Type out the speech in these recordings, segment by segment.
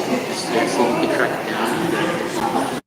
So we can track it down.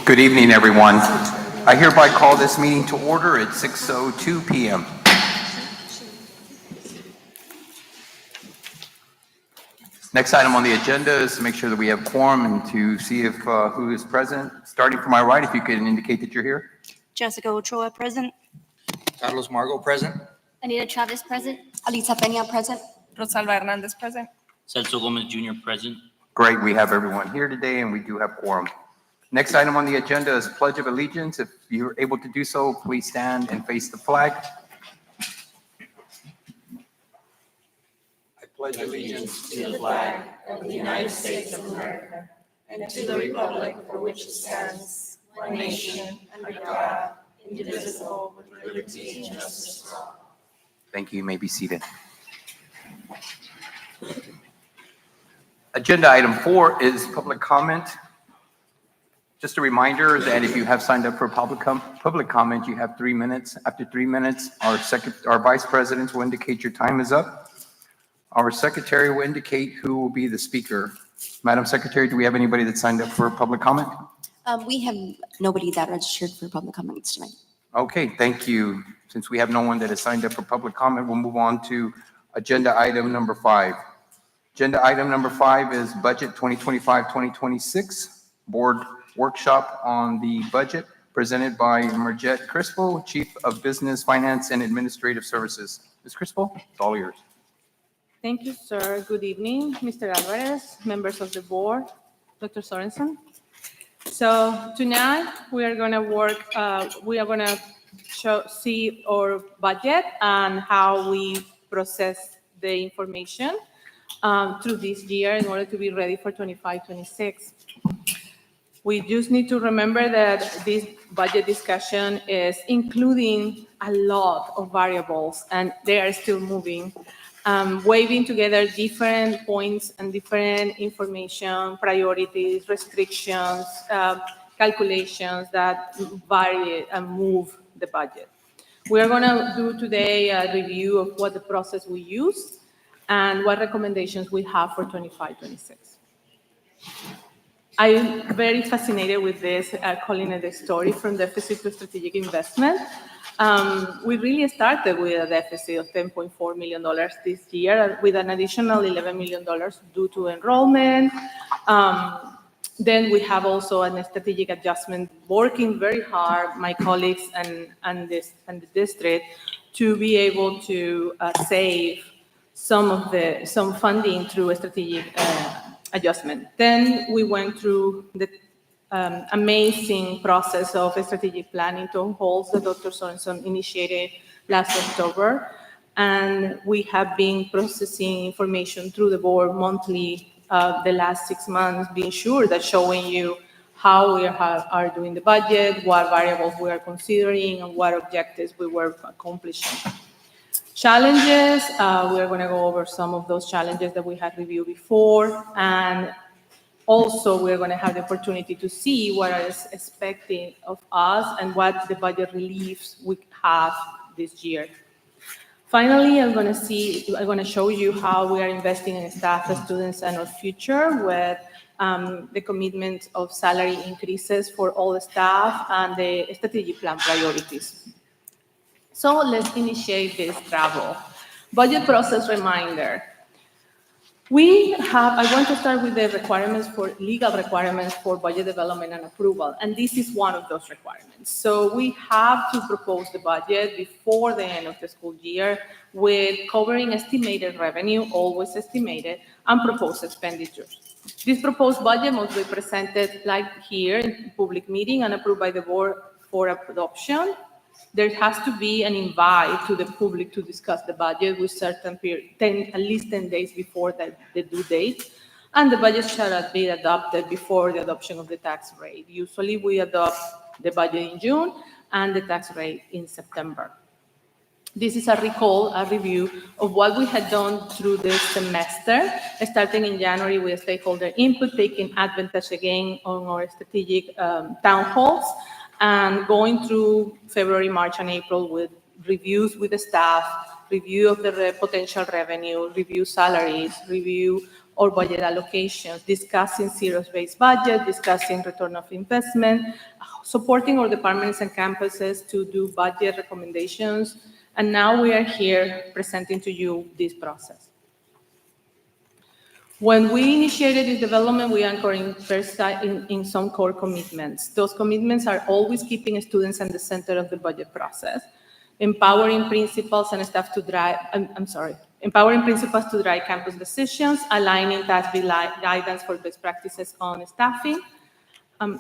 Good evening, everyone. I hereby call this meeting to order at 6:02 p.m. Next item on the agenda is to make sure that we have quorum and to see if who is present. Starting from my right, if you can indicate that you're here. Jessica Ochoa, present. Carlos Margo, present. Anita Chavez, present. Alisa Peña, present. Rosalba Hernandez, present. Celso Gomez Jr. present. Great, we have everyone here today and we do have quorum. Next item on the agenda is Pledge of Allegiance. If you're able to do so, please stand and face the flag. I pledge allegiance to the flag of the United States of America and to the republic for which it stands, one nation, under God, indivisible, with liberty and justice for all. Thank you. You may be seated. Agenda item 4 is public comment. Just a reminder that if you have signed up for public comment, you have 3 minutes. After 3 minutes, our vice presidents will indicate your time is up. Our secretary will indicate who will be the speaker. Madam Secretary, do we have anybody that signed up for public comment? We have nobody that registered for public comments tonight. Okay, thank you. Since we have no one that has signed up for public comment, we'll move on to agenda item number 5. Agenda item number 5 is Budget 2025-2026, Board Workshop on the Budget, presented by Marjette Crispo, Chief of Business, Finance, and Administrative Services. Ms. Crispo, it's all yours. Thank you, sir. Good evening, Mr. Alvarez, members of the board, Dr. Sorensen. So tonight we are going to work, we are going to see our budget and how we process the information through this year in order to be ready for 25-26. We just need to remember that this budget discussion is including a lot of variables, and they are still moving, weaving together different points and different information, priorities, restrictions, calculations that vary and move the budget. We are going to do today a review of what the process we use and what recommendations we have for 25-26. I'm very fascinated with this, calling it a story from deficit to strategic investment. We really started with a deficit of $10.4 million this year, with an additional $11 million due to enrollment. Then we have also a strategic adjustment, working very hard, my colleagues and the district, to be able to save some funding through a strategic adjustment. Then we went through the amazing process of strategic planning town halls that Dr. Sorensen initiated last October. And we have been processing information through the board monthly the last 6 months, being sure that showing you how we are doing the budget, what variables we are considering, and what objectives we were accomplishing. Challenges, we are going to go over some of those challenges that we had reviewed before, and also we're going to have the opportunity to see what is expecting of us and what the budget reliefs we have this year. Finally, I'm going to show you how we are investing in staff, students, and our future with the commitment of salary increases for all the staff and the strategic plan priorities. So let's initiate this travel. Budget process reminder. I want to start with the legal requirements for budget development and approval, and this is one of those requirements. So we have to propose the budget before the end of the school year with covering estimated revenue, always estimated, and proposed expenditures. This proposed budget must be presented like here in public meeting and approved by the board for adoption. There has to be an invite to the public to discuss the budget with certain period, at least 10 days before the due date. And the budget shall be adopted before the adoption of the tax rate. Usually we adopt the budget in June and the tax rate in September. This is a review of what we had done through this semester, starting in January with stakeholder input, taking advantage again on our strategic town halls, and going through February, March, and April with reviews with the staff, review of the potential revenue, review salaries, review our budget allocations, discussing zero-based budget, discussing return of investment, supporting our departments and campuses to do budget recommendations. And now we are here presenting to you this process. When we initiated this development, we anchored in some core commitments. Those commitments are always keeping students at the center of the budget process, empowering principals and staff to drive, empowering principals to drive campus decisions, aligning task guidance for best practices on staffing,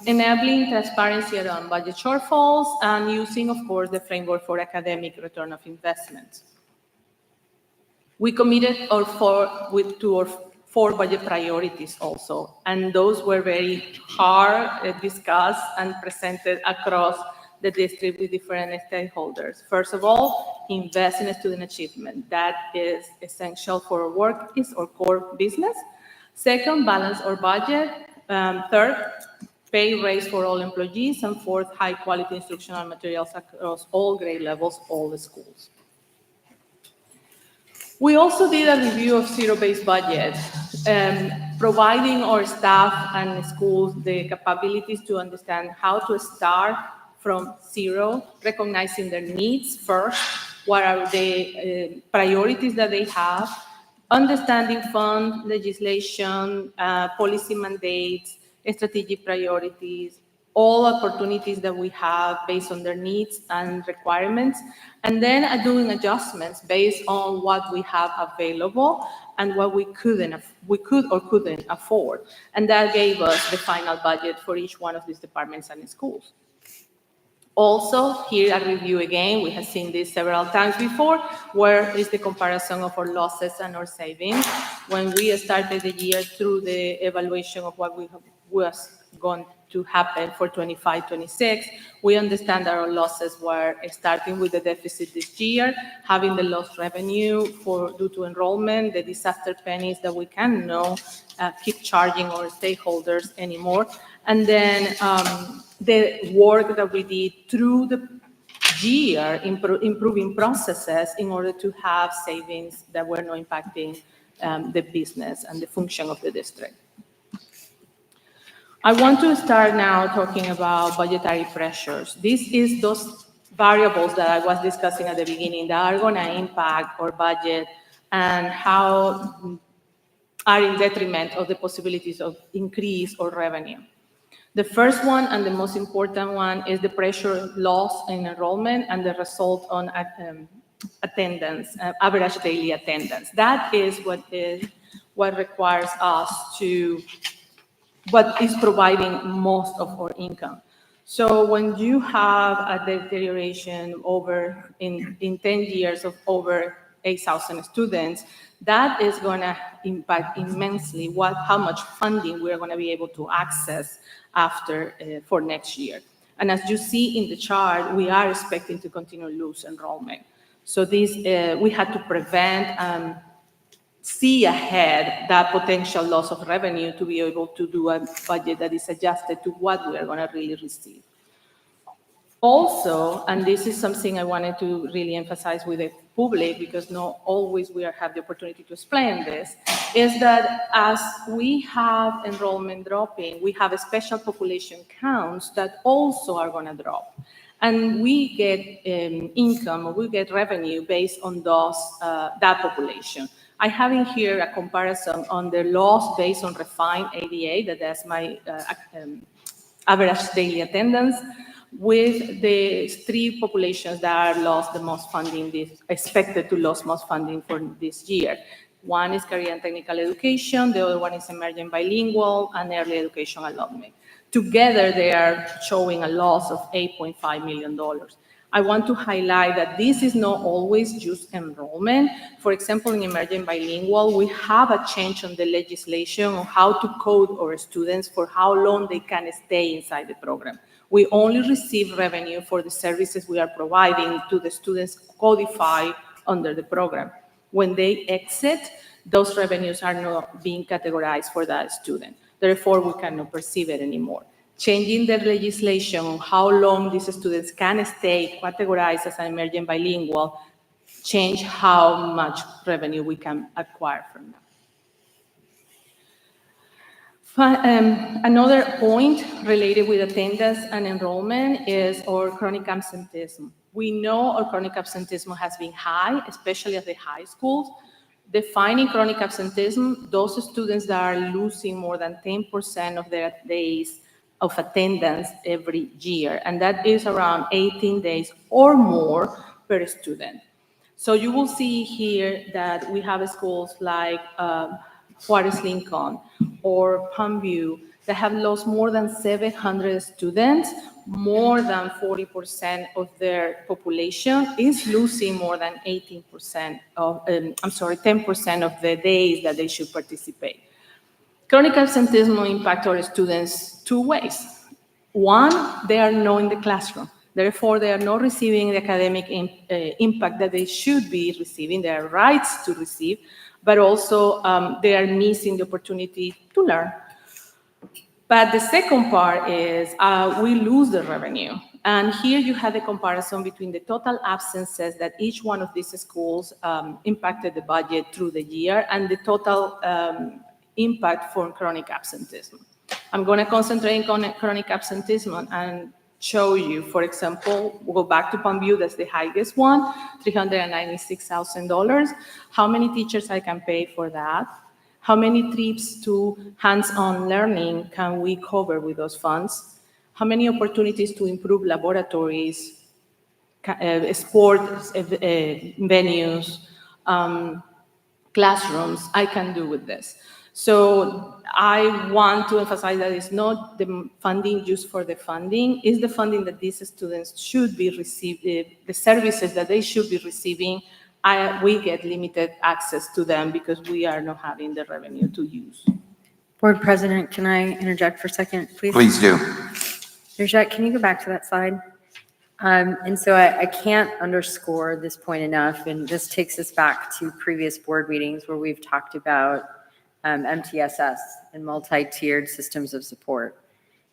enabling transparency around budget shortfalls, and using, of course, the framework for academic return of investment. We committed to our 4 budget priorities also, and those were very hard discussed and presented across the district with different stakeholders. First of all, invest in student achievement. That is essential for our work, is our core business. Second, balance our budget. Third, pay raise for all employees. And fourth, high quality instructional materials across all grade levels, all the schools. We also did a review of zero-based budget, providing our staff and schools the capabilities to understand how to start from zero, recognizing their needs first, what are the priorities that they have, understanding fund legislation, policy mandates, strategic priorities, all opportunities that we have based on their needs and requirements, and then doing adjustments based on what we have available and what we could or couldn't afford. And that gave us the final budget for each one of these departments and schools. Also, here a review again, we have seen this several times before, where is the comparison of our losses and our savings. When we started the year through the evaluation of what we was going to happen for 25, 26. We understand that our losses were starting with the deficit this year, having the lost revenue due to enrollment, the disaster pennies that we cannot keep charging our stakeholders anymore. And then the work that we did through the year, improving processes in order to have savings that were not impacting the business and the function of the district. I want to start now talking about budgetary pressures. This is those variables that I was discussing at the beginning that are going to impact our budget and how are in detriment of the possibilities of increase or revenue. The first one and the most important one is the pressure loss in enrollment and the result on attendance, average daily attendance. That is what requires us to, what is providing most of our income. So when you have a deterioration in 10 years of over 8,000 students, that is going to impact immensely how much funding we're going to be able to access for next year. And as you see in the chart, we are expecting to continue to lose enrollment. So this, we had to prevent see ahead that potential loss of revenue to be able to do a budget that is adjusted to what we are going to really receive. Also, and this is something I wanted to really emphasize with the public, because not always we have the opportunity to explain this, is that as we have enrollment dropping, we have a special population counts that also are going to drop. And we get income, or we get revenue based on that population. I have in here a comparison on the loss based on refined ADA, that's my average daily attendance, with the three populations that are lost the most funding, expected to lose most funding for this year. One is career and technical education, the other one is emerging bilingual, and early education allotment. Together, they are showing a loss of $8.5 million. I want to highlight that this is not always just enrollment. For example, in emerging bilingual, we have a change on the legislation on how to code our students for how long they can stay inside the program. We only receive revenue for the services we are providing to the students codified under the program. When they exit, those revenues are not being categorized for that student. Therefore, we cannot perceive it anymore. Changing the legislation on how long these students can stay categorized as an emerging bilingual change how much revenue we can acquire from them. Another point related with attendance and enrollment is our chronic absenteeism. We know our chronic absenteeism has been high, especially at the high schools. Defining chronic absenteeism, those students that are losing more than 10% of their days of attendance every year, and that is around 18 days or more per student. So you will see here that we have schools like Juarez Lincoln or Palmview that have lost more than 700 students. More than 40% of their population is losing more than 10% of the days that they should participate. Chronic absenteeism impacts our students two ways. One, they are not in the classroom. Therefore, they are not receiving the academic impact that they should be receiving, their rights to receive, but also they are missing the opportunity to learn. But the second part is we lose the revenue. And here you have the comparison between the total absences that each one of these schools impacted the budget through the year and the total impact for chronic absenteeism. I'm going to concentrate on chronic absenteeism and show you, for example, we'll go back to Palmview, that's the highest one, $396,000. How many teachers I can pay for that? How many trips to hands-on learning can we cover with those funds? How many opportunities to improve laboratories, sports venues, classrooms I can do with this? So I want to emphasize that it's not the funding just for the funding, it's the funding that these students should be receiving, the services that they should be receiving. We get limited access to them because we are not having the revenue to use. Board President, can I interject for a second, please? Please do. Interject, can you go back to that slide? And so I can't underscore this point enough, and this takes us back to previous board meetings where we've talked about MTSS and multi-tiered systems of support.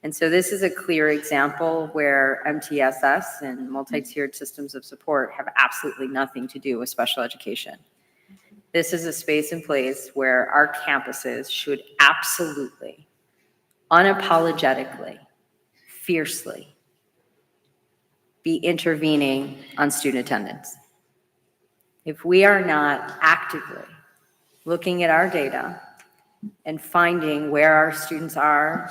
And so this is a clear example where MTSS and multi-tiered systems of support have absolutely nothing to do with special education. This is a space and place where our campuses should absolutely, unapologetically, fiercely be intervening on student attendance. If we are not actively looking at our data and finding where our students are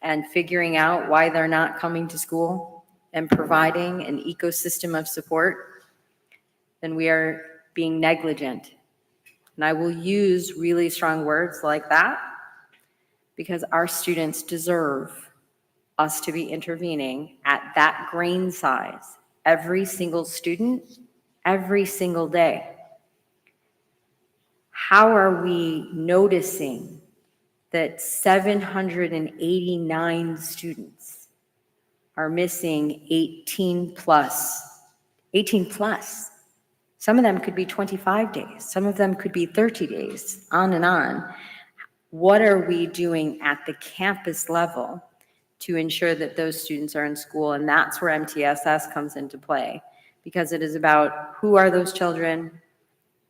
and figuring out why they're not coming to school and providing an ecosystem of support, then we are being negligent. And I will use really strong words like that because our students deserve us to be intervening at that grain size, every single student, every single day. How are we noticing that 789 students are missing 18 plus? Some of them could be 25 days. Some of them could be 30 days, on and on. What are we doing at the campus level to ensure that those students are in school? And that's where MTSS comes into play, because it is about who are those children?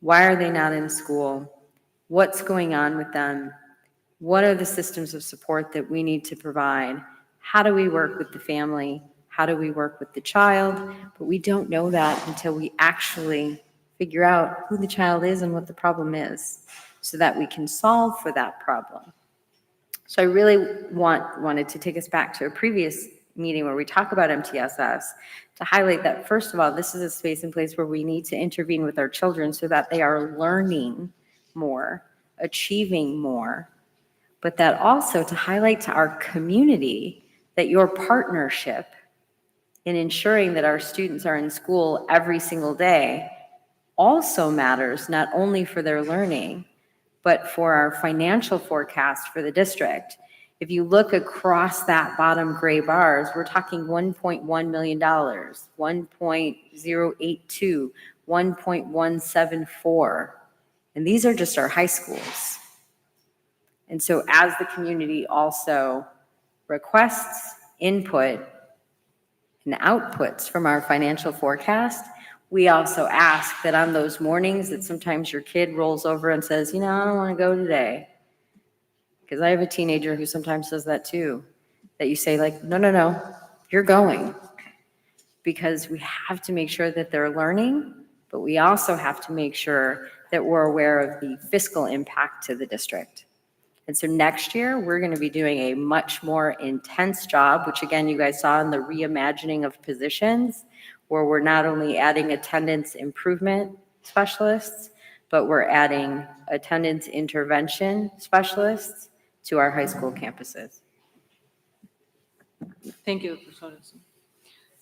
Why are they not in school? What's going on with them? What are the systems of support that we need to provide? How do we work with the family? How do we work with the child? But we don't know that until we actually figure out who the child is and what the problem is so that we can solve for that problem. So I really wanted to take us back to a previous meeting where we talk about MTSS to highlight that, first of all, this is a space and place where we need to intervene with our children so that they are learning more, achieving more, but that also to highlight to our community that your partnership in ensuring that our students are in school every single day also matters, not only for their learning, but for our financial forecast for the district. If you look across that bottom gray bars, we're talking $1.1 million, 1.082, 1.174. And these are just our high schools. And so as the community also requests input and outputs from our financial forecast, we also ask that on those mornings that sometimes your kid rolls over and says, I don't want to go today. Because I have a teenager who sometimes says that too, that you say like, no, you're going. Because we have to make sure that they're learning, but we also have to make sure that we're aware of the fiscal impact to the district. And so next year, we're going to be doing a much more intense job, which again, you guys saw in the reimagining of positions, where we're not only adding attendance improvement specialists, but we're adding attendance intervention specialists to our high school campuses. Thank you, Dr. Sorensen.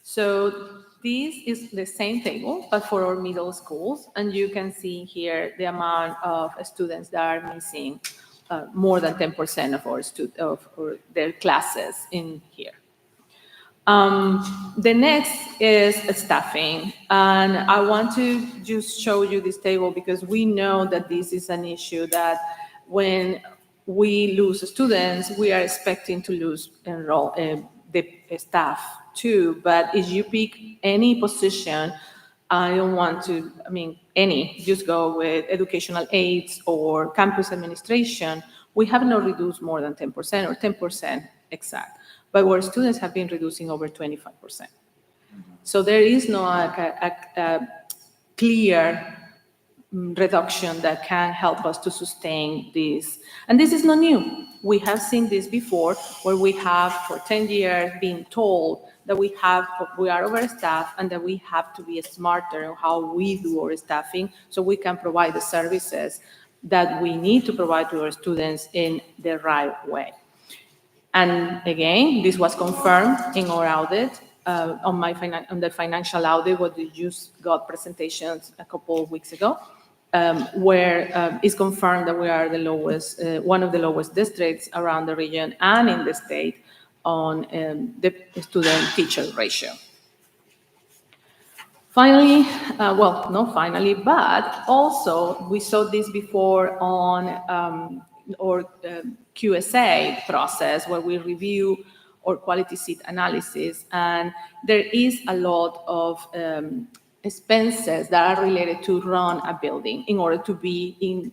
So this is the same table, but for our middle schools, and you can see here the amount of students that are missing more than 10% of their classes in here. The next is staffing, and I want to just show you this table because we know that this is an issue that when we lose students, we are expecting to lose the staff too. But if you pick any position, I don't want to, just go with educational aides or campus administration, we have not reduced more than 10% or 10% exact. But our students have been reducing over 25%. So there is no a clear reduction that can help us to sustain this. And this is not new. We have seen this before, where we have for 10 years been told that we are overstaffed and that we have to be smarter on how we do our staffing so we can provide the services that we need to provide to our students in the right way. And again, this was confirmed in our audit, on the financial audit, what we just got presentations a couple of weeks ago. where it's confirmed that we are the lowest, one of the lowest districts around the region and in the state on the student-teacher ratio. Finally, well, not finally, but also we saw this before on our QSA process where we review our quality seat analysis, and there is a lot of expenses that are related to run a building in order to be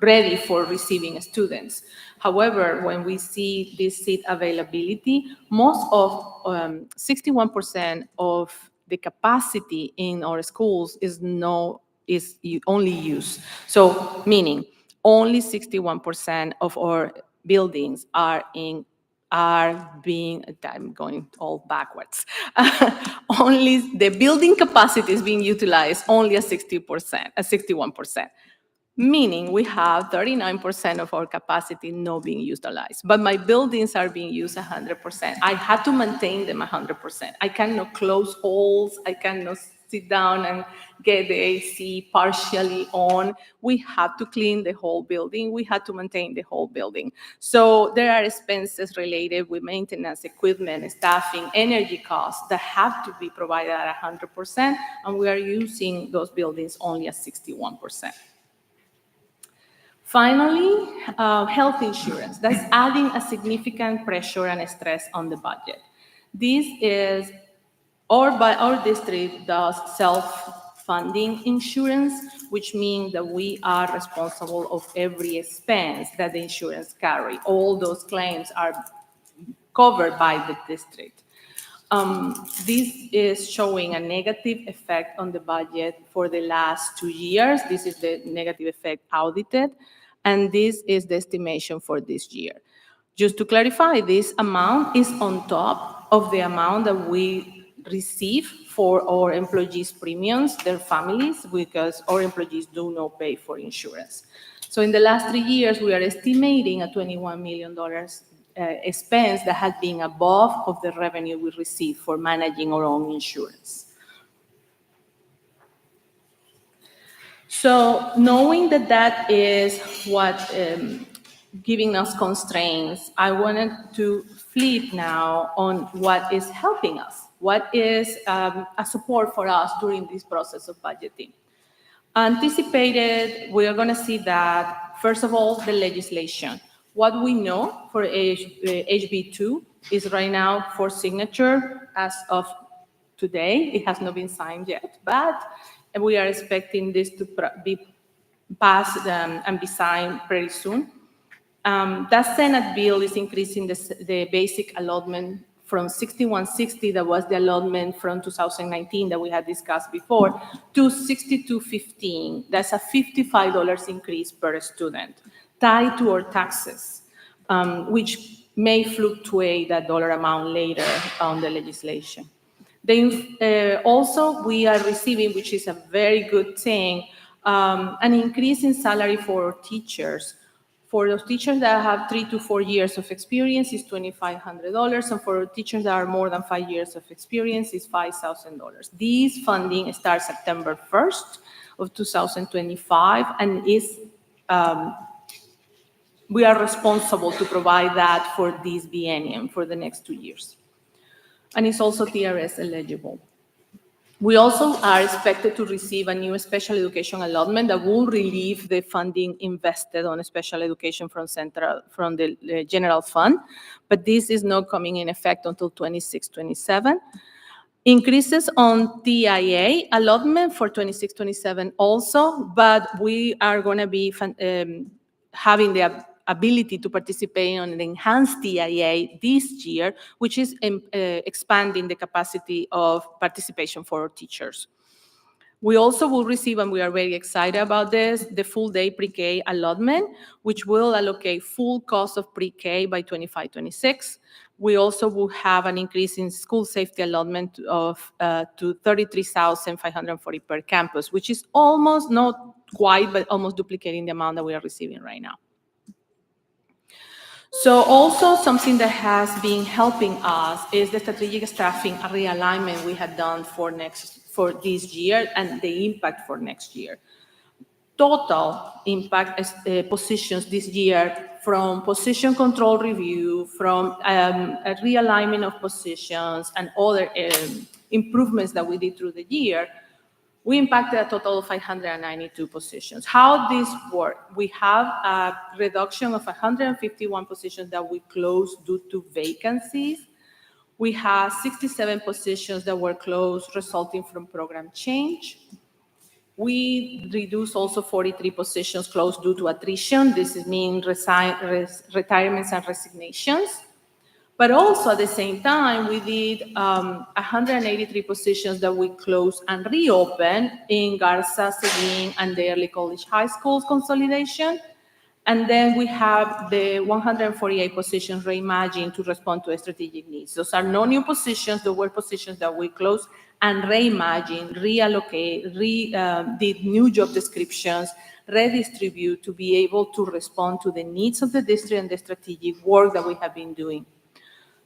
ready for receiving students. However, when we see this seat availability, most of 61% of the capacity in our schools is only used. So meaning only 61% of our buildings are being, I'm going all backwards. Only the building capacity is being utilized only at 60%, at 61%. Meaning we have 39% of our capacity not being utilized. But my buildings are being used 100%. I had to maintain them 100%. I cannot close halls. I cannot sit down and get the AC partially on. We had to clean the whole building. We had to maintain the whole building. So there are expenses related with maintenance, equipment, staffing, energy costs that have to be provided at 100%, and we are using those buildings only at 61%. Finally, health insurance. That's adding a significant pressure and stress on the budget. This is, our district does self-funding insurance, which means that we are responsible of every expense that the insurance carry. All those claims are covered by the district. This is showing a negative effect on the budget for the last 2 years. This is the negative effect audited, and this is the estimation for this year. Just to clarify, this amount is on top of the amount that we receive for our employees' premiums, their families, because our employees do not pay for insurance. So in the last 3 years, we are estimating a $21 million expense that has been above of the revenue we receive for managing our own insurance. So knowing that that is what giving us constraints, I wanted to flip now on what is helping us, what is a support for us during this process of budgeting. Anticipated, we are going to see that, first of all, the legislation. What we know for HB2 is right now for signature as of today. It has not been signed yet, but we are expecting this to be passed and be signed pretty soon. That Senate bill is increasing the basic allotment from $61.60, that was the allotment from 2019 that we had discussed before, to $62.15. That's a $55 increase per student, tied to our taxes, which may fluctuate that dollar amount later on the legislation. Also, we are receiving, which is a very good thing, an increase in salary for our teachers. For those teachers that have 3 to 4 years of experience, it's $2,500, and for teachers that are more than 5 years of experience, it's $5,000. This funding starts September 1st of 2025, and is we are responsible to provide that for this biennium, for the next 2 years. And it's also TRS eligible. We also are expected to receive a new special education allotment that will relieve the funding invested on special education from the general fund, but this is not coming in effect until 26-27. Increases on TIA allotment for 26-27 also, but we are going to be having the ability to participate on an enhanced TIA this year, which is expanding the capacity of participation for our teachers. We also will receive, and we are very excited about this, the full day pre-K allotment, which will allocate full cost of pre-K by 25-26. We also will have an increase in school safety allotment of to $33,540 per campus, which is almost, not quite, but almost duplicating the amount that we are receiving right now. So also something that has been helping us is the strategic staffing realignment we had done for this year and the impact for next year. total impact positions this year from position control review, from a realignment of positions and other improvements that we did through the year, we impacted a total of 592 positions. How this work? We have a reduction of 151 positions that we closed due to vacancies. We have 67 positions that were closed resulting from program change. We reduced also 43 positions closed due to attrition. This means retirements and resignations. But also at the same time, we did 183 positions that we closed and reopened in Garza, Seguin, and the early college high schools consolidation. And then we have the 148 positions reimagined to respond to strategic needs. Those are no new positions. Those were positions that we closed and reimagined, reallocate, did new job descriptions, redistribute to be able to respond to the needs of the district and the strategic work that we have been doing.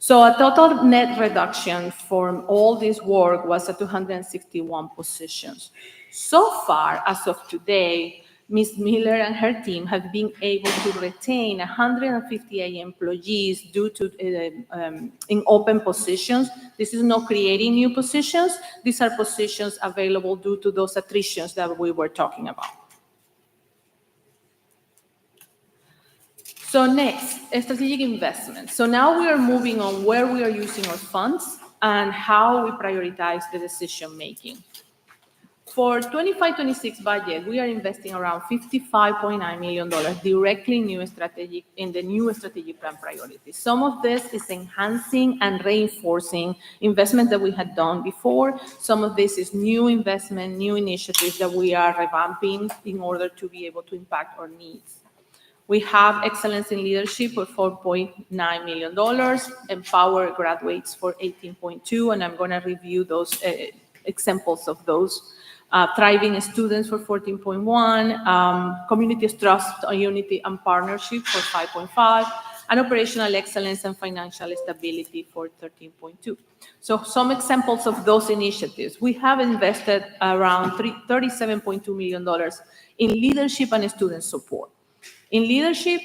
So a total net reduction from all this work was at 261 positions. So far, as of today, Ms. Miller and her team have been able to retain 158 employees due to in open positions. This is not creating new positions. These are positions available due to those attritions that we were talking about. So next, strategic investments. So now we are moving on where we are using our funds and how we prioritize the decision making. For 25-26 budget, we are investing around $55.9 million directly in the new strategic plan priorities. Some of this is enhancing and reinforcing investment that we had done before. Some of this is new investment, new initiatives that we are revamping in order to be able to impact our needs. We have excellence in leadership for $4.9 million, empower graduates for $18.2, and I'm going to review those examples of those. Thriving students for 14.1, community trust, unity, and partnership for 5.5, and operational excellence and financial stability for 13.2. So some examples of those initiatives. We have invested around $37.2 million in leadership and student support. In leadership,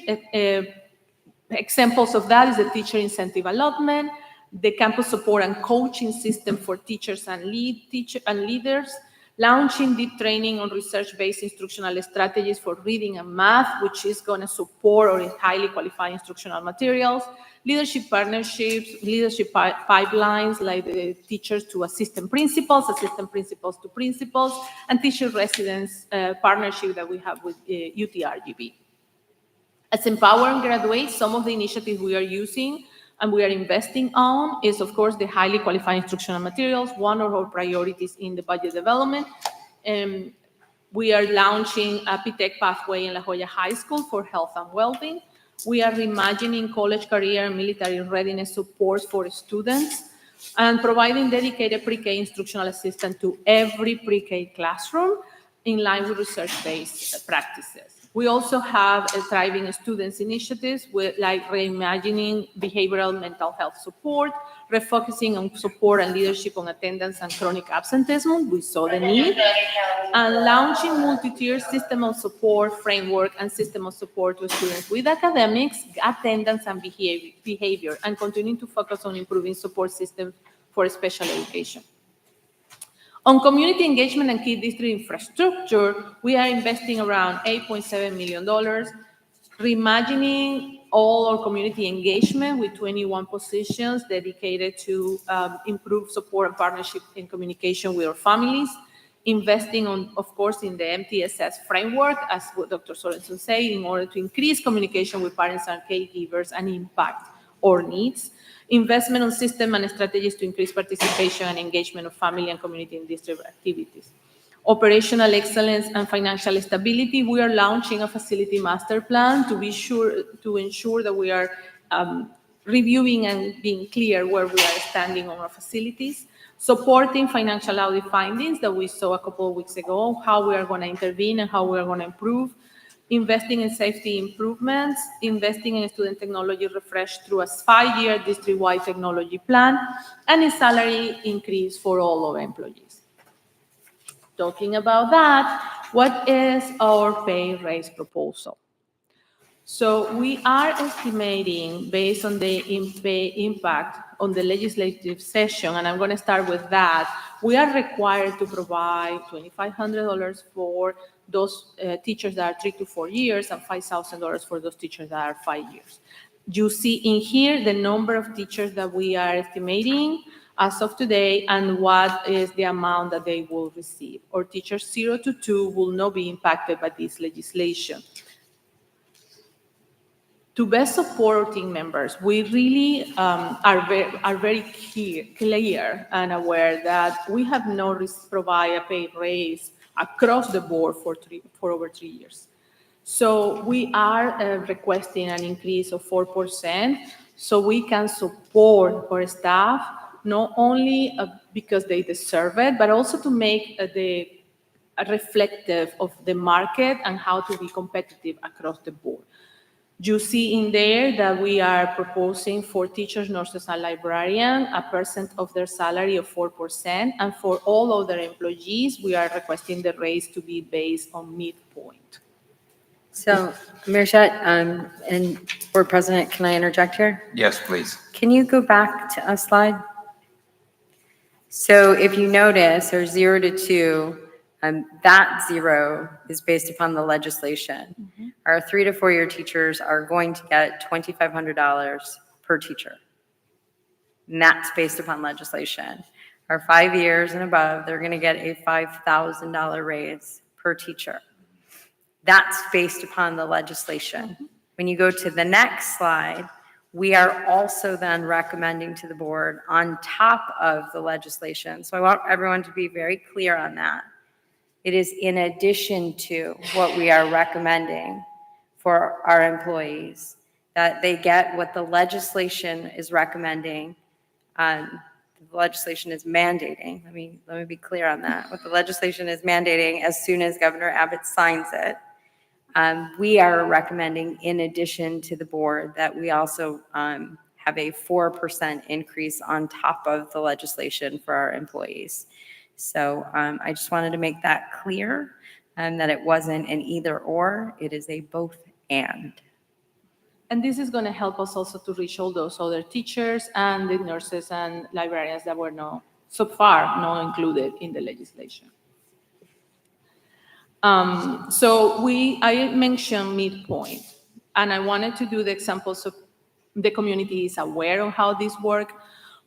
examples of that is the teacher incentive allotment, the campus support and coaching system for teachers and leaders, launching deep training on research-based instructional strategies for reading and math, which is going to support our highly qualified instructional materials, leadership partnerships, leadership pipelines like the teachers to assistant principals to principals, and teacher residence partnership that we have with UTRGV. As empowering graduates, some of the initiatives we are using and we are investing on is, of course, the highly qualified instructional materials, one of our priorities in the budget development. We are launching a PTEC pathway in La Jolla High School for health and well-being. We are reimagining college career and military readiness support for students and providing dedicated pre-K instructional assistant to every pre-K classroom in line with research-based practices. We also have a thriving students initiatives like reimagining behavioral mental health support, refocusing on support and leadership on attendance and chronic absenteeism. We saw the need. And launching multi-tier system of support framework and system of support to students with academics, attendance, and behavior, and continuing to focus on improving support systems for special education. On community engagement and key district infrastructure, we are investing around $8.7 million, reimagining all our community engagement with 21 positions dedicated to improve support and partnership in communication with our families, investing on, of course, in the MTSS framework, as what Dr. Sorensen said, in order to increase communication with parents and caregivers and impact our needs. Investment on system and strategies to increase participation and engagement of family and community in district activities. Operational excellence and financial stability. We are launching a facility master plan to ensure that we are reviewing and being clear where we are standing on our facilities. Supporting financial audit findings that we saw a couple of weeks ago, how we are going to intervene and how we are going to improve. Investing in safety improvements, investing in student technology refresh through a 5-year district-wide technology plan, and a salary increase for all our employees. Talking about that, What is our pay raise proposal? So we are estimating, based on the impact on the legislative session, and I'm going to start with that, we are required to provide $2,500 for those teachers that are 3 to 4 years and $5,000 for those teachers that are 5 years. You see in here the number of teachers that we are estimating as of today and what is the amount that they will receive. Or teachers 0 to 2 will not be impacted by this legislation. To best support our team members, we really are very clear and aware that we have not provided a pay raise across the board for over 3 years. So we are requesting an increase of 4% so we can support our staff, not only because they deserve it, but also to make reflective of the market and how to be competitive across the board. You see in there that we are proposing for teachers, nurses, and librarians, a percent of their salary of 4%, and for all other employees, we are requesting the raise to be based on midpoint. So, Mirshat, and Board President, can I interject here? Yes, please. Can you go back to a slide? So if you notice, there's 0 to 2, that 0 is based upon the legislation. Mm-hmm. Our 3 to 4 year teachers are going to get $2,500 per teacher. And that's based upon legislation. Our 5 years and above, they're going to get a $5,000 raise per teacher. That's based upon the legislation. When you go to the next slide, we are also then recommending to the board on top of the legislation. So I want everyone to be very clear on that. It is in addition to what we are recommending for our employees, that they get what the legislation is recommending. The legislation is mandating. Let me be clear on that. What the legislation is mandating as soon as Governor Abbott signs it. We are recommending, in addition to the board, that we also have a 4% increase on top of the legislation for our employees. So I just wanted to make that clear, and that it wasn't an either or, it is a both and. And this is going to help us also to reach all those other teachers and the nurses and librarians that were so far not included in the legislation. So I mentioned midpoint, and I wanted to do the example so the community is aware of how this works,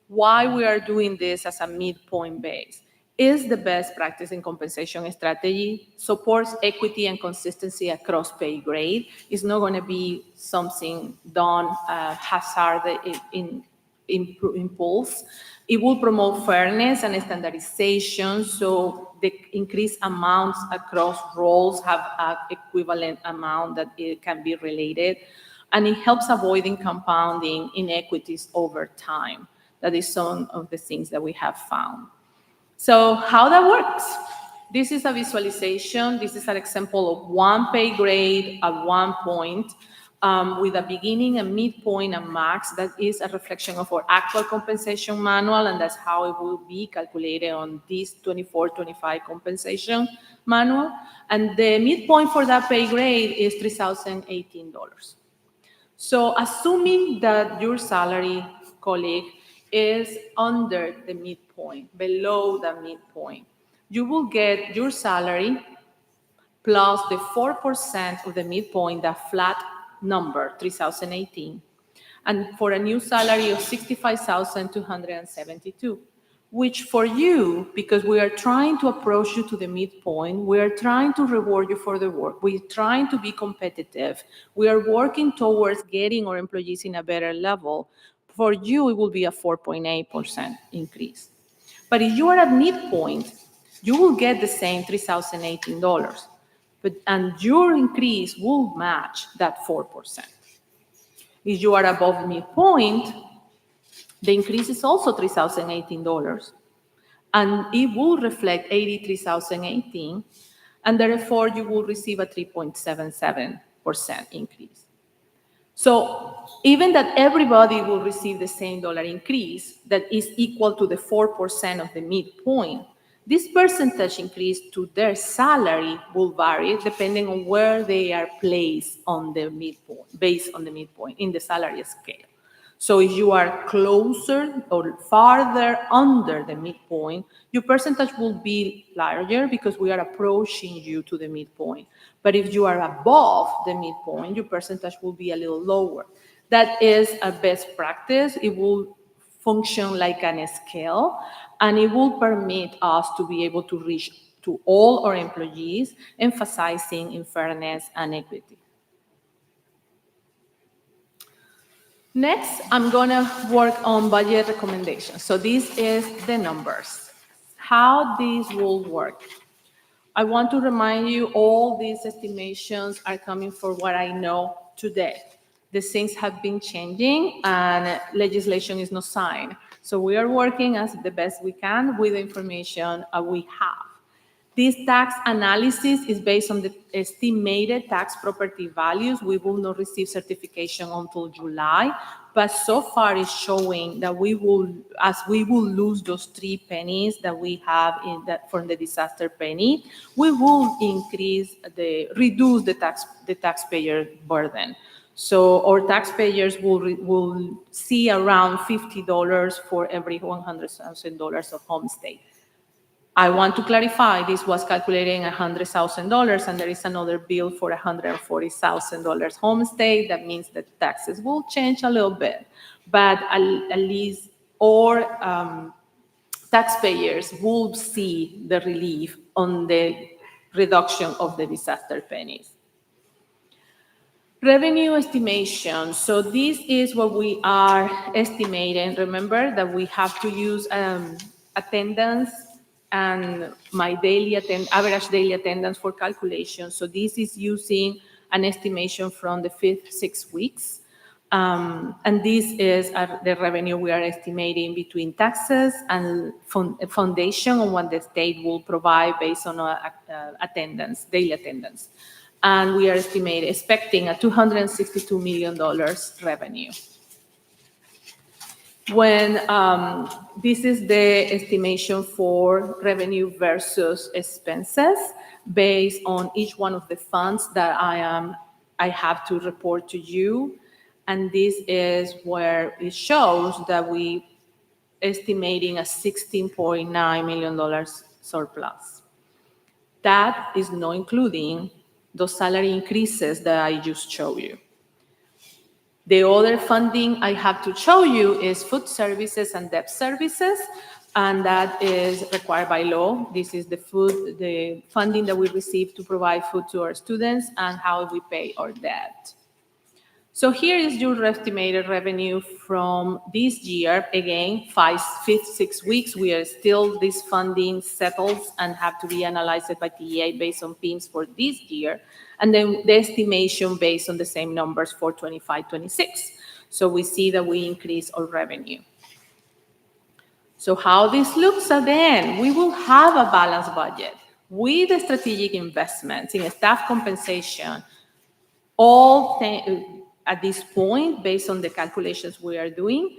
why we are doing this as a midpoint base. Is the best practice in compensation strategy, supports equity and consistency across pay grade. It's not going to be something done hazard in impulse. It will promote fairness and standardization, so the increased amounts across roles have an equivalent amount that it can be related, and it helps avoiding compounding inequities over time. That is some of the things that we have found. So how that works? This is a visualization. This is an example of one pay grade at one point with a beginning, a midpoint, and max. That is a reflection of our actual compensation manual, and that's how it will be calculated on this 24-25 compensation manual. And the midpoint for that pay grade is $3,018. So assuming that your salary, colleague, is under the midpoint, below the midpoint, you will get your salary plus the 4% of the midpoint, that flat number, 3,018, and for a new salary of 65,272, which for you, because we are trying to approach you to the midpoint, we are trying to reward you for the work, we're trying to be competitive, we are working towards getting our employees in a better level. For you, it will be a 4.8% increase. But if you are at midpoint, you will get the same $3,018, and your increase will match that 4%. If you are above midpoint, the increase is also $3,018, and it will reflect $83,018, and therefore you will receive a 3.77% increase. So even that everybody will receive the same dollar increase that is equal to the 4% of the midpoint, This percentage increase to their salary will vary depending on where they are placed on the midpoint, based on the midpoint in the salary scale. So if you are closer or farther under the midpoint, your percentage will be larger because we are approaching you to the midpoint. But if you are above the midpoint, your percentage will be a little lower. That is a best practice. It will function like an scale, and it will permit us to be able to reach to all our employees, emphasizing in fairness and equity. Next, I'm gonna work on budget recommendations. So this is the numbers, how these will work. I want to remind you all these estimations are coming from what I know today. The things have been changing and legislation is not signed. So we are working as the best we can with the information we have. This tax analysis is based on the estimated tax property values. We will not receive certification until July, but so far it's showing that we will lose those 3 pennies that we have from the disaster penny, we will reduce the taxpayer burden. So our taxpayers will see around $50 for every $100,000 of homestay. I want to clarify, this was calculating $100,000, and there is another bill for $140,000 homestay. That means the taxes will change a little bit, but at least our taxpayers will see the relief on the reduction of the disaster pennies. Revenue estimation. So this is what we are estimating. Remember that we have to use attendance and my average daily attendance for calculation. So this is using an estimation from the 5th 6 weeks. And this is the revenue we are estimating between taxes and foundation on what the state will provide based on attendance, daily attendance. And we are expecting a $262 million revenue. When this is the estimation for revenue versus expenses based on each one of the funds that I have to report to you. And this is where it shows that we estimating a $16.9 million surplus. That is not including those salary increases that I just showed you. The other funding I have to show you is food services and debt services, and that is required by law. This is the funding that we receive to provide food to our students and how we pay our debt. So here is your estimated revenue from this year. Again, 6 weeks, we are still, this funding settles and have to be analyzed by TEA based on PIMS for this year. And then the estimation based on the same numbers for 25-26. So we see that we increase our revenue. So how this looks at the end, we will have a balanced budget with the strategic investments in staff compensation, at this point, based on the calculations we are doing,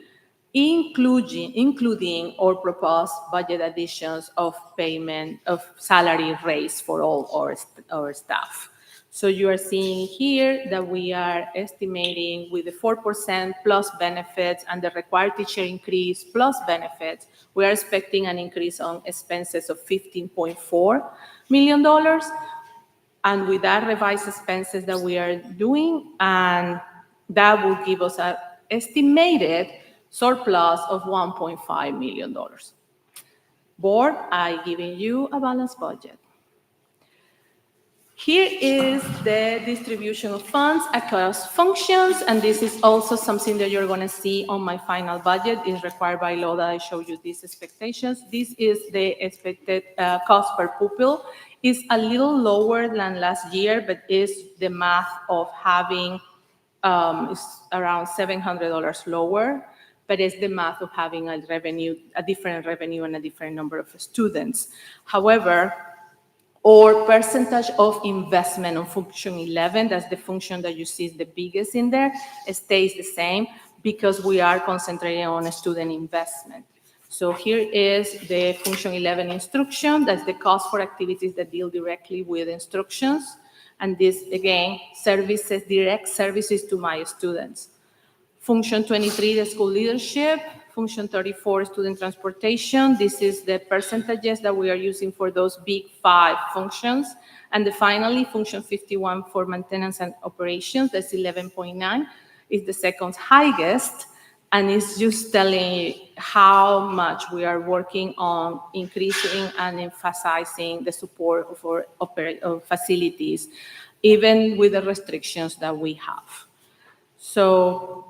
including our proposed budget additions of payment of salary raise for all our staff. So you are seeing here that we are estimating with the 4% plus benefits and the required teacher increase plus benefits, we are expecting an increase on expenses of $15.4 million. And with that revised expenses that we are doing, and that will give us an estimated surplus of $1.5 million. Board, I'm giving you a balanced budget. Here is the distribution of funds across functions, and this is also something that you're going to see on my final budget. It's required by law that I show you these expectations. This is the expected cost per pupil. It's a little lower than last year, but is the math of having is around $700 lower, but it's the math of having a different revenue and a different number of students. However, our percentage of investment on function 11, that's the function that you see is the biggest in there, it stays the same because we are concentrating on a student investment. So here is the function 11 instruction. That's the cost for activities that deal directly with instructions. And this, again, services, direct services to my students. Function 23, the school leadership. Function 34, student transportation. This is the percentages that we are using for those big 5 functions. And finally, function 51 for maintenance and operations, that's 11.9, is the second highest. And it's just telling you how much we are working on increasing and emphasizing the support of our facilities, even with the restrictions that we have. So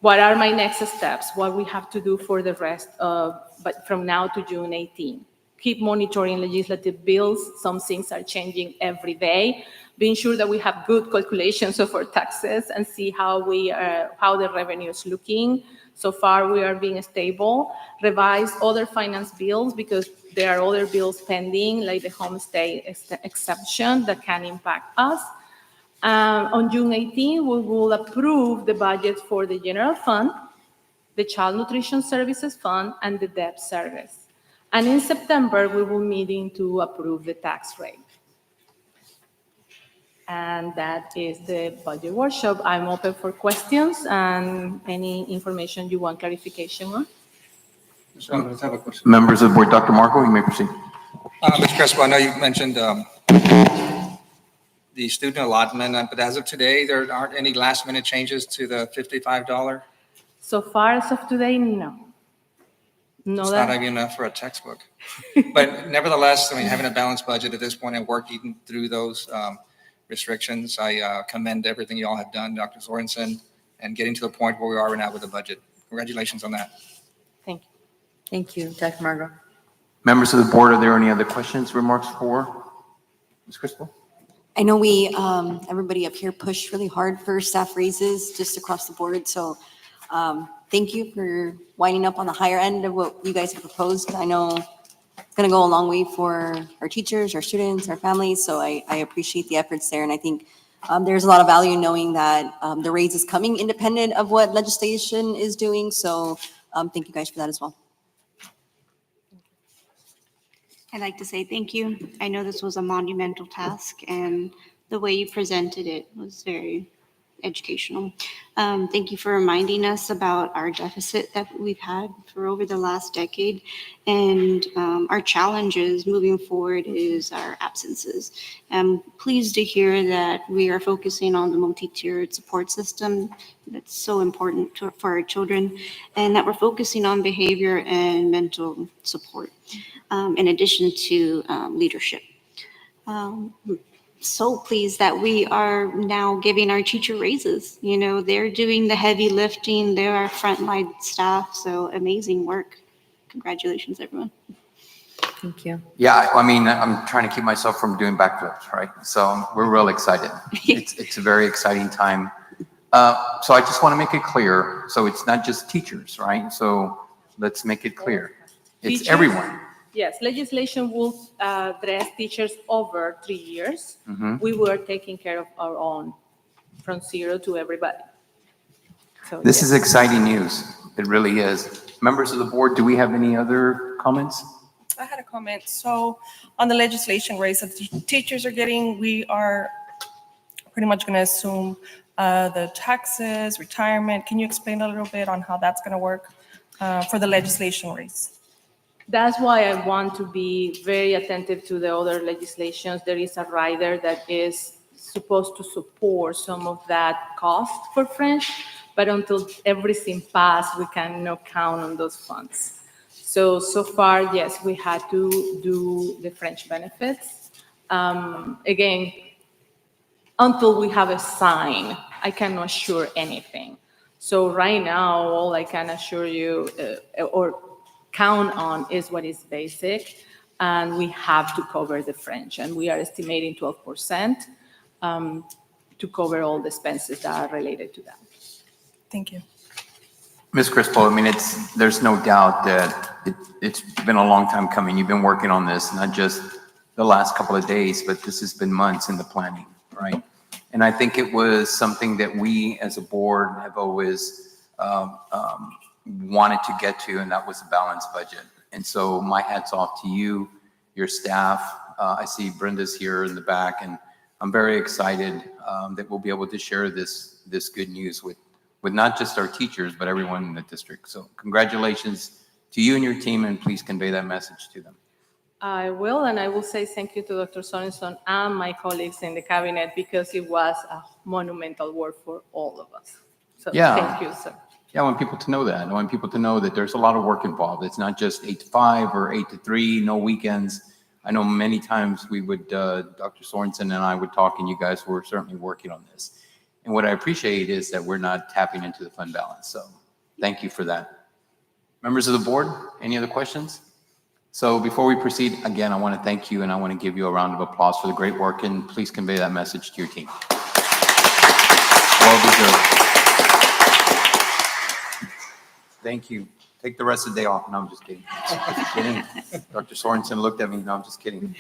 what are my next steps? What we have to do for the rest of, but from now to June 18? Keep monitoring legislative bills. Some things are changing every day. Being sure that we have good calculations of our taxes and see how the revenue is looking. So far, we are being stable. Revise other finance bills because there are other bills pending, like the homestay exception that can impact us. On June 18, we will approve the budget for the general fund, the child nutrition services fund, and the debt service. And in September, we will meeting to approve the tax rate. And that is the budget workshop. I'm open for questions and any information you want clarification on. Mr. Alvarez, I have a question. Members of the board, Dr. Marco, you may proceed. Mr. Crespo, I know you mentioned the student allotment, but as of today, there aren't any last-minute changes to the $55? So far as of today, no. No, It's not even enough for a textbook. But nevertheless, I mean, having a balanced budget at this point and working through those restrictions, I commend everything you all have done, Dr. Sorensen, and getting to the point where we are now with the budget. Congratulations on that. thank you. Thank you, Dr. Margot. Members of the board, are there any other questions, remarks for Ms. Crispo? I know everybody up here pushed really hard for staff raises just across the board. So thank you for winding up on the higher end of what you guys have proposed. I know it's going to go a long way for our teachers, our students, our families. So I appreciate the efforts there. And I think there's a lot of value in knowing that the raise is coming independent of what legislation is doing. So thank you guys for that as well. I'd like to say thank you. I know this was a monumental task, and the way you presented it was very educational. Thank you for reminding us about our deficit that we've had for over the last decade, and our challenges moving forward is our absences. I'm pleased to hear that we are focusing on the multi-tiered support system that's so important for our children, and that we're focusing on behavior and mental support, in addition to leadership. So pleased that we are now giving our teacher raises. You know, they're doing the heavy lifting. They're our frontline staff. So amazing work. Congratulations, everyone. Thank you. Yeah, I mean, I'm trying to keep myself from doing backflips, right? So we're real excited. It's a very exciting time. So I just want to make it clear. So it's not just teachers, right? So let's make it clear. It's Teachers? everyone. Yes, legislation will address teachers over 3 years. We were taking care of our own from zero to everybody. So, This yes. is exciting news. It really is. Members of the board, do we have any other comments? I had a comment. So on the legislation raise that the teachers are getting, we are pretty much going to assume the taxes, retirement. Can you explain a little bit on how that's going to work for the legislation raise? That's why I want to be very attentive to the other legislations. There is a rider that is supposed to support some of that cost for French, but until everything passed, we cannot count on those funds. So far, yes, we had to do the French benefits. Again, until we have a sign, I cannot assure anything. So right now, all I can assure you or count on is what is basic, and we have to cover the French, and we are estimating 12% to cover all the expenses that are related to that. Thank you. Ms. Crispo, I mean, there's no doubt that it's been a long time coming. You've been working on this, not just the last couple of days, but this has been months in the planning, right? And I think it was something that we as a board have always wanted to get to, and that was a balanced budget. And so my hat's off to you, your staff. I see Brenda's here in the back, and I'm very excited that we'll be able to share this good news with not just our teachers, but everyone in the district. So congratulations to you and your team, and please convey that message to them. I will, and I will say thank you to Dr. Sorensen and my colleagues in the cabinet because it was a monumental work for all of us. So Yeah. thank you, sir. Yeah, I want people to know that. I want people to know that there's a lot of work involved. It's not just 8 to 5 or 8 to 3, no weekends. I know many times we would, Dr. Sorensen and I would talk, and you guys were certainly working on this. And what I appreciate is that we're not tapping into the fund balance. So thank you for that. Members of the board, any other questions? So before we proceed, again, I want to thank you, and I want to give you a round of applause for the great work, and please convey that message to your team. Well deserved. Thank you. Take the rest of the day off. No, I'm just kidding. Just kidding. Dr. Sorensen looked at me. No, I'm just kidding.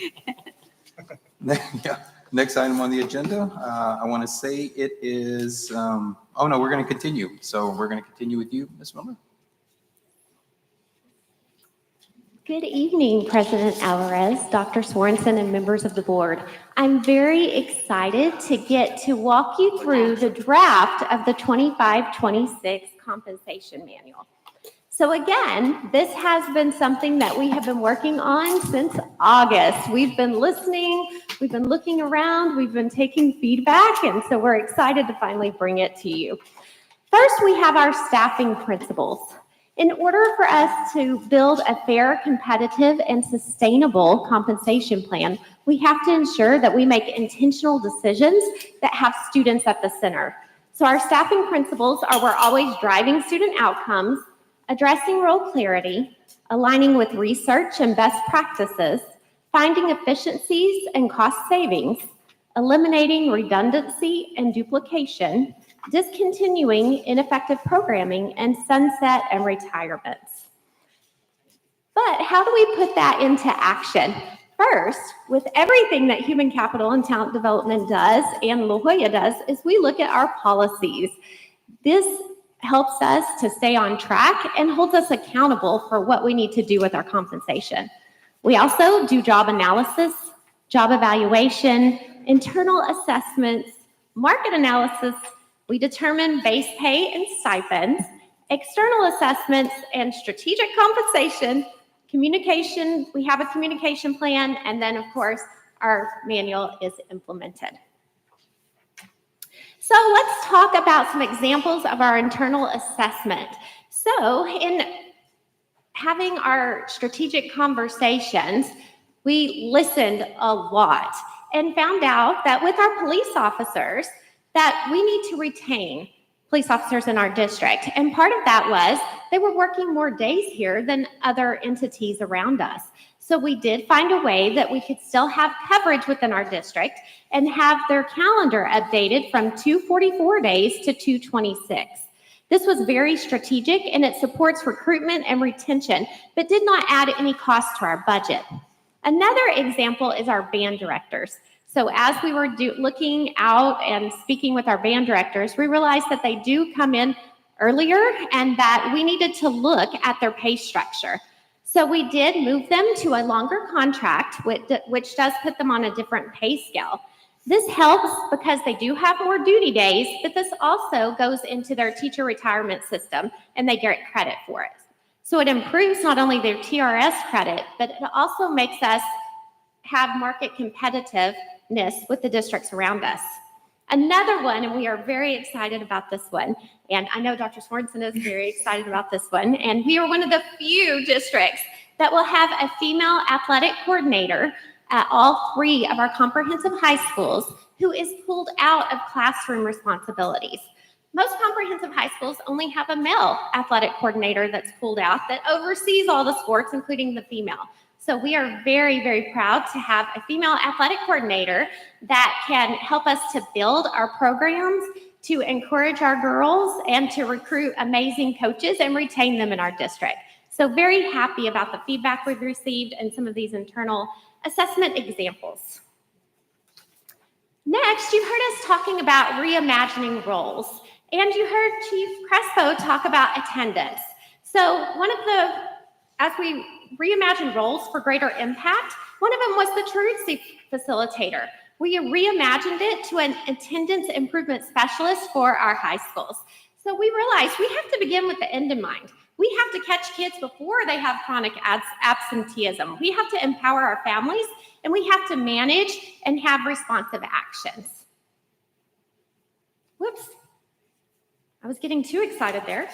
Yeah. Next item on the agenda, I want to say it is, oh no, we're going to continue. So we're going to continue with you, Ms. Miller. Good evening, President Alvarez, Dr. Sorensen, and members of the board. I'm very excited to get to walk you through the draft of the 25-26 compensation manual. So again, this has been something that we have been working on since August. We've been listening, we've been looking around, we've been taking feedback, and so we're excited to finally bring it to you. First, we have our staffing principles. In order for us to build a fair, competitive, and sustainable compensation plan, we have to ensure that we make intentional decisions that have students at the center. So our staffing principles are we're always driving student outcomes, addressing role clarity, aligning with research and best practices, finding efficiencies and cost savings, eliminating redundancy and duplication, discontinuing ineffective programming, and sunset and retirements. But how do we put that into action? First, with everything that human capital and talent development does and La Jolla does, is we look at our policies. This helps us to stay on track and holds us accountable for what we need to do with our compensation. We also do job analysis, job evaluation, internal assessments, market analysis. We determine base pay and stipends, external assessments, and strategic compensation, communication. We have a communication plan, and then, of course, our manual is implemented. So let's talk about some examples of our internal assessment. So in having our strategic conversations, we listened a lot and found out that with our police officers, that we need to retain police officers in our district. And part of that was they were working more days here than other entities around us. So we did find a way that we could still have coverage within our district and have their calendar updated from 244 days to 226. This was very strategic, and it supports recruitment and retention, but did not add any cost to our budget. Another example is our band directors. So as we were looking out and speaking with our band directors, we realized that they do come in earlier and that we needed to look at their pay structure. So we did move them to a longer contract, which does put them on a different pay scale. This helps because they do have more duty days, but this also goes into their teacher retirement system and they get credit for it. So it improves not only their TRS credit, but it also makes us have market competitiveness with the districts around us. Another one, and we are very excited about this one, and I know Dr. Sorensen is very excited about this one, and we are one of the few districts that will have a female athletic coordinator at all 3 of our comprehensive high schools who is pulled out of classroom responsibilities. Most comprehensive high schools only have a male athletic coordinator that's pulled out that oversees all the sports, including the female. So we are very, very proud to have a female athletic coordinator that can help us to build our programs, to encourage our girls, and to recruit amazing coaches and retain them in our district. So very happy about the feedback we've received and some of these internal assessment examples. Next, you heard us talking about reimagining roles, and you heard Chief Crespo talk about attendance. So as we reimagined roles for greater impact, one of them was the truancy facilitator. We reimagined it to an attendance improvement specialist for our high schools. So we realized we have to begin with the end in mind. We have to catch kids before they have chronic absenteeism. We have to empower our families, and we have to manage and have responsive actions. Whoops. I was getting too excited there.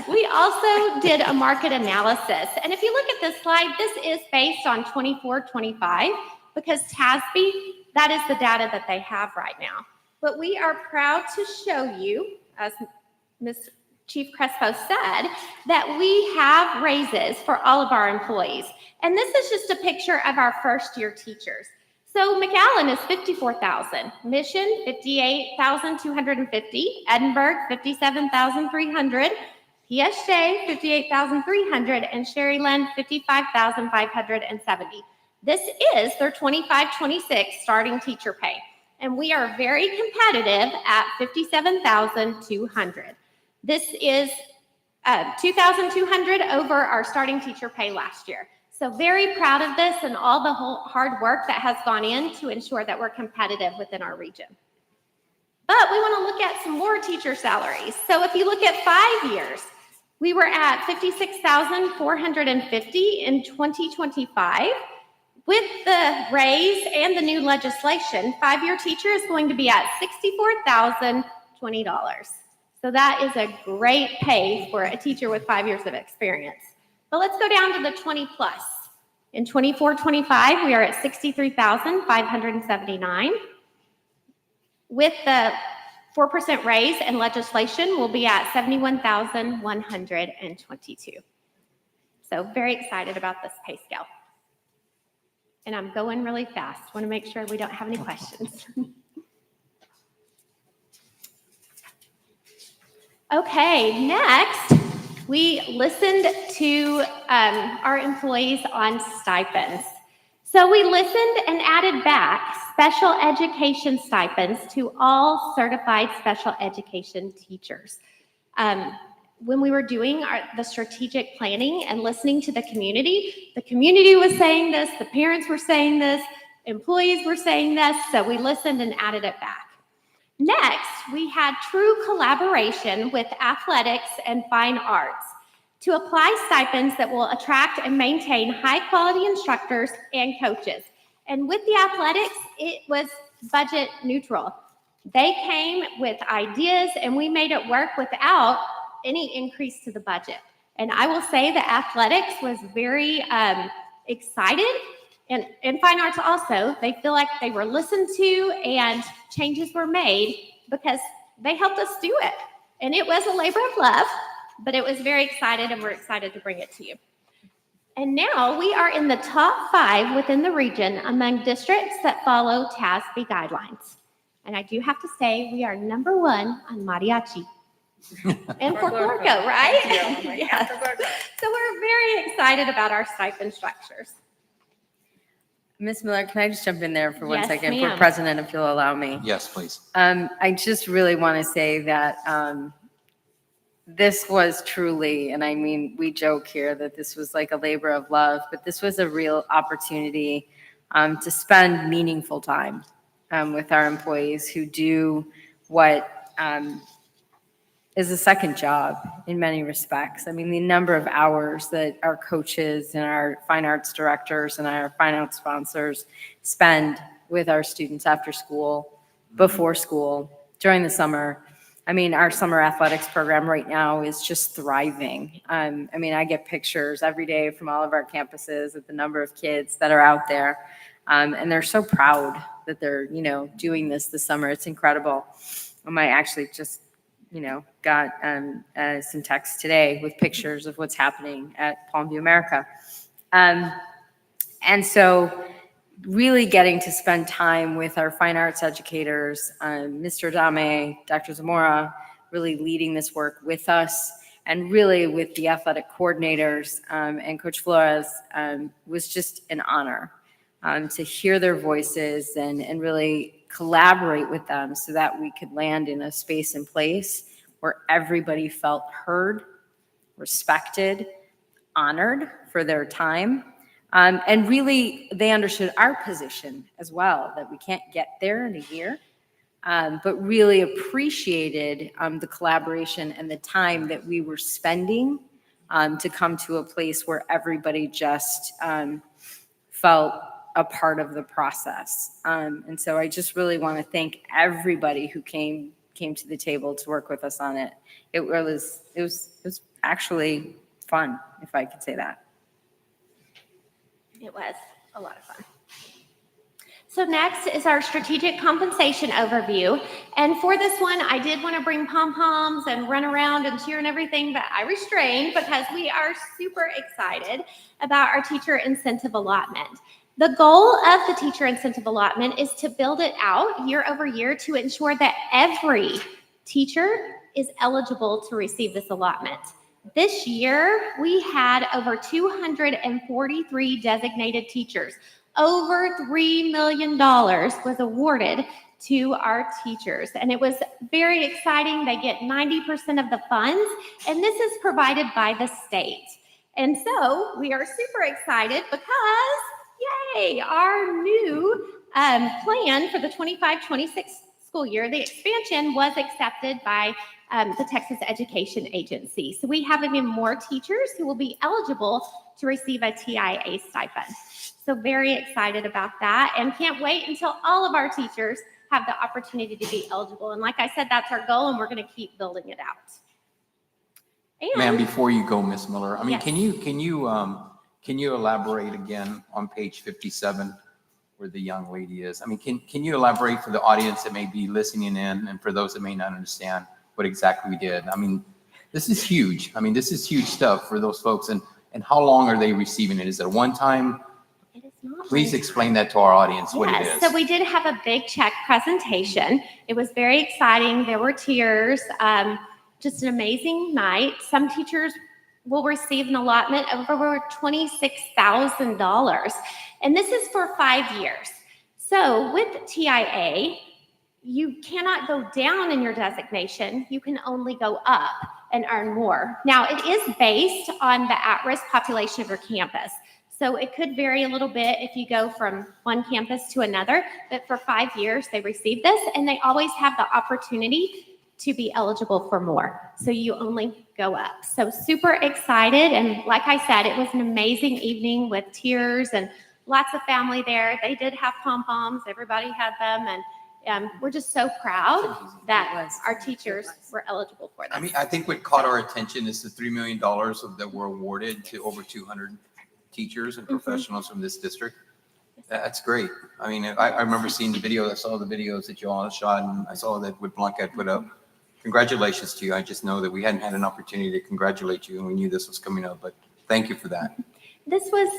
We also did a market analysis. And if you look at this slide, this is based on 24-25 because TASB, that is the data that they have right now. But we are proud to show you, as Ms. Chief Crespo said, that we have raises for all of our employees. And this is just a picture of our first-year teachers. So McAllen is $54,000, Mission $58,250, Edinburgh $57,300, PSJ $58,300, and Sherryland $55,570. This is their 25-26 starting teacher pay, and we are very competitive at $57,200. This is $2,200 over our starting teacher pay last year. So very proud of this and all the whole hard work that has gone in to ensure that we're competitive within our region. But we want to look at some more teacher salaries. So if you look at 5 years, we were at $56,450 in 2025. With the raise and the new legislation, 5-year teacher is going to be at $64,020. So that is a great pay for a teacher with 5 years of experience. But let's go down to the 20 plus. In 24-25, we are at $63,579. With the 4% raise and legislation, we'll be at $71,122. So very excited about this pay scale. And I'm going really fast. Want to make sure we don't have any questions. Okay, next. We listened to our employees on stipends. So we listened and added back special education stipends to all certified special education teachers. When we were doing the strategic planning and listening to the community was saying this, the parents were saying this, employees were saying this, so we listened and added it back. Next, we had true collaboration with athletics and fine arts to apply stipends that will attract and maintain high-quality instructors and coaches. And with the athletics, it was budget neutral. They came with ideas, and we made it work without any increase to the budget. And I will say that athletics was very excited, and fine arts also. They feel like they were listened to and changes were made because they helped us do it. And it was a labor of love, but it was very excited, and we're excited to bring it to you. And now we are in the top 5 within the region among districts that follow TASB guidelines. And I do have to say, we are number 1 on mariachi. And for Gorgo, right? Yes. So we're very excited about our stipend structures. Ms. Miller, can I just jump in there for 1 Yes, second? ma'am. For President, if you'll allow me. Yes, please. I just really want to say that this was truly, and I mean, we joke here that this was like a labor of love, but this was a real opportunity to spend meaningful time with our employees who do what is a second job in many respects. I mean, the number of hours that our coaches and our fine arts directors and our fine arts sponsors spend with our students after school, before school, during the summer. I mean, our summer athletics program right now is just thriving. I mean, I get pictures every day from all of our campuses of the number of kids that are out there. And they're so proud that they're, doing this summer. It's incredible. I actually just, got some texts today with pictures of what's happening at Palmview America. And so really getting to spend time with our fine arts educators, Mr. Adame, Dr. Zamora, really leading this work with us, and really with the athletic coordinators and Coach Flores was just an honor to hear their voices and really collaborate with them so that we could land in a space and place where everybody felt heard respected, honored for their time. And really, they understood our position as well, that we can't get there in a year, but really appreciated the collaboration and the time that we were spending to come to a place where everybody just felt a part of the process. And so I just really want to thank everybody who came to the table to work with us on it. It was actually fun, if I could say that. It was a lot of fun. So next is our strategic compensation overview. And for this one, I did want to bring pom-poms and run around and cheer and everything, but I restrained because we are super excited about our teacher incentive allotment. The goal of the teacher incentive allotment is to build it out year over year to ensure that every teacher is eligible to receive this allotment. This year, we had over 243 designated teachers. Over $3 million was awarded to our teachers, and it was very exciting. They get 90% of the funds, and this is provided by the state. And so we are super excited because, yay, our new plan for the 25-26 school year, the expansion was accepted by the Texas Education Agency. So we have even more teachers who will be eligible to receive a TIA stipend. So very excited about that and can't wait until all of our teachers have the opportunity to be eligible. And like I said, that's our goal, and we're going to keep building it out. And Ma'am, before you go, Ms. Miller, I mean, Yes. can you elaborate again on page 57 where the young lady is? I mean, can you elaborate for the audience that may be listening in and for those that may not understand what exactly we did? I mean, this is huge. I mean, this is huge stuff for those folks. And how long are they receiving it? Is it a one-time? it is not Please one explain that to our audience, what it Yes, is. so we did have a big check presentation. It was very exciting. There were tears, just an amazing night. Some teachers will receive an allotment of over $26,000. And this is for 5 years. So with TIA, you cannot go down in your designation. You can only go up and earn more. Now, it is based on the at-risk population of your campus. So it could vary a little bit if you go from one campus to another, but for 5 years, they receive this, and they always have the opportunity to be eligible for more. So you only go up. So super excited. And like I said, it was an amazing evening with tears and lots of family there. They did have pom-poms. Everybody had them. And we're just so proud that our teachers were eligible for this. I mean, I think what caught our attention is the $3 million that were awarded to over 200 teachers and professionals from this district. That's great. I mean, I remember seeing the video. I saw the videos that you all shot, and I saw that what Blanca had put up. Congratulations to you. I just know that we hadn't had an opportunity to congratulate you, and we knew this was coming up, but thank you for that. This was,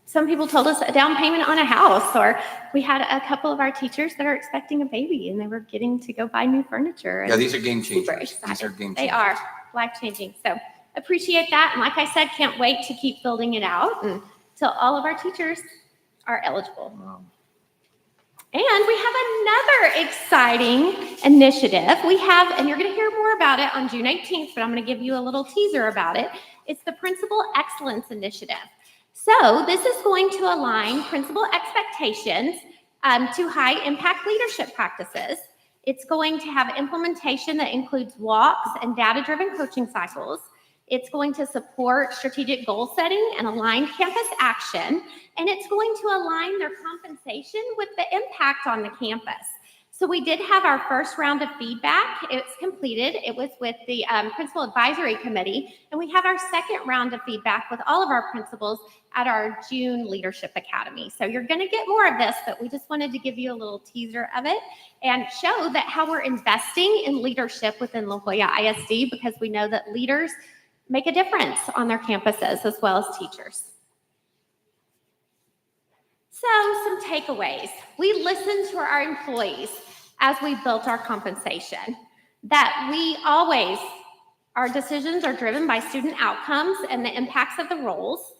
some people told us a down payment on a house, or we had a couple of our teachers that are expecting a baby and they were getting to go buy new furniture. Yeah, these are game Super changers. excited. These are game changers. They are life-changing. So appreciate that. And like I said, can't wait to keep building it out until all of our teachers are eligible. And we have another exciting initiative. We have, and you're going to hear more about it on June 18th, but I'm going to give you a little teaser about it. It's the Principal Excellence Initiative. So this is going to align principal expectations to high-impact leadership practices. It's going to have implementation that includes walks and data-driven coaching cycles. It's going to support strategic goal setting and aligned campus action, and it's going to align their compensation with the impact on the campus. So we did have our first round of feedback. It's completed. It was with the Principal Advisory Committee, and we have our second round of feedback with all of our principals at our June Leadership Academy. So you're going to get more of this, but we just wanted to give you a little teaser of it and show that how we're investing in leadership within La Jolla ISD, because we know that leaders make a difference on their campuses as well as teachers. So some takeaways. We listened to our employees as we built our compensation, that we always, our decisions are driven by student outcomes and the impacts of the roles,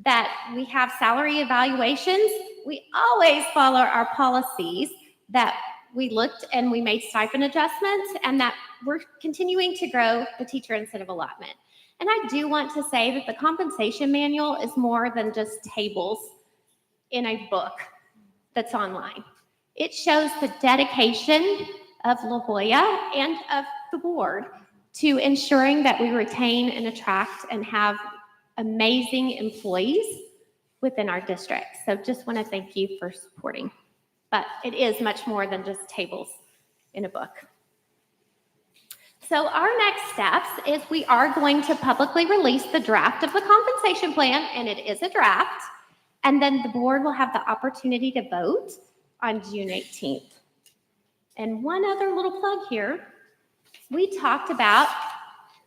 that we have salary evaluations. We always follow our policies, that we looked and we made stipend adjustments, and that we're continuing to grow the teacher incentive allotment. And I do want to say that the compensation manual is more than just tables in a book that's online. It shows the dedication of La Jolla and of the board to ensuring that we retain and attract and have amazing employees within our district. So just want to thank you for supporting. But it is much more than just tables in a book. So our next steps is we are going to publicly release the draft of the compensation plan, and it is a draft. And then the board will have the opportunity to vote on June 18th. And one other little plug here, we talked about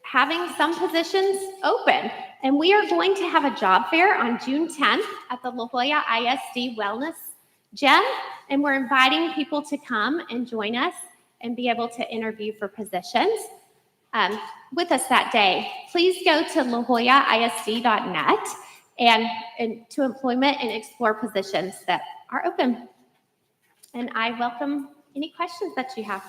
having some positions open, and we are going to have a job fair on June 10th at the La Jolla ISD Wellness Gym, and we're inviting people to come and join us and be able to interview for positions with us that day. Please go to lajollaisd.net and to employment and explore positions that are open. And I welcome any questions that you have.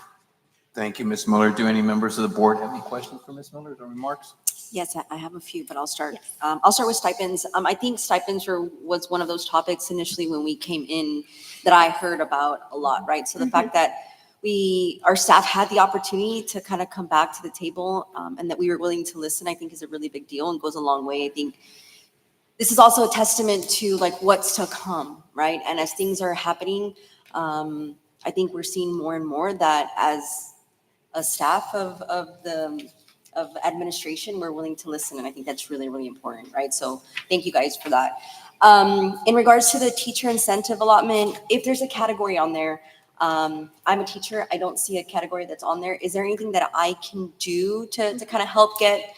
Thank you, Ms. Miller. Do any members of the board have any questions for Ms. Miller or remarks? Yes, I have a few, but I'll start. Yes. I'll start with stipends. I think stipends was one of those topics initially when we came in that I heard about a lot, right? So the fact that our staff had the opportunity to kind of come back to the table and that we were willing to listen, I think is a really big deal and goes a long way. I think this is also a testament to like what's to come, right? And as things are happening, I think we're seeing more and more that as a staff of administration, we're willing to listen. And I think that's really, really important, right? So thank you guys for that. In regards to the teacher incentive allotment, if there's a category on there, I'm a teacher, I don't see a category that's on there. Is there anything that I can do to kind of help get,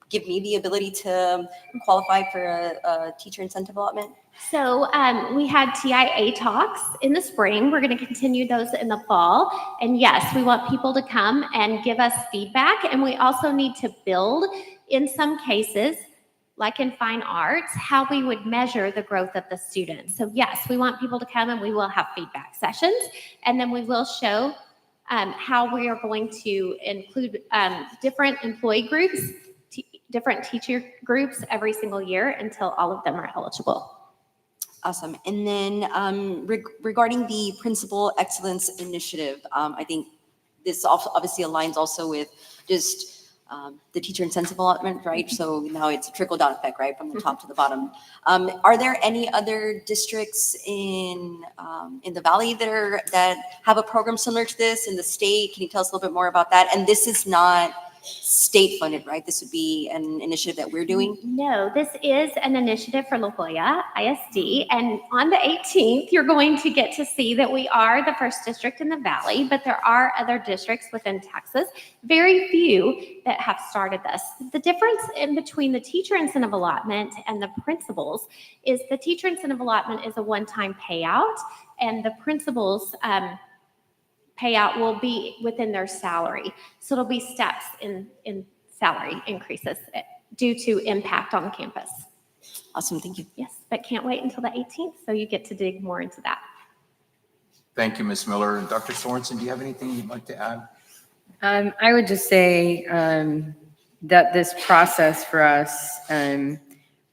give me the ability to qualify for a teacher incentive allotment? So we had TIA talks in the spring. We're going to continue those in the fall. And yes, we want people to come and give us feedback. And we also need to build, in some cases, like in fine arts, how we would measure the growth of the students. So yes, we want people to come and we will have feedback sessions. And then we will show how we are going to include different employee groups, different teacher groups every single year until all of them are eligible. Awesome. And then regarding the Principal Excellence Initiative, I think this obviously aligns also with just the teacher incentive allotment, right? So now it's a trickle down effect, right, from the top to the bottom. Are there any other districts in the Valley that have a program similar to this in the state? Can you tell us a little bit more about that? And this is not state funded, right? This would be an initiative that we're doing? No, this is an initiative for La Jolla ISD. And on the 18th, you're going to get to see that we are the first district in the Valley, but there are other districts within Texas, very few that have started this. The difference in between the teacher incentive allotment and the principals is the teacher incentive allotment is a one-time payout, and the principals payout will be within their salary. So it'll be steps in salary increases due to impact on the campus. Awesome, thank you. Yes, but can't wait until the 18th, so you get to dig more into that. Thank you, Ms. Miller. And Dr. Sorensen, do you have anything you'd like to add? I would just say that this process for us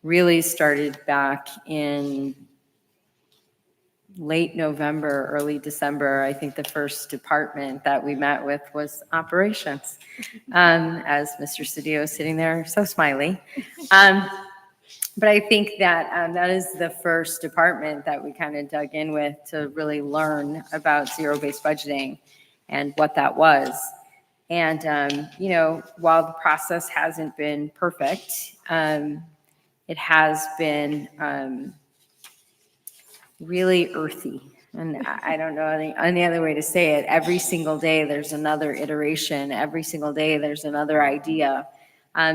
really started back in late November, early December. I think the first department that we met with was operations. As Mr. Cedillo is sitting there, so smiley. But I think that that is the first department that we kind of dug in with to really learn about zero-based budgeting and what that was. And, while the process hasn't been perfect, it has been really earthy. And I don't know any other way to say it. Every single day, there's another iteration. Every single day, there's another idea.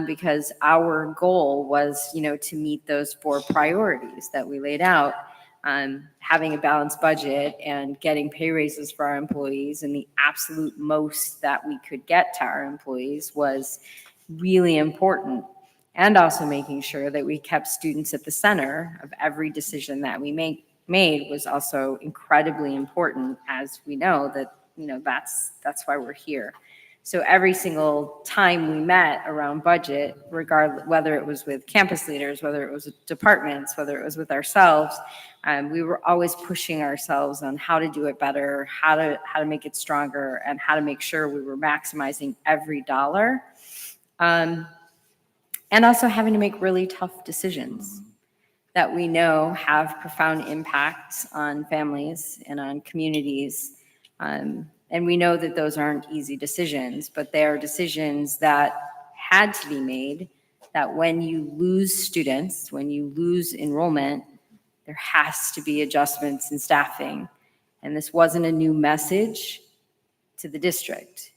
Because our goal was, to meet those 4 priorities that we laid out. Having a balanced budget and getting pay raises for our employees and the absolute most that we could get to our employees was really important. And also making sure that we kept students at the center of every decision that we made was also incredibly important, as we know that, that's why we're here. So every single time we met around budget, regardless, whether it was with campus leaders, whether it was with departments, whether it was with ourselves, we were always pushing ourselves on how to do it better, how to make it stronger, and how to make sure we were maximizing every dollar. And also having to make really tough decisions that we know have profound impacts on families and on communities. And we know that those aren't easy decisions, but they are decisions that had to be made, that when you lose students, when you lose enrollment, there has to be adjustments in staffing. And this wasn't a new message to the district.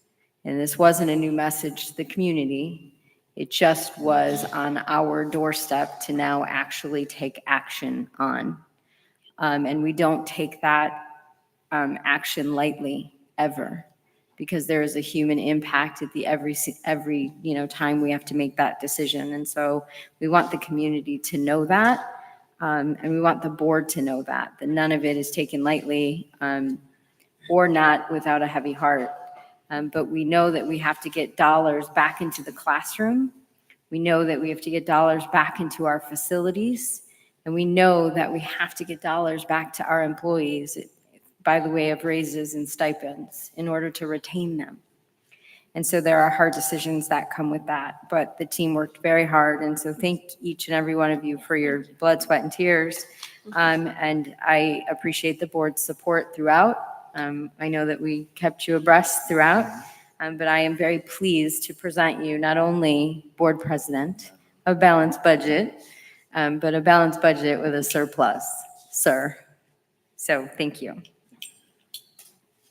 And this wasn't a new message to the community. It just was on our doorstep to now actually take action on. And we don't take that action lightly, ever, because there is a human impact at the every time we have to make that decision. And so we want the community to know that, and we want the board to know that none of it is taken lightly, or not without a heavy heart. But we know that we have to get dollars back into the classroom. We know that we have to get dollars back into our facilities, and we know that we have to get dollars back to our employees by the way of raises and stipends in order to retain them. And so there are hard decisions that come with that, but the team worked very hard. And so thank each and every one of you for your blood, sweat, and tears. And I appreciate the board's support throughout. I know that we kept you abreast throughout, but I am very pleased to present you not only board president, a balanced budget, but a balanced budget with a surplus, sir. So thank you.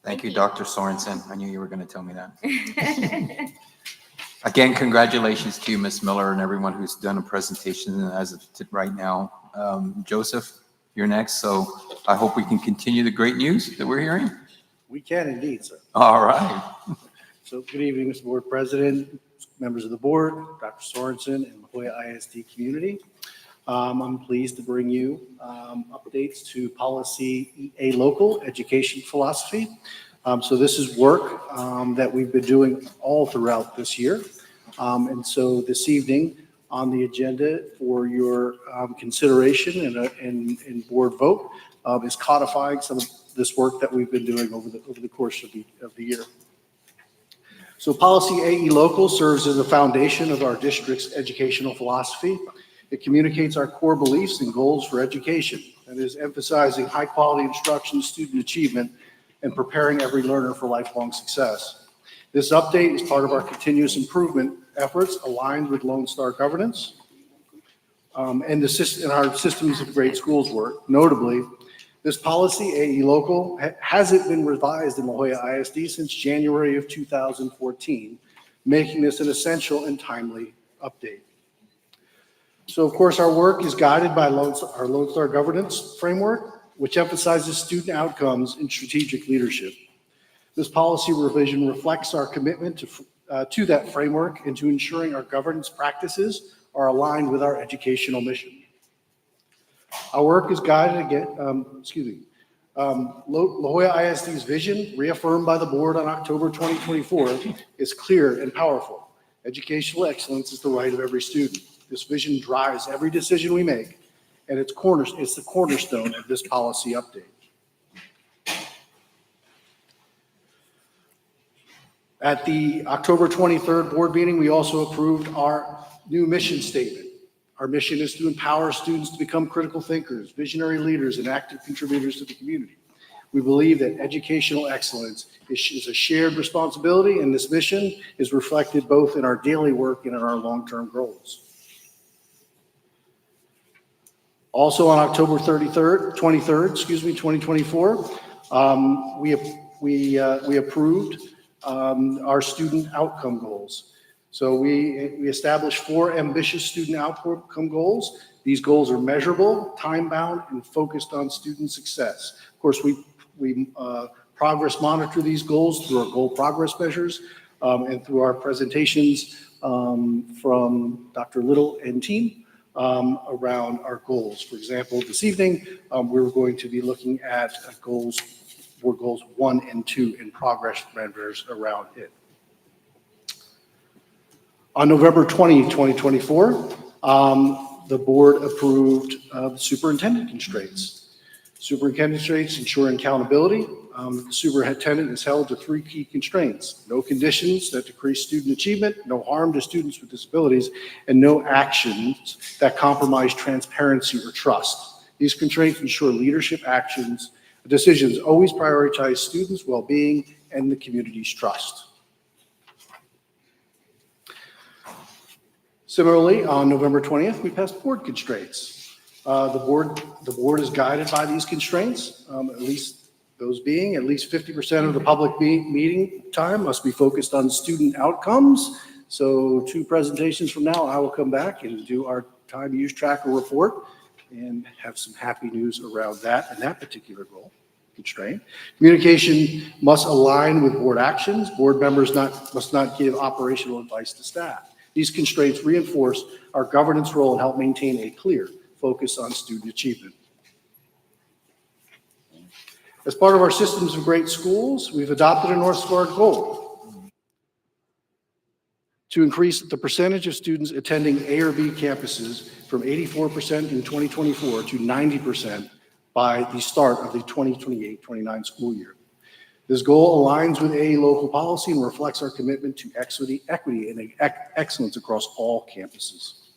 Thank you, Dr. Sorensen. I knew you were going to tell me that. Again, congratulations to you, Ms. Miller, and everyone who's done a presentation as of right now. Joseph, you're next, so I hope we can continue the great news that we're hearing. We can indeed, sir. All right. So good evening, Mr. Board President, members of the board, Dr. Sorensen, and La Jolla ISD community. I'm pleased to bring you updates to policy EA local education philosophy. So this is work that we've been doing all throughout this year. And so this evening on the agenda for your consideration and board vote is codifying some of this work that we've been doing over the course of the year. So policy AE local serves as the foundation of our district's educational philosophy. It communicates our core beliefs and goals for education and is emphasizing high quality instruction, student achievement, and preparing every learner for lifelong success. This update is part of our continuous improvement efforts aligned with Lone Star governance and our systems of great schools work. Notably, this policy, AE local, hasn't been revised in La Jolla ISD since January of 2014, making this an essential and timely update. So, of course, our work is guided by our Lone Star governance framework, which emphasizes student outcomes and strategic leadership. This policy revision reflects our commitment to that framework and to ensuring our governance practices are aligned with our educational mission. Our work is guided again, La Jolla ISD's vision, reaffirmed by the board on October 2024, is clear and powerful. Educational excellence is the right of every student. This vision drives every decision we make, and it's the cornerstone of this policy update. At the October 23rd board meeting, we also approved our new mission statement. Our mission is to empower students to become critical thinkers, visionary leaders, and active contributors to the community. We believe that educational excellence is a shared responsibility, and this mission is reflected both in our daily work and in our long-term goals. Also on October 23rd, 2024, we approved our student outcome goals. So we established 4 ambitious student outcome goals. These goals are measurable, time-bound, and focused on student success. Of course, we progress monitor these goals through our goal progress measures and through our presentations from Dr. Little and team around our goals. For example, this evening, we're going to be looking at goals 1 and 2 in progress measures around it. On November 20, 2024, the board approved the superintendent constraints. Superintendent constraints ensure accountability. The superintendent is held to 3 key constraints: no conditions that decrease student achievement, no harm to students with disabilities, and no actions that compromise transparency or trust. These constraints ensure leadership decisions always prioritize students' well-being and the community's trust. Similarly, on November 20th, we passed board constraints. The board is guided by these constraints, at least those being at least 50% of the public meeting time must be focused on student outcomes. So 2 presentations from now, I will come back and do our time use tracker report and have some happy news around that and that particular goal constraint. Communication must align with board actions. Board members must not give operational advice to staff. These constraints reinforce our governance role and help maintain a clear focus on student achievement. As part of our Systems of Great Schools, we've adopted a North Star goal to increase the percentage of students attending A or B campuses from 84% in 2024 to 90% by the start of the 2028-29 school year. This goal aligns with A local policy and reflects our commitment to equity, and excellence across all campuses.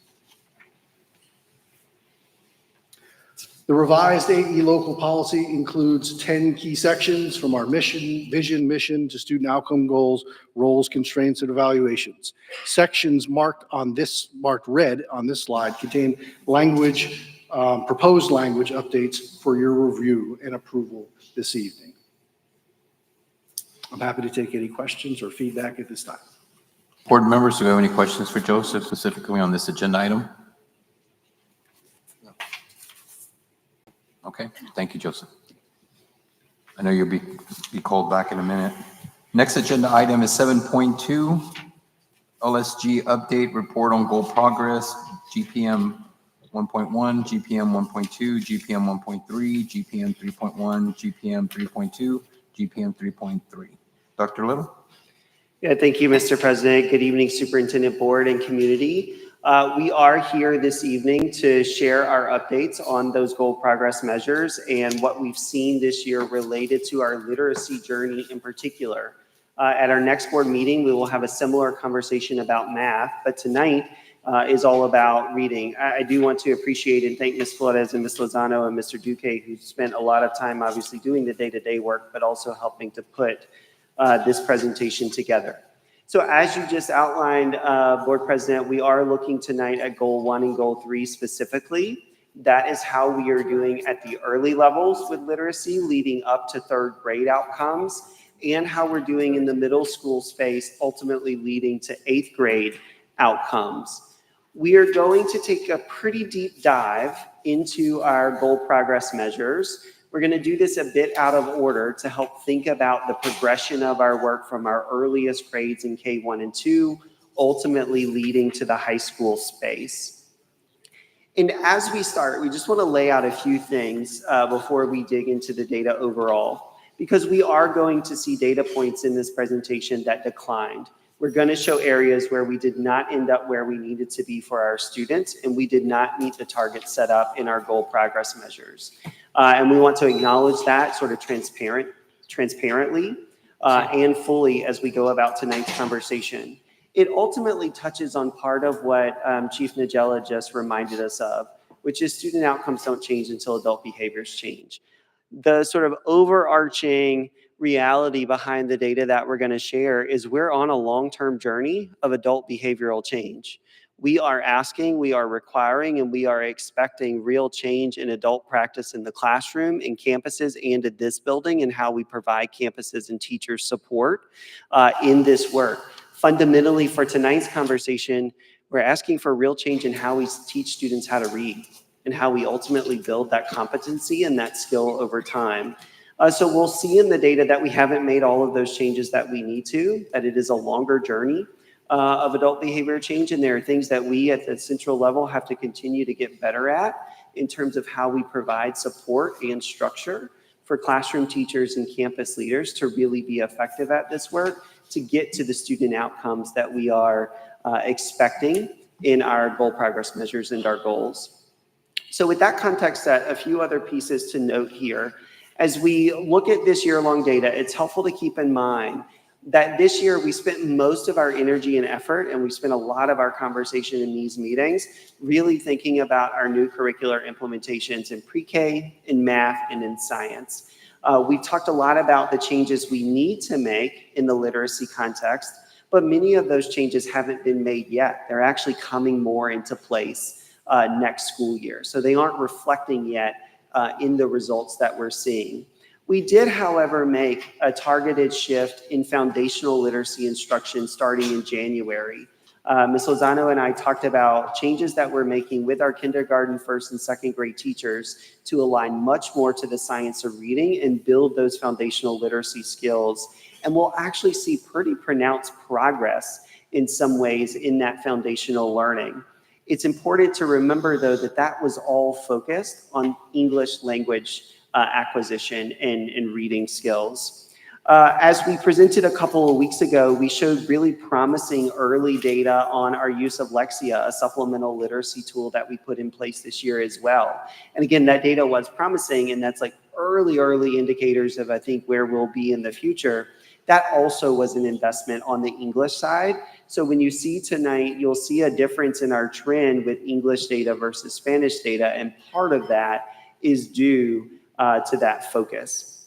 The revised AE local policy includes 10 key sections from our mission to student outcome goals, roles, constraints, and evaluations. Sections marked red on this slide contain proposed language updates for your review and approval this evening. I'm happy to take any questions or feedback at this time. Board members, do you have any questions for Joseph specifically on this agenda item? Okay, thank you, Joseph. I know you'll be called back in a minute. Next agenda item is 7.2, LSG update report on goal progress, GPM 1.1, GPM 1.2, GPM 1.3, GPM 3.1, GPM 3.2, GPM 3.3. Dr. Little? Yeah, thank you, Mr. President. Good evening, Superintendent, Board, and community. We are here this evening to share our updates on those goal progress measures and what we've seen this year related to our literacy journey in particular. At our next board meeting, we will have a similar conversation about math, but tonight is all about reading. I do want to appreciate and thank Ms. Flores and Ms. Lozano and Mr. Duque, who spent a lot of time obviously doing the day-to-day work, but also helping to put this presentation together. So as you just outlined, Board President, we are looking tonight at Goal 1 and Goal 3 specifically. That is how we are doing at the early levels with literacy leading up to 3rd grade outcomes, and how we're doing in the middle school space, ultimately leading to 8th grade outcomes. We are going to take a pretty deep dive into our goal progress measures. We're going to do this a bit out of order to help think about the progression of our work from our earliest grades in K1 and 2, ultimately leading to the high school space. And as we start, we just want to lay out a few things before we dig into the data overall, because we are going to see data points in this presentation that declined. We're going to show areas where we did not end up where we needed to be for our students, and we did not meet the target set up in our goal progress measures. And we want to acknowledge that sort of transparently and fully as we go about tonight's conversation. It ultimately touches on part of what Chief Nagella just reminded us of, which is student outcomes don't change until adult behaviors change. The sort of overarching reality behind the data that we're going to share is we're on a long-term journey of adult behavioral change. We are asking, we are requiring, and we are expecting real change in adult practice in the classroom, in campuses, and in this building, and how we provide campuses and teachers support in this work. Fundamentally, for tonight's conversation, we're asking for real change in how we teach students how to read and how we ultimately build that competency and that skill over time. So we'll see in the data that we haven't made all of those changes that we need to, that it is a longer journey of adult behavior change, and there are things that we at the central level have to continue to get better at in terms of how we provide support and structure for classroom teachers and campus leaders to really be effective at this work, to get to the student outcomes that we are expecting in our goal progress measures and our goals. So with that context set, a few other pieces to note here. As we look at this year-long data, it's helpful to keep in mind that this year we spent most of our energy and effort, and we spent a lot of our conversation in these meetings really thinking about our new curricular implementations in pre-K, in math, and in science. We talked a lot about the changes we need to make in the literacy context, but many of those changes haven't been made yet. They're actually coming more into place next school year. So they aren't reflecting yet in the results that we're seeing. We did, however, make a targeted shift in foundational literacy instruction starting in January. Ms. Lozano and I talked about changes that we're making with our kindergarten, first, and second grade teachers to align much more to the science of reading and build those foundational literacy skills. And we'll actually see pretty pronounced progress in some ways in that foundational learning. It's important to remember, though, that that was all focused on English language acquisition and reading skills. As we presented a couple of weeks ago, we showed really promising early data on our use of Lexia, a supplemental literacy tool that we put in place this year as well. And again, that data was promising, and that's like early indicators of, I think, where we'll be in the future. That also was an investment on the English side. So when you see tonight, you'll see a difference in our trend with English data versus Spanish data, and part of that is due to that focus.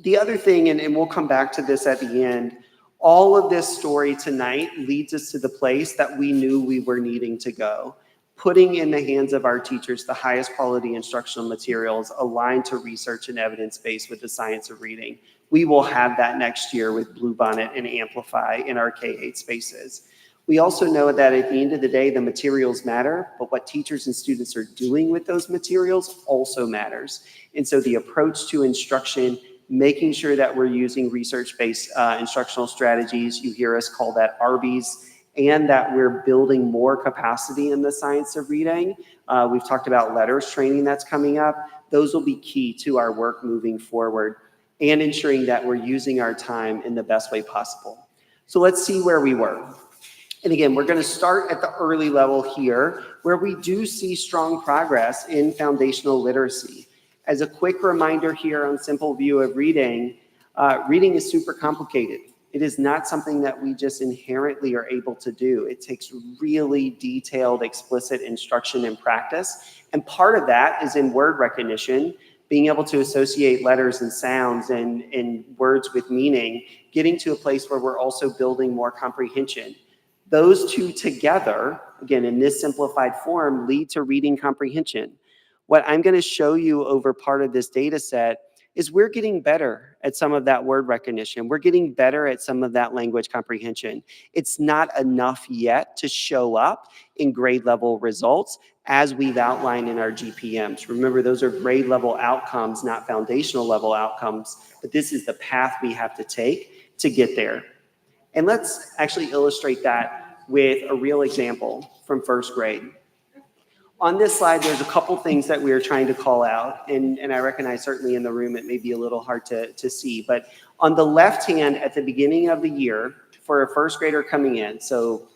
The other thing, and we'll come back to this at the end, all of this story tonight leads us to the place that we knew we were needing to go, putting in the hands of our teachers the highest quality instructional materials aligned to research and evidence-based with the science of reading. We will have that next year with Bluebonnet and Amplify in our K-8 spaces. We also know that at the end of the day, the materials matter, but what teachers and students are doing with those materials also matters. And so the approach to instruction, making sure that we're using research-based instructional strategies, you hear us call that ARBIES, and that we're building more capacity in the science of reading. We've talked about letters training that's coming up. Those will be key to our work moving forward and ensuring that we're using our time in the best way possible. So let's see where we were. And again, we're going to start at the early level here, where we do see strong progress in foundational literacy. As a quick reminder here on simple view of reading, reading is super complicated. It is not something that we just inherently are able to do. It takes really detailed, explicit instruction and practice. And part of that is in word recognition, being able to associate letters and sounds and words with meaning, getting to a place where we're also building more comprehension. Those two together, again, in this simplified form, lead to reading comprehension. What I'm going to show you over part of this data set is we're getting better at some of that word recognition. We're getting better at some of that language comprehension. It's not enough yet to show up in grade level results as we've outlined in our GPMs. Remember, those are grade level outcomes, not foundational level outcomes, but this is the path we have to take to get there. And let's actually illustrate that with a real example from first grade. On this slide, there's a couple things that we are trying to call out, and I recognize certainly in the room it may be a little hard to see, but on the left hand at the beginning of the year for a first grader coming in, so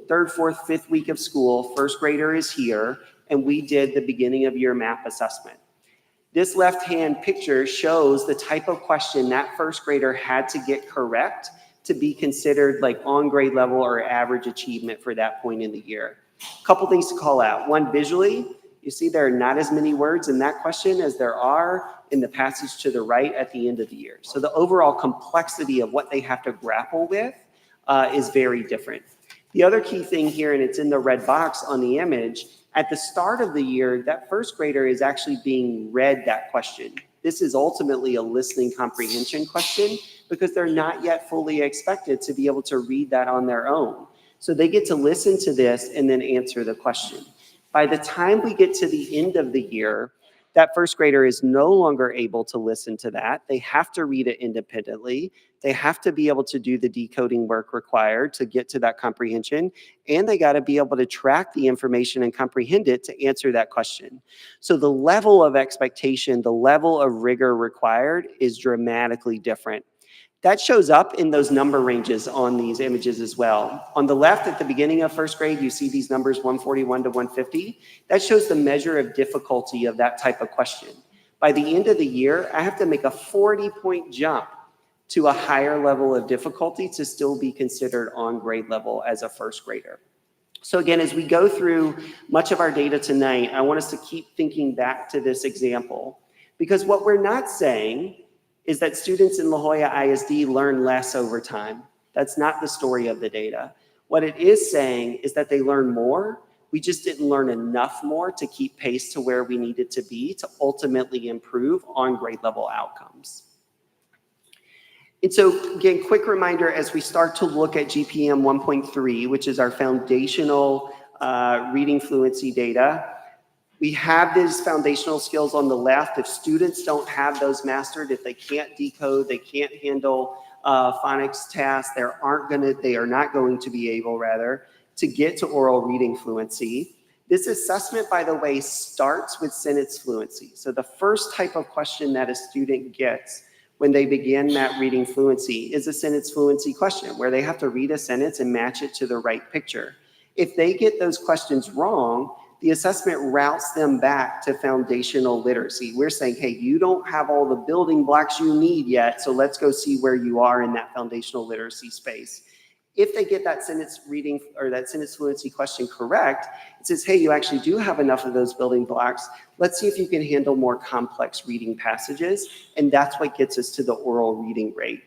third, fourth, fifth week of school, first grader is here, and we did the beginning of year map assessment. This left-hand picture shows the type of question that first grader had to get correct to be considered like on grade level or average achievement for that point in the year. A couple things to call out. One, visually, you see there are not as many words in that question as there are in the passage to the right at the end of the year. So the overall complexity of what they have to grapple with is very different. The other key thing here, and it's in the red box on the image, at the start of the year, that first grader is actually being read that question. This is ultimately a listening comprehension question because they're not yet fully expected to be able to read that on their own. So they get to listen to this and then answer the question. By the time we get to the end of the year, that first grader is no longer able to listen to that. They have to read it independently. They have to be able to do the decoding work required to get to that comprehension. And they got to be able to track the information and comprehend it to answer that question. So the level of expectation, the level of rigor required is dramatically different. That shows up in those number ranges on these images as well. On the left, at the beginning of first grade, you see these numbers 141 to 150. That shows the measure of difficulty of that type of question. By the end of the year, I have to make a 40-point jump to a higher level of difficulty to still be considered on grade level as a first grader. So again, as we go through much of our data tonight, I want us to keep thinking back to this example, because what we're not saying is that students in La Jolla ISD learn less over time. That's not the story of the data. What it is saying is that they learn more. We just didn't learn enough more to keep pace to where we needed to be to ultimately improve on grade level outcomes. And so again, quick reminder as we start to look at GPM 1.3, which is our foundational reading fluency data. We have these foundational skills on the left. If students don't have those mastered, if they can't decode, they can't handle phonics tasks, they are not going to be able, rather, to get to oral reading fluency. This assessment, by the way, starts with sentence fluency. So the first type of question that a student gets when they begin that reading fluency is a sentence fluency question, where they have to read a sentence and match it to the right picture. If they get those questions wrong, the assessment routes them back to foundational literacy. We're saying, hey, you don't have all the building blocks you need yet, so let's go see where you are in that foundational literacy space. If they get that sentence reading or that sentence fluency question correct, it says, hey, you actually do have enough of those building blocks. Let's see if you can handle more complex reading passages. And that's what gets us to the oral reading rate.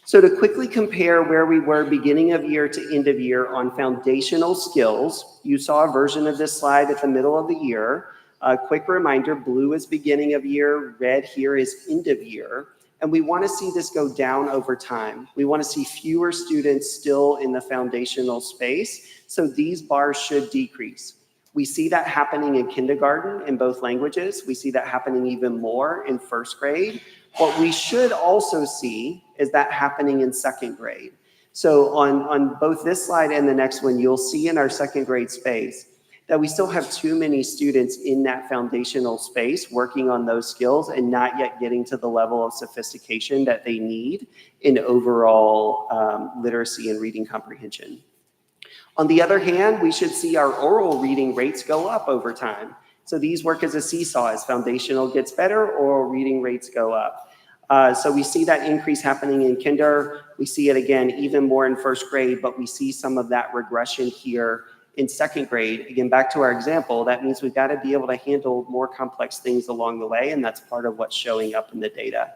So to quickly compare where we were beginning of year to end of year on foundational skills, you saw a version of this slide at the middle of the year. A quick reminder, blue is beginning of year, red here is end of year. And we want to see this go down over time. We want to see fewer students still in the foundational space. So these bars should decrease. We see that happening in kindergarten in both languages. We see that happening even more in first grade. What we should also see is that happening in second grade. So on both this slide and the next one, you'll see in our second grade space that we still have too many students in that foundational space working on those skills and not yet getting to the level of sophistication that they need in overall literacy and reading comprehension. On the other hand, we should see our oral reading rates go up over time. So these work as a seesaw. As foundational gets better, oral reading rates go up. So we see that increase happening in kinder. We see it again even more in first grade, but we see some of that regression here in second grade. Again, back to our example, that means we've got to be able to handle more complex things along the way, and that's part of what's showing up in the data.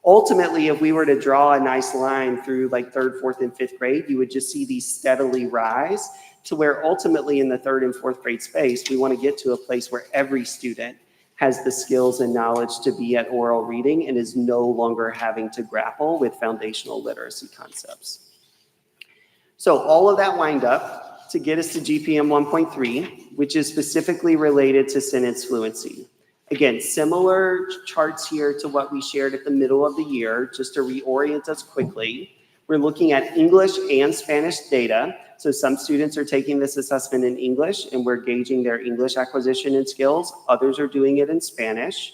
Ultimately, if we were to draw a nice line through like third, fourth, and fifth grade, you would just see these steadily rise to where ultimately in the third and fourth grade space, we want to get to a place where every student has the skills and knowledge to be at oral reading and is no longer having to grapple with foundational literacy concepts. So all of that wind up to get us to GPM 1.3, which is specifically related to sentence fluency. Again, similar charts here to what we shared at the middle of the year, just to reorient us quickly. We're looking at English and Spanish data. So some students are taking this assessment in English and we're gauging their English acquisition and skills. Others are doing it in Spanish.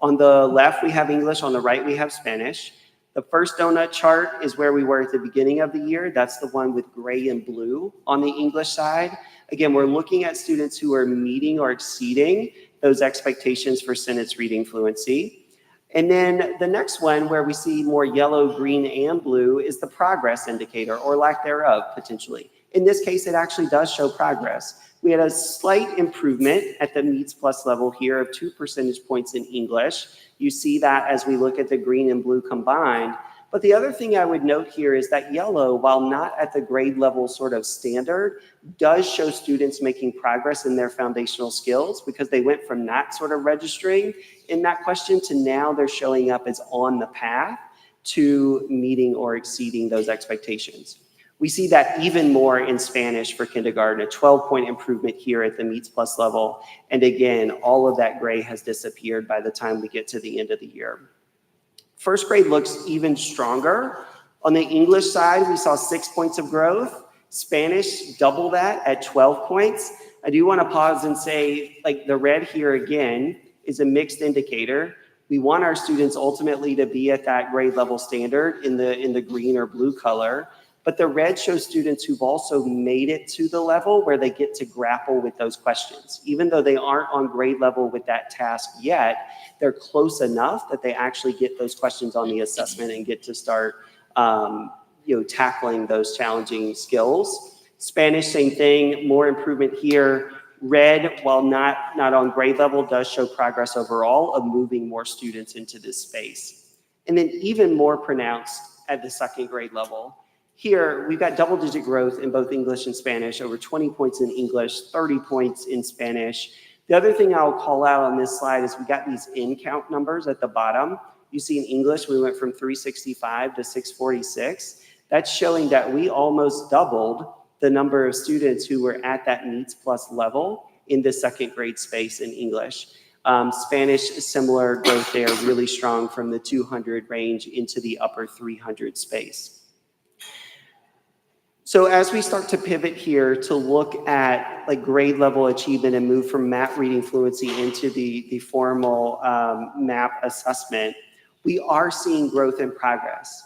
On the left, we have English. On the right, we have Spanish. The first donut chart is where we were at the beginning of the year. That's the one with gray and blue on the English side. Again, we're looking at students who are meeting or exceeding those expectations for sentence reading fluency. And then the next one where we see more yellow, green, and blue is the progress indicator or lack thereof potentially. In this case, it actually does show progress. We had a slight improvement at the meets plus level here of 2 percentage points in English. You see that as we look at the green and blue combined. But the other thing I would note here is that yellow, while not at the grade level sort of standard, does show students making progress in their foundational skills because they went from not sort of registering in that question to now they're showing up as on the path to meeting or exceeding those expectations. We see that even more in Spanish for kindergarten, a 12-point improvement here at the meets plus level. And again, all of that gray has disappeared by the time we get to the end of the year. First grade looks even stronger. On the English side, we saw 6 points of growth. Spanish, double that at 12 points. I do want to pause and say, like the red here again is a mixed indicator. We want our students ultimately to be at that grade level standard in the green or blue color, but the red shows students who've also made it to the level where they get to grapple with those questions. Even though they aren't on grade level with that task yet, they're close enough that they actually get those questions on the assessment and get to start tackling those challenging skills. Spanish, same thing, more improvement here. Red, while not on grade level, does show progress overall of moving more students into this space. And then even more pronounced at the second grade level. Here, we've got double-digit growth in both English and Spanish, over 20 points in English, 30 points in Spanish. The other thing I'll call out on this slide is we got these in-count numbers at the bottom. You see in English, we went from 365 to 646. That's showing that we almost doubled the number of students who were at that Needs Plus level in the second grade space in English. Spanish, similar growth there, really strong from the 200 range into the upper 300 space. So as we start to pivot here to look at like grade level achievement and move from MAP reading fluency into the formal MAP assessment, we are seeing growth and progress.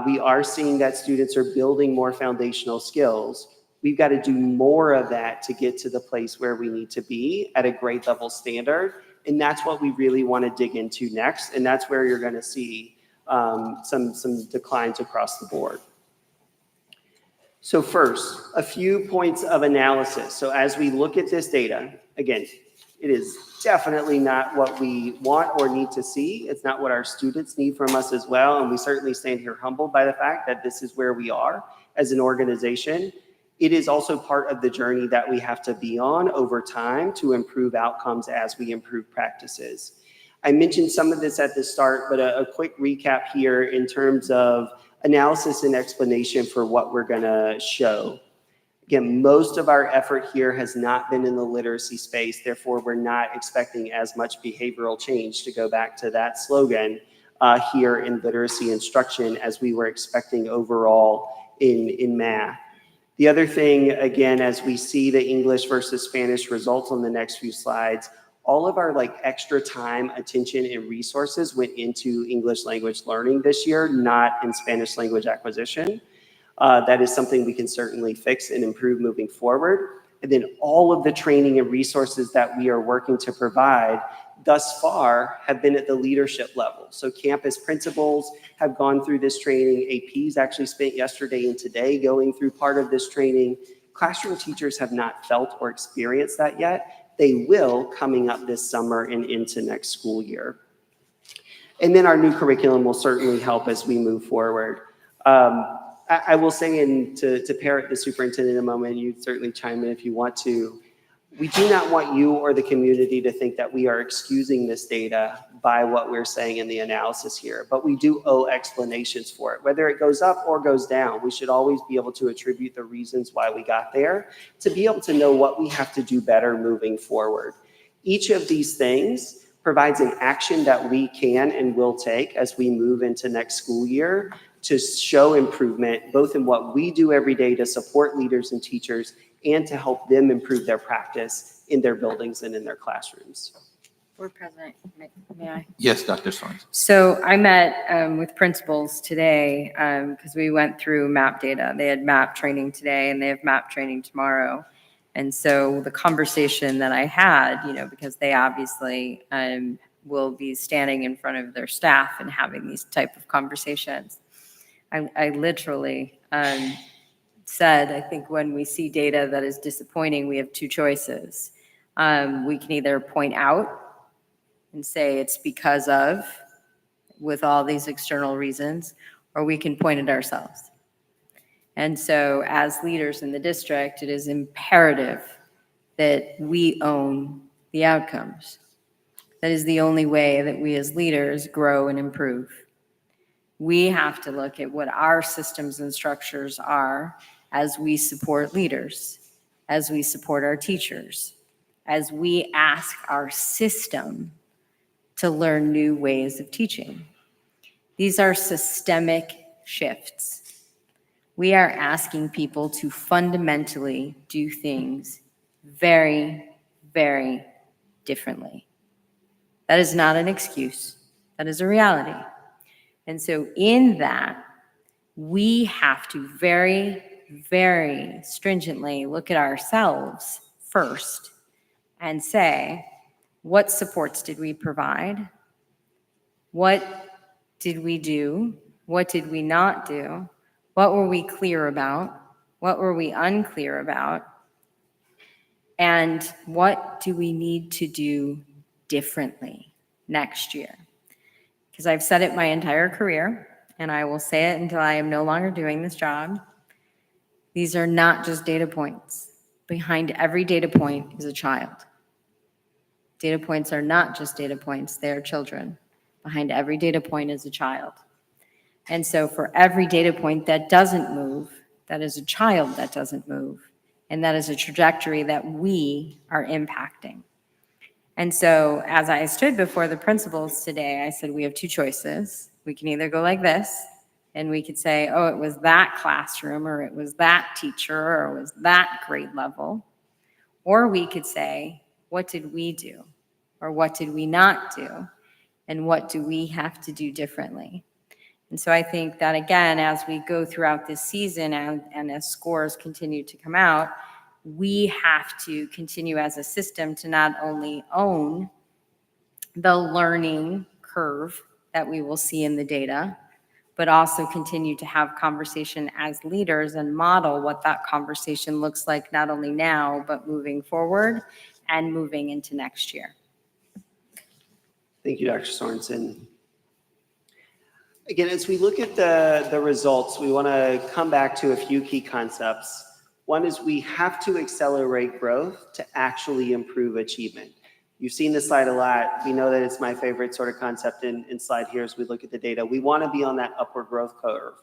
We are seeing that students are building more foundational skills. We've got to do more of that to get to the place where we need to be at a grade level standard. And that's what we really want to dig into next. And that's where you're going to see some declines across the board. So first, a few points of analysis. So as we look at this data, again, it is definitely not what we want or need to see. It's not what our students need from us as well. And we certainly stand here humbled by the fact that this is where we are as an organization. It is also part of the journey that we have to be on over time to improve outcomes as we improve practices. I mentioned some of this at the start, but a quick recap here in terms of analysis and explanation for what we're going to show. Again, most of our effort here has not been in the literacy space. Therefore, we're not expecting as much behavioral change, to go back to that slogan, here in literacy instruction as we were expecting overall in math. The other thing, again, as we see the English versus Spanish results on the next few slides, all of our extra time, attention, and resources went into English language learning this year, not in Spanish language acquisition. That is something we can certainly fix and improve moving forward. And then all of the training and resources that we are working to provide thus far have been at the leadership level. So campus principals have gone through this training. APs actually spent yesterday and today going through part of this training. Classroom teachers have not felt or experienced that yet. They will coming up this summer and into next school year. And then our new curriculum will certainly help as we move forward. I will say, and to parrot the superintendent in a moment, you certainly chime in if you want to, we do not want you or the community to think that we are excusing this data by what we're saying in the analysis here, but we do owe explanations for it. Whether it goes up or goes down, we should always be able to attribute the reasons why we got there to be able to know what we have to do better moving forward. Each of these things provides an action that we can and will take as we move into next school year to show improvement, both in what we do every day to support leaders and teachers and to help them improve their practice in their buildings and in their classrooms. Board President, may I? Yes, Dr. Sorensen. So I met with principals today because we went through MAP data. They had MAP training today and they have MAP training tomorrow. And so the conversation that I had, because they obviously will be standing in front of their staff and having these type of conversations. I literally said, I think when we see data that is disappointing, we have two choices. We can either point out and say it's because of, with all these external reasons, or we can point it ourselves. And so as leaders in the district, it is imperative that we own the outcomes. That is the only way that we as leaders grow and improve. We have to look at what our systems and structures are as we support leaders, as we support our teachers, as we ask our system to learn new ways of teaching. These are systemic shifts. We are asking people to fundamentally do things very, very differently. That is not an excuse. That is a reality. And so in that, we have to very, very stringently look at ourselves first and say, what supports did we provide? What did we do? What did we not do? What were we clear about? What were we unclear about? And what do we need to do differently next year? Because I've said it my entire career, and I will say it until I am no longer doing this job. These are not just data points. Behind every data point is a child. Data points are not just data points, they are children. Behind every data point is a child. And so for every data point that doesn't move, that is a child that doesn't move. And that is a trajectory that we are impacting. And so as I stood before the principals today, I said, we have two choices. We can either go like this, and we could say, oh, it was that classroom, or it was that teacher, or it was that grade level. Or we could say, what did we do? Or what did we not do? And what do we have to do differently? And so I think that, again, as we go throughout this season and as scores continue to come out, we have to continue as a system to not only own the learning curve that we will see in the data, but also continue to have conversation as leaders and model what that conversation looks like, not only now, but moving forward and moving into next year. Thank you, Dr. Sorensen. Again, as we look at the results, we want to come back to a few key concepts. One is we have to accelerate growth to actually improve achievement. You've seen this slide a lot. We know that it's my favorite sort of concept in slide here as we look at the data. We want to be on that upward growth curve.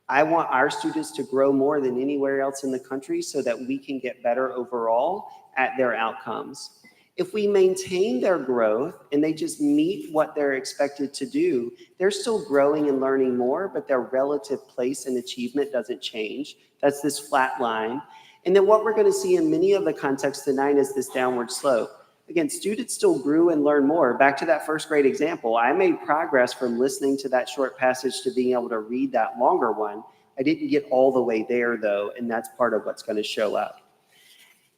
I want our students to grow more than anywhere else in the country so that we can get better overall at their outcomes. If we maintain their growth and they just meet what they're expected to do, they're still growing and learning more, but their relative place in achievement doesn't change. That's this flat line. And then what we're going to see in many of the contexts tonight is this downward slope. Again, students still grew and learned more. Back to that first grade example, I made progress from listening to that short passage to being able to read that longer one. I didn't get all the way there, though, and that's part of what's going to show up.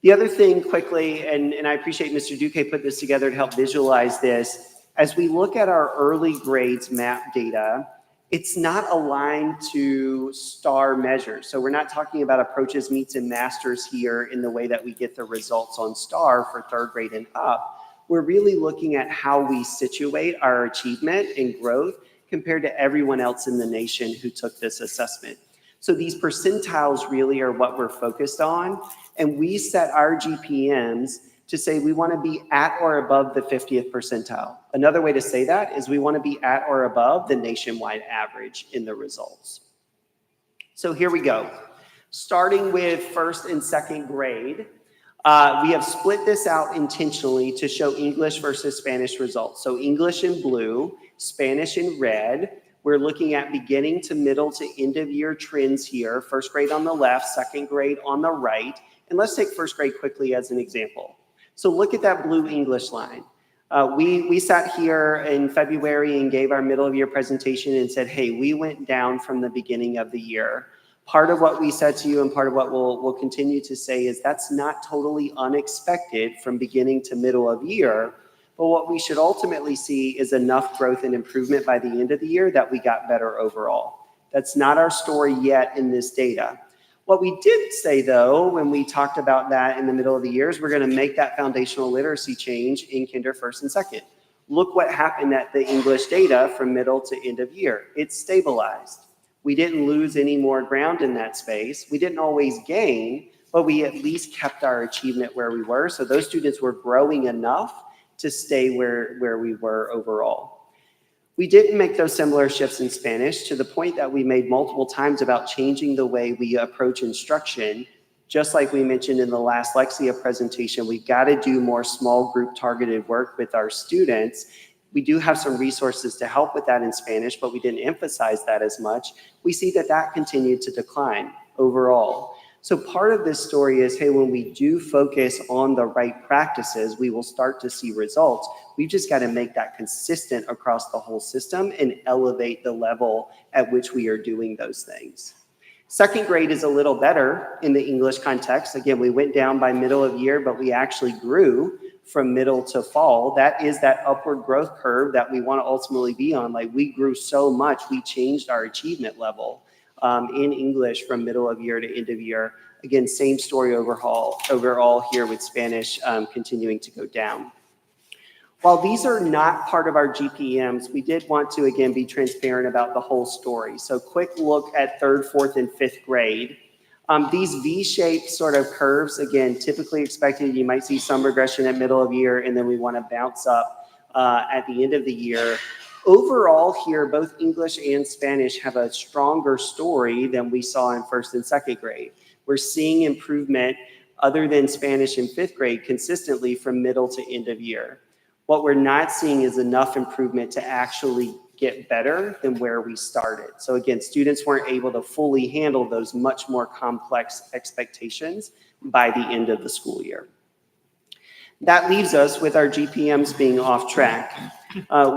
The other thing quickly, and I appreciate Mr. Duque put this together to help visualize this, as we look at our early grades map data, it's not aligned to STAR measures. So we're not talking about approaches, meets, and masters here in the way that we get the results on STAR for third grade and up. We're really looking at how we situate our achievement and growth compared to everyone else in the nation who took this assessment. So these percentiles really are what we're focused on. And we set our GPMs to say we want to be at or above the 50th percentile. Another way to say that is we want to be at or above the nationwide average in the results. So here we go. Starting with first and second grade, we have split this out intentionally to show English versus Spanish results. So English in blue, Spanish in red. We're looking at beginning to middle to end of year trends here. First grade on the left, second grade on the right. And let's take first grade quickly as an example. So look at that blue English line. We sat here in February and gave our middle of year presentation and said, hey, we went down from the beginning of the year. Part of what we said to you and part of what we'll continue to say is that's not totally unexpected from beginning to middle of year. But what we should ultimately see is enough growth and improvement by the end of the year that we got better overall. That's not our story yet in this data. What we did say, though, when we talked about that in the middle of the year is we're going to make that foundational literacy change in kinder, first, and second. Look what happened at the English data from middle to end of year. It's stabilized. We didn't lose any more ground in that space. We didn't always gain, but we at least kept our achievement where we were. So those students were growing enough to stay where we were overall. We didn't make those similar shifts in Spanish to the point that we made multiple times about changing the way we approach instruction. Just like we mentioned in the last Lexia presentation, we've got to do more small group targeted work with our students. We do have some resources to help with that in Spanish, but we didn't emphasize that as much. We see that continued to decline overall. So part of this story is, hey, when we do focus on the right practices, we will start to see results. We've just got to make that consistent across the whole system and elevate the level at which we are doing those things. Second grade is a little better in the English context. Again, we went down by middle of year, but we actually grew from middle to fall. That is that upward growth curve that we want to ultimately be on. Like, we grew so much, we changed our achievement level in English from middle of year to end of year. Again, same story overall here with Spanish continuing to go down. While these are not part of our GPMs, we did want to, again, be transparent about the whole story. So quick look at third, fourth, and fifth grade. These V-shaped sort of curves, again, typically expected. You might see some regression at middle of year, and then we want to bounce up at the end of the year. Overall here, both English and Spanish have a stronger story than we saw in first and second grade. We're seeing improvement other than Spanish in fifth grade consistently from middle to end of year. What we're not seeing is enough improvement to actually get better than where we started. So again, students weren't able to fully handle those much more complex expectations by the end of the school year. That leaves us with our GPMs being off track.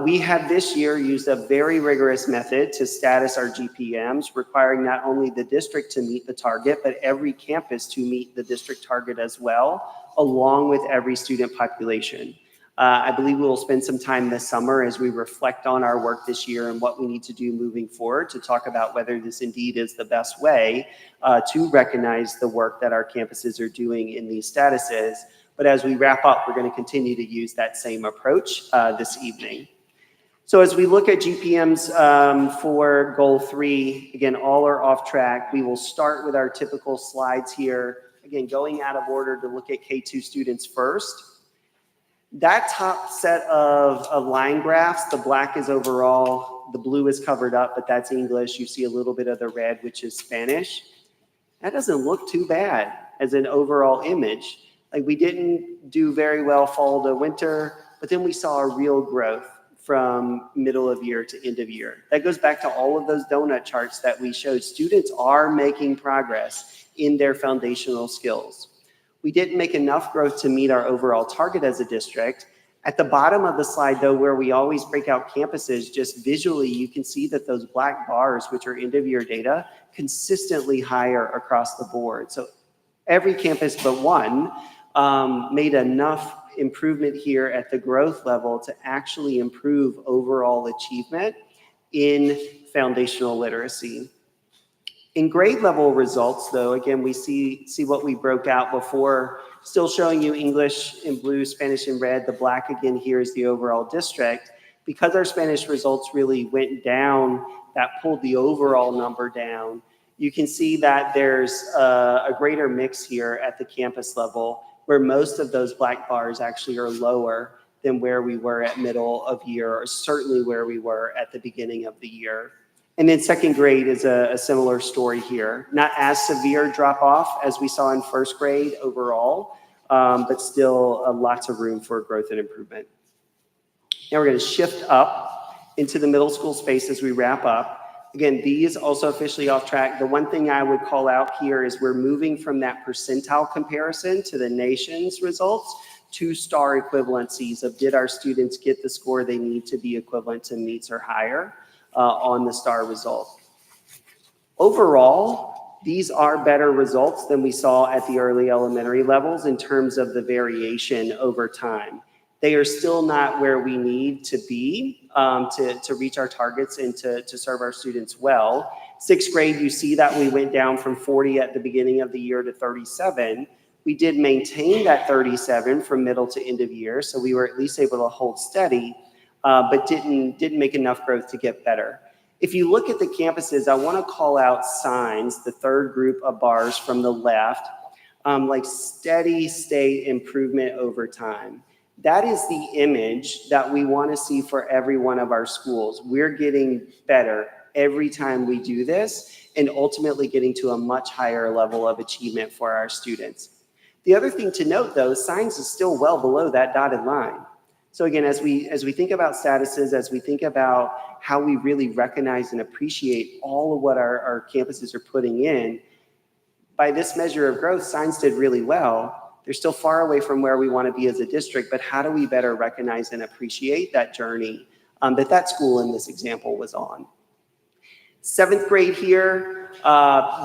We have this year used a very rigorous method to status our GPMs, requiring not only the district to meet the target, but every campus to meet the district target as well, along with every student population. I believe we will spend some time this summer as we reflect on our work this year and what we need to do moving forward to talk about whether this indeed is the best way to recognize the work that our campuses are doing in these statuses. But as we wrap up, we're going to continue to use that same approach this evening. So as we look at GPMs for goal 3, again, all are off track. We will start with our typical slides here. Again, going out of order to look at K2 students first. That top set of line graphs, the black is overall, the blue is covered up, but that's English. You see a little bit of the red, which is Spanish. That doesn't look too bad as an overall image. Like, we didn't do very well fall to winter, but then we saw a real growth from middle of year to end of year. That goes back to all of those donut charts that we showed. Students are making progress in their foundational skills. We didn't make enough growth to meet our overall target as a district. At the bottom of the slide, though, where we always break out campuses, just visually, you can see that those black bars, which are end of year data, consistently higher across the board. So every campus but one made enough improvement here at the growth level to actually improve overall achievement in foundational literacy. In grade level results, though, again, we see what we broke out before, still showing you English in blue, Spanish in red. The black again here is the overall district. Because our Spanish results really went down, that pulled the overall number down. You can see that there's a greater mix here at the campus level, where most of those black bars actually are lower than where we were at middle of year, or certainly where we were at the beginning of the year. And then second grade is a similar story here. Not as severe drop off as we saw in first grade overall, but still lots of room for growth and improvement. Now we're going to shift up into the middle school space as we wrap up. Again, these also officially off track. The one thing I would call out here is we're moving from that percentile comparison to the nation's results to star equivalencies of, did our students get the score they need to be equivalent to meets or higher on the star result. Overall, these are better results than we saw at the early elementary levels in terms of the variation over time. They are still not where we need to be to reach our targets and to serve our students well. Sixth grade, you see that we went down from 40 at the beginning of the year to 37. We did maintain that 37 from middle to end of year, so we were at least able to hold steady, but didn't make enough growth to get better. If you look at the campuses, I want to call out signs, the third group of bars from the left, like steady state improvement over time. That is the image that we want to see for every one of our schools. We're getting better every time we do this, and ultimately getting to a much higher level of achievement for our students. The other thing to note, though, science is still well below that dotted line. So again, as we think about statuses, as we think about how we really recognize and appreciate all of what our campuses are putting in, By this measure of growth, Signs did really well. They're still far away from where we want to be as a district, but how do we better recognize and appreciate that journey that school in this example was on? Seventh grade here,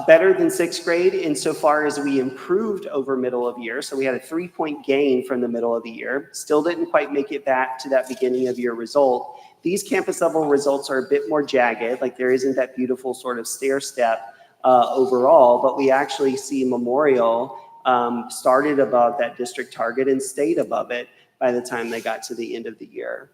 better than sixth grade insofar as we improved over middle of year. So we had a 3-point gain from the middle of the year. Still didn't quite make it back to that beginning of year result. These campus level results are a bit more jagged, like there isn't that beautiful sort of stair step overall, but we actually see Memorial started above that district target and stayed above it by the time they got to the end of the year.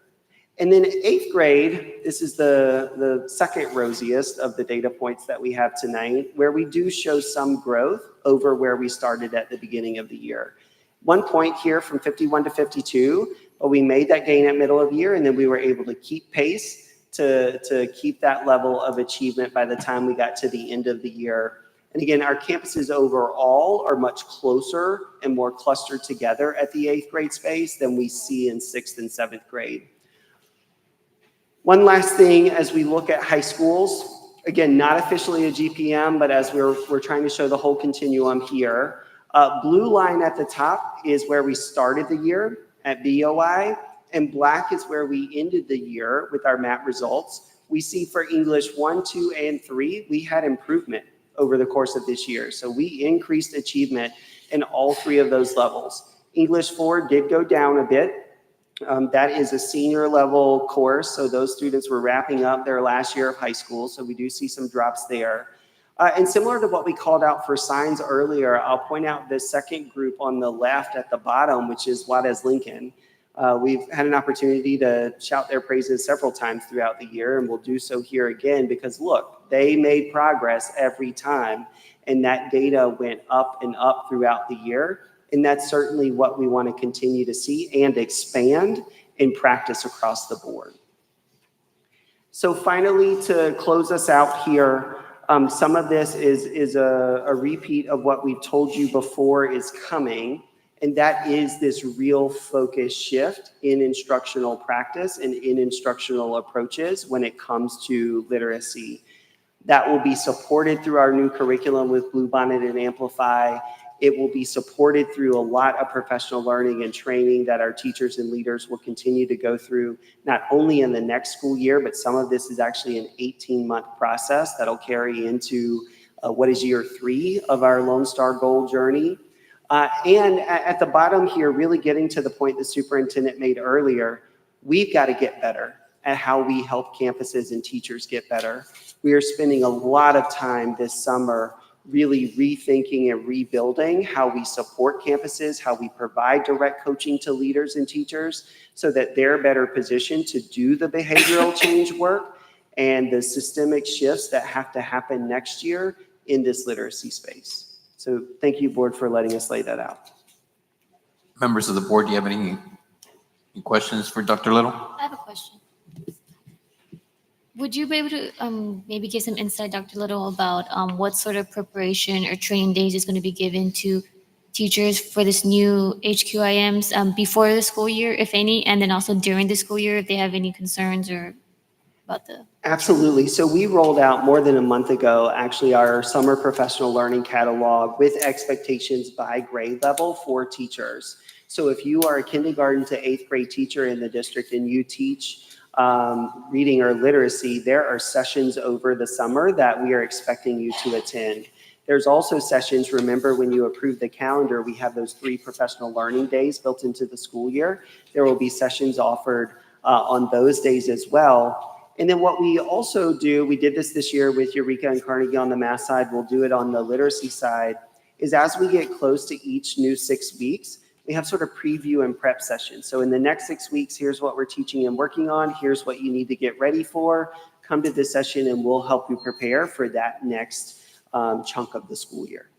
And then eighth grade, this is the second rosiest of the data points that we have tonight, where we do show some growth over where we started at the beginning of the year. 1 point here from 51 to 52, but we made that gain at middle of year, and then we were able to keep pace to keep that level of achievement by the time we got to the end of the year. And again, our campuses overall are much closer and more clustered together at the eighth grade space than we see in sixth and seventh grade. One last thing, as we look at high schools, again, not officially a GPM, but as we're trying to show the whole continuum here, blue line at the top is where we started the year at BOI, and black is where we ended the year with our MAT results. We see for English 1, 2, and 3, we had improvement over the course of this year. So we increased achievement in all 3 of those levels. English 4 did go down a bit. That is a senior level course, so those students were wrapping up their last year of high school, so we do see some drops there. And similar to what we called out for Signs earlier, I'll point out the second group on the left at the bottom, which is Juarez Lincoln. We've had an opportunity to shout their praises several times throughout the year, and we'll do so here again because look, they made progress every time, and that data went up and up throughout the year. And that's certainly what we want to continue to see and expand in practice across the board. So finally, to close us out here, some of this is a repeat of what we've told you before is coming, and that is this real focus shift in instructional practice and in instructional approaches when it comes to literacy. That will be supported through our new curriculum with Bluebonnet and Amplify. It will be supported through a lot of professional learning and training that our teachers and leaders will continue to go through, not only in the next school year, but some of this is actually an 18-month process that'll carry into what is year 3 of our Lone Star Goal journey. And at the bottom here, really getting to the point the superintendent made earlier, we've got to get better at how we help campuses and teachers get better. We are spending a lot of time this summer really rethinking and rebuilding how we support campuses, how we provide direct coaching to leaders and teachers so that they're better positioned to do the behavioral change work and the systemic shifts that have to happen next year in this literacy space. So thank you, board, for letting us lay that out. Members of the board, do you have any questions for Dr. Little? I have a question. Would you be able to maybe give some insight, Dr. Little, about what sort of preparation or training days is going to be given to teachers for this new HQIMs before the school year, if any, and then also during the school year, if they have any concerns or about the... Absolutely. So we rolled out more than a month ago, actually, our summer professional learning catalog with expectations by grade level for teachers. So if you are a kindergarten to 8th grade teacher in the district and you teach reading or literacy, there are sessions over the summer that we are expecting you to attend. There's also sessions, remember when you approve the calendar, we have those 3 professional learning days built into the school year. There will be sessions offered on those days as well. And then what we also do, we did this year with Eureka and Carnegie on the math side, we'll do it on the literacy side, is as we get close to each new 6 weeks, we have sort of preview and prep sessions. So in the next 6 weeks, here's what we're teaching and working on. Here's what you need to get ready for. Come to this session and we'll help you prepare for that next chunk of the school year.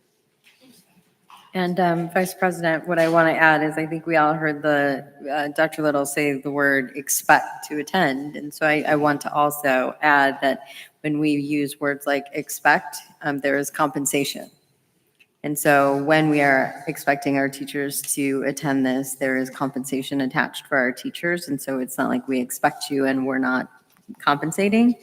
And Vice President, what I want to add is I think we all heard Dr. Little say the word expect to attend. And so I want to also add that when we use words like expect, there is compensation. And so when we are expecting our teachers to attend this, there is compensation attached for our teachers. And so it's not like we expect you and we're not compensating.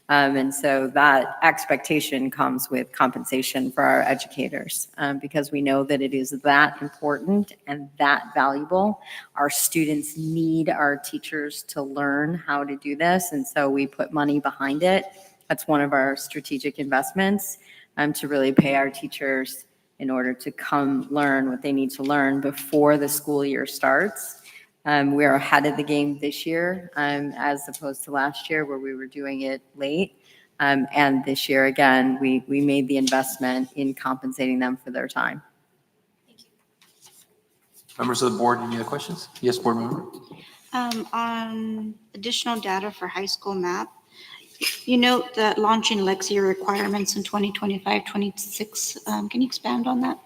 And so that expectation comes with compensation for our educators, because we know that it is that important and that valuable. Our students need our teachers to learn how to do this, and so we put money behind it. That's one of our strategic investments, to really pay our teachers in order to come learn what they need to learn before the school year starts. We are ahead of the game this year, as opposed to last year where we were doing it late. And this year, again, we made the investment in compensating them for their time. Members of the board, any other questions? Yes, board member? On additional data for high school math, you note that launching Lexia requirements in 2025, 26. Can you expand on that?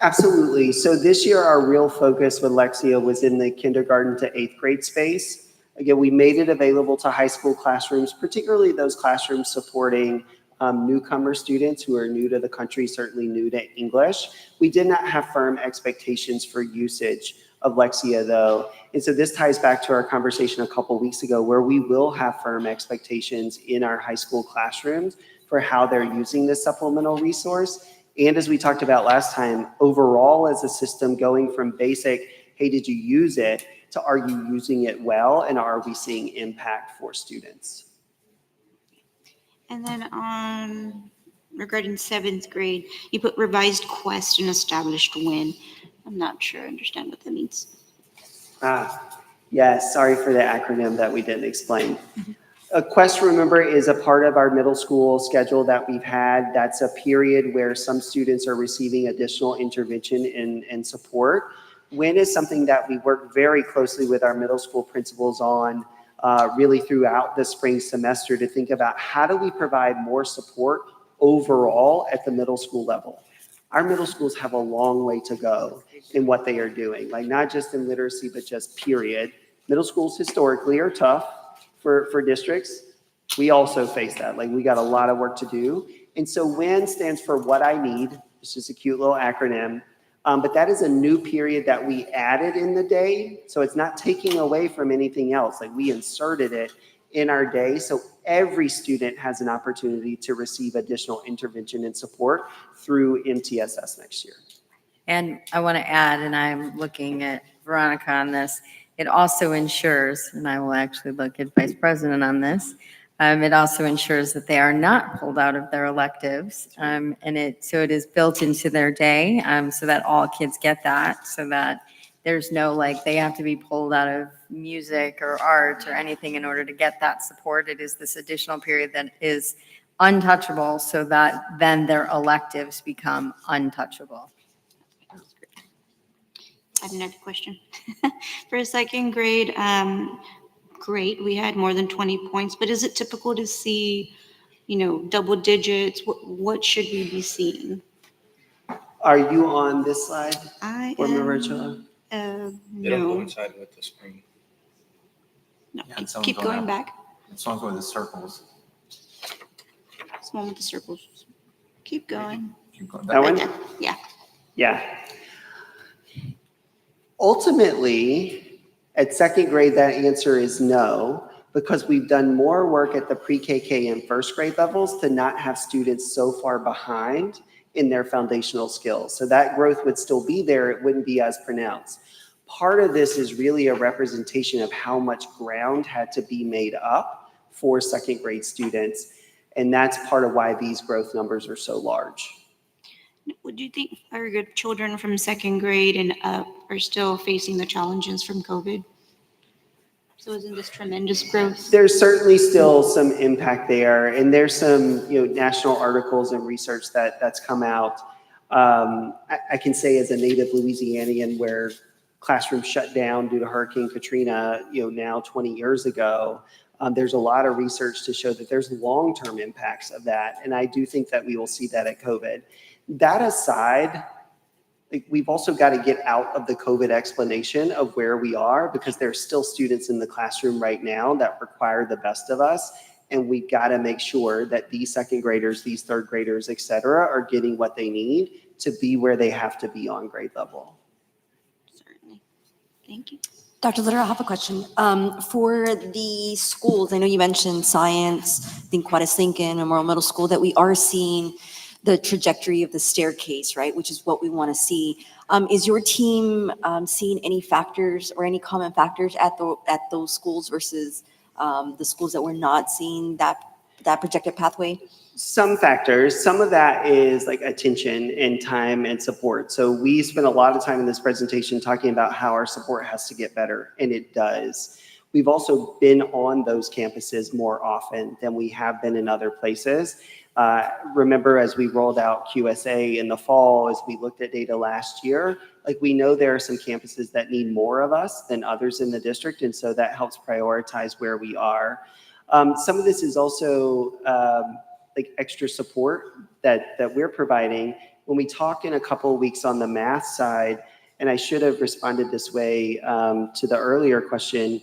Absolutely. So this year, our real focus with Lexia was in the kindergarten to 8th grade space. Again, we made it available to high school classrooms, particularly those classrooms supporting newcomer students who are new to the country, certainly new to English. We did not have firm expectations for usage of Lexia, though. And so this ties back to our conversation a couple weeks ago, where we will have firm expectations in our high school classrooms for how they're using this supplemental resource. And as we talked about last time, overall as a system going from basic, hey, did you use it, to are you using it well, and are we seeing impact for students? And then on regarding 7th grade, you put revised quest and established win. I'm not sure I understand what that means. Yes, sorry for the acronym that we didn't explain. A quest, remember, is a part of our middle school schedule that we've had. That's a period where some students are receiving additional intervention and support. WIN is something that we work very closely with our middle school principals on really throughout the spring semester to think about how do we provide more support overall at the middle school level. Our middle schools have a long way to go in what they are doing, like not just in literacy, but just period. Middle schools historically are tough for districts. We also face that, like we got a lot of work to do. And so WIN stands for what I need. It's just a cute little acronym. But that is a new period that we added in the day. So it's not taking away from anything else. Like we inserted it in our day. So every student has an opportunity to receive additional intervention and support through MTSS next year. And I want to add, and I'm looking at Veronica on this, it also ensures, and I will actually look at Vice President on this, it also ensures that they are not pulled out of their electives. And so it is built into their day, so that all kids get that, so that there's no like they have to be pulled out of music or art or anything in order to get that support. It is this additional period that is untouchable, so that then their electives become untouchable. I have another question. For 2nd grade, great, we had more than 20 points, but is it typical to see, double digits? What should we be seeing? Are you on this slide? I Board Member am, Ochoa? They don't no. coincide with the screen. No, Yeah, and some keep don't going have- back. This one's with the circles. It's the one with the circles. Keep going. Keep going. That one? Right there. Yeah. Yeah. Ultimately, at 2nd grade, that answer is no, because we've done more work at the pre-KK and 1st grade levels to not have students so far behind in their foundational skills. So that growth would still be there. It wouldn't be as pronounced. Part of this is really a representation of how much ground had to be made up for 2nd grade students. And that's part of why these growth numbers are so large. Would you think our good children from 2nd grade and up are still facing the challenges from COVID? So isn't this tremendous growth? There's certainly still some impact there, and there's some national articles and research that's come out. I can say as a native Louisianian, where classrooms shut down due to Hurricane Katrina, now 20 years ago, there's a lot of research to show that there's long-term impacts of that, and I do think that we will see that at COVID. That aside, we've also got to get out of the COVID explanation of where we are, because there are still students in the classroom right now that require the best of us. And we've got to make sure that these 2nd graders, these 3rd graders, et cetera, are getting what they need to be where they have to be on grade level. Certainly. Thank you. Dr. Litter, I have a question. For the schools, I know you mentioned science, I think Juarez Lincoln, Memorial Middle School, that we are seeing the trajectory of the staircase, right, which is what we want to see. Is your team seeing any factors or any common factors at those schools versus the schools that we're not seeing that projected pathway? Some factors, some of that is like attention and time and support. So we spent a lot of time in this presentation talking about how our support has to get better, and it does. We've also been on those campuses more often than we have been in other places. Remember, as we rolled out QSA in the fall, as we looked at data last year, like we know there are some campuses that need more of us than others in the district, and so that helps prioritize where we are. Some of this is also like extra support that we're providing. When we talk in a couple of weeks on the math side, and I should have responded this way to the earlier question,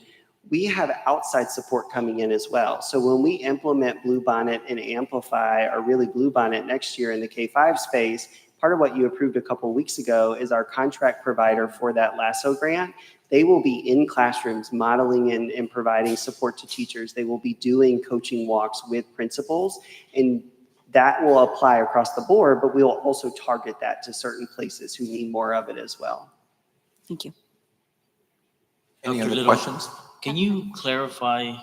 we have outside support coming in as well. So when we implement Bluebonnet and Amplify, or really Bluebonnet next year in the K-5 space, part of what you approved a couple of weeks ago is our contract provider for that LASSO grant. They will be in classrooms modeling and providing support to teachers. They will be doing coaching walks with principals, and that will apply across the board, but we will also target that to certain places who need more of it as well. Thank you. Any Dr. other Little, questions? Can you clarify,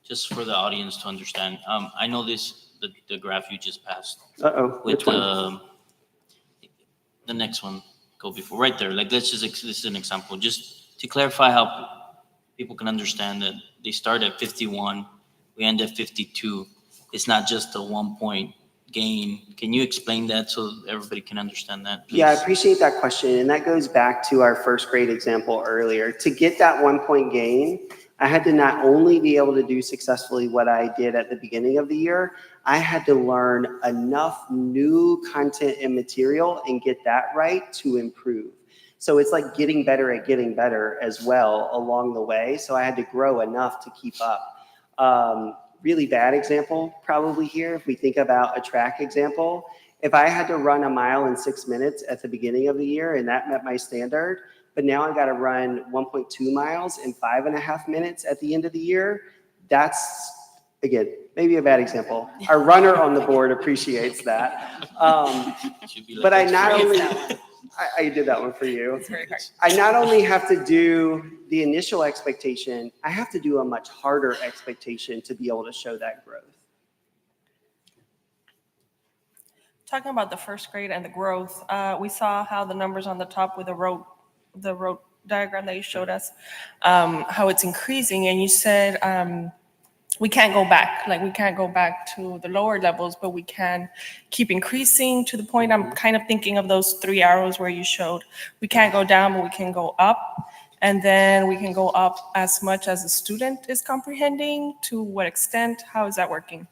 just for the audience to understand? I know the graph you just passed Uh-oh, with which one? the next one, go before, right there. Like, this is an example, just to clarify how people can understand that they start at 51, we end at 52. It's not just a 1 point gain. Can you explain that so everybody can understand that, please? Yeah, I appreciate that question. And that goes back to our first grade example earlier. To get that 1 point gain, I had to not only be able to do successfully what I did at the beginning of the year, I had to learn enough new content and material and get that right to improve. So it's like getting better at getting better as well along the way. So I had to grow enough to keep up. Really bad example probably here, if we think about a track example. If I had to run a mile in 6 minutes at the beginning of the year and that met my standard, but now I got to run 1.2 miles in 5.5 minutes at the end of the year, that's, again, maybe a bad example. Our runner on the board appreciates that. But I not only, I did that one for you. It's very hard. I not only have to do the initial expectation, I have to do a much harder expectation to be able to show that growth. Talking about the first grade and the growth, we saw how the numbers on the top with the road diagram that you showed us, how it's increasing, and you said we can't go back, like we can't go back to the lower levels, but we can keep increasing to the point. I'm kind of thinking of those 3 arrows where you showed we can't go down, but we can go up, and then we can go up as much as the student is comprehending. To what extent? How is that working?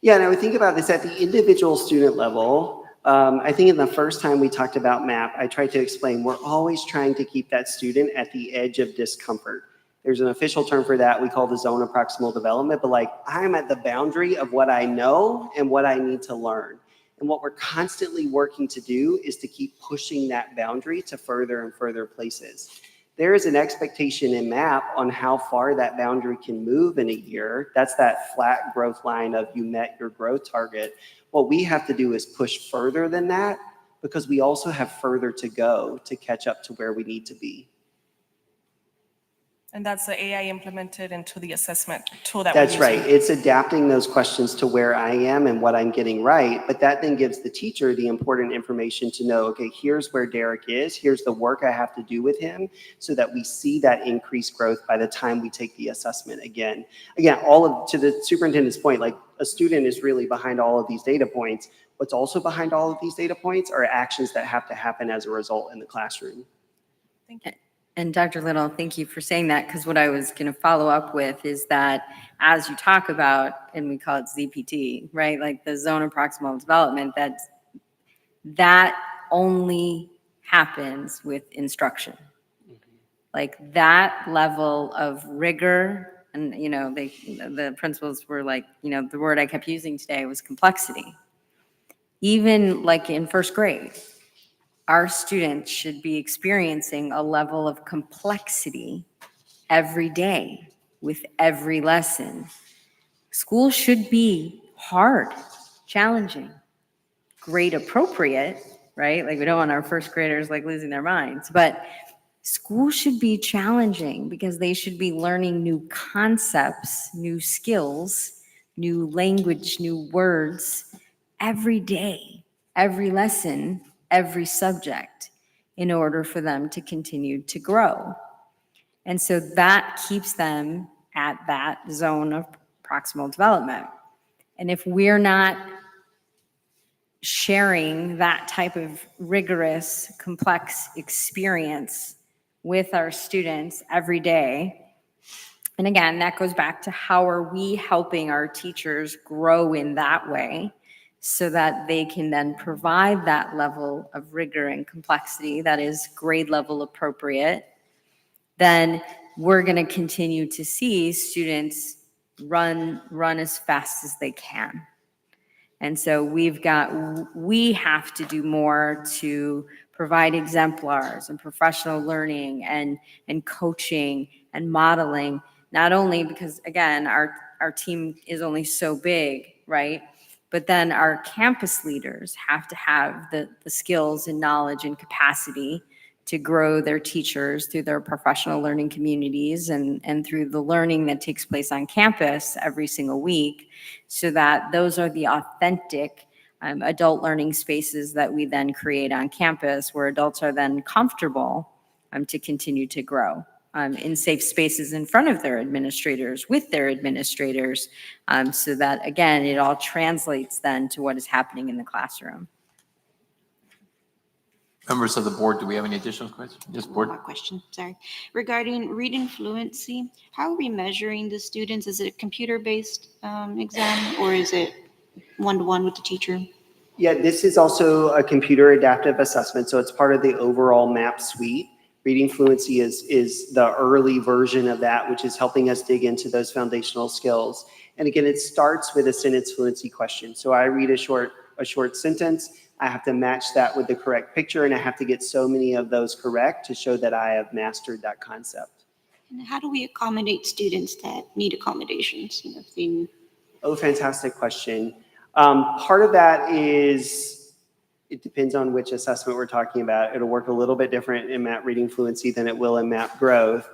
Yeah, and I would think about this at the individual student level. I think in the first time we talked about MAP, I tried to explain we're always trying to keep that student at the edge of discomfort. There's an official term for that we call the zone of proximal development, but like I'm at the boundary of what I know and what I need to learn. And what we're constantly working to do is to keep pushing that boundary to further and further places. There is an expectation in MAP on how far that boundary can move in a year. That's that flat growth line of you met your growth target. What we have to do is push further than that because we also have further to go to catch up to where we need to be. And that's the AI implemented into the assessment tool that That's we're using. right. It's adapting those questions to where I am and what I'm getting right. But that then gives the teacher the important information to know, okay, here's where Derek is. Here's the work I have to do with him so that we see that increased growth by the time we take the assessment again. Again, to the superintendent's point, like a student is really behind all of these data points. What's also behind all of these data points are actions that have to happen as a result in the classroom. Thank you. And Dr. Little, thank you for saying that, because what I was going to follow up with is that as you talk about, and we call it ZPT, right? Like the zone of proximal development, that only happens with instruction. Like that level of rigor, and the principals were like, the word I kept using today was complexity. Even like in first grade, our students should be experiencing a level of complexity every day with every lesson. School should be hard, challenging, grade appropriate, right? Like we don't want our first graders like losing their minds, but school should be challenging because they should be learning new concepts, new skills, new language, new words every day, every lesson, every subject in order for them to continue to grow. And so that keeps them at that zone of proximal development. And if we're not sharing that type of rigorous, complex experience with our students every day, and again, that goes back to how are we helping our teachers grow in that way so that they can then provide that level of rigor and complexity that is grade level appropriate, then we're going to continue to see students run as fast as they can. And so we have to do more to provide exemplars and professional learning and coaching and modeling, not only because, again, our team is only so big, right? But then our campus leaders have to have the skills and knowledge and capacity to grow their teachers through their professional learning communities and through the learning that takes place on campus every single week, so that those are the authentic adult learning spaces that we then create on campus, where adults are then comfortable to continue to grow in safe spaces in front of their administrators, with their administrators, so that, again, it all translates then to what is happening in the classroom. Members of the board, do we have any additional questions? Yes, board. One more question, sorry. Regarding reading fluency, how are we measuring the students? Is it a computer-based exam, or is it one-to-one with the teacher? Yeah, this is also a computer adaptive assessment, so it's part of the overall MAP suite. Reading fluency is the early version of that, which is helping us dig into those foundational skills. And again, it starts with a sentence fluency question. So I read a short sentence, I have to match that with the correct picture, and I have to get so many of those correct to show that I have mastered that concept. And how do we accommodate students that need accommodations? You know, if they... Oh, fantastic question. Part of that is, it depends on which assessment we're talking about. It'll work a little bit different in MAP reading fluency than it will in MAP growth.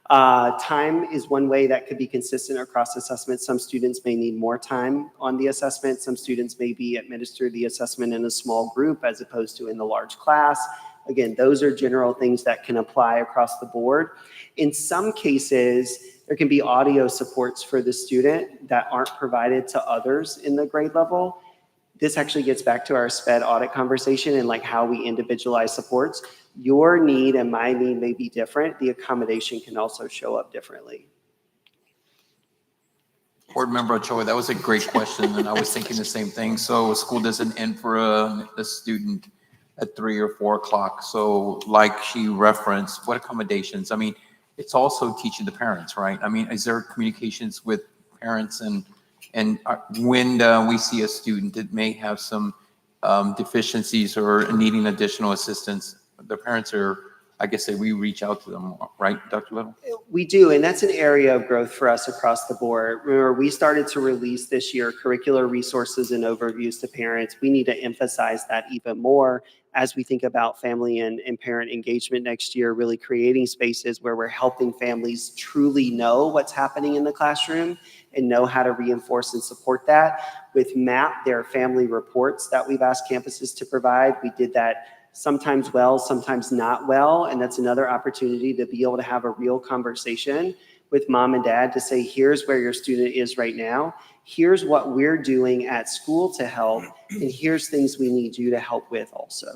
Time is one way that could be consistent across assessments. Some students may need more time on the assessment. Some students may be administered the assessment in a small group as opposed to in the large class. Again, those are general things that can apply across the board. In some cases, there can be audio supports for the student that aren't provided to others in the grade level. This actually gets back to our SPED audit conversation and like how we individualize supports. Your need and my need may be different. The accommodation can also show up differently. Board Member Ochoa, that was a great question, and I was thinking the same thing. So school doesn't end for a student at 3 or 4 o'clock. So like she referenced, what accommodations? I mean, it's also teaching the parents, right? I mean, is there communications with parents and when we see a student that may have some deficiencies or needing additional assistance, the parents are, I guess, we reach out to them, right, Dr. Little? We do, and that's an area of growth for us across the board. Remember, we started to release this year curricular resources and overviews to parents. We need to emphasize that even more as we think about family and parent engagement next year, really creating spaces where we're helping families truly know what's happening in the classroom and know how to reinforce and support that. With MAP, there are family reports that we've asked campuses to provide. We did that sometimes well, sometimes not well. And that's another opportunity to be able to have a real conversation with mom and dad to say, here's where your student is right now. Here's what we're doing at school to help. And here's things we need you to help with also.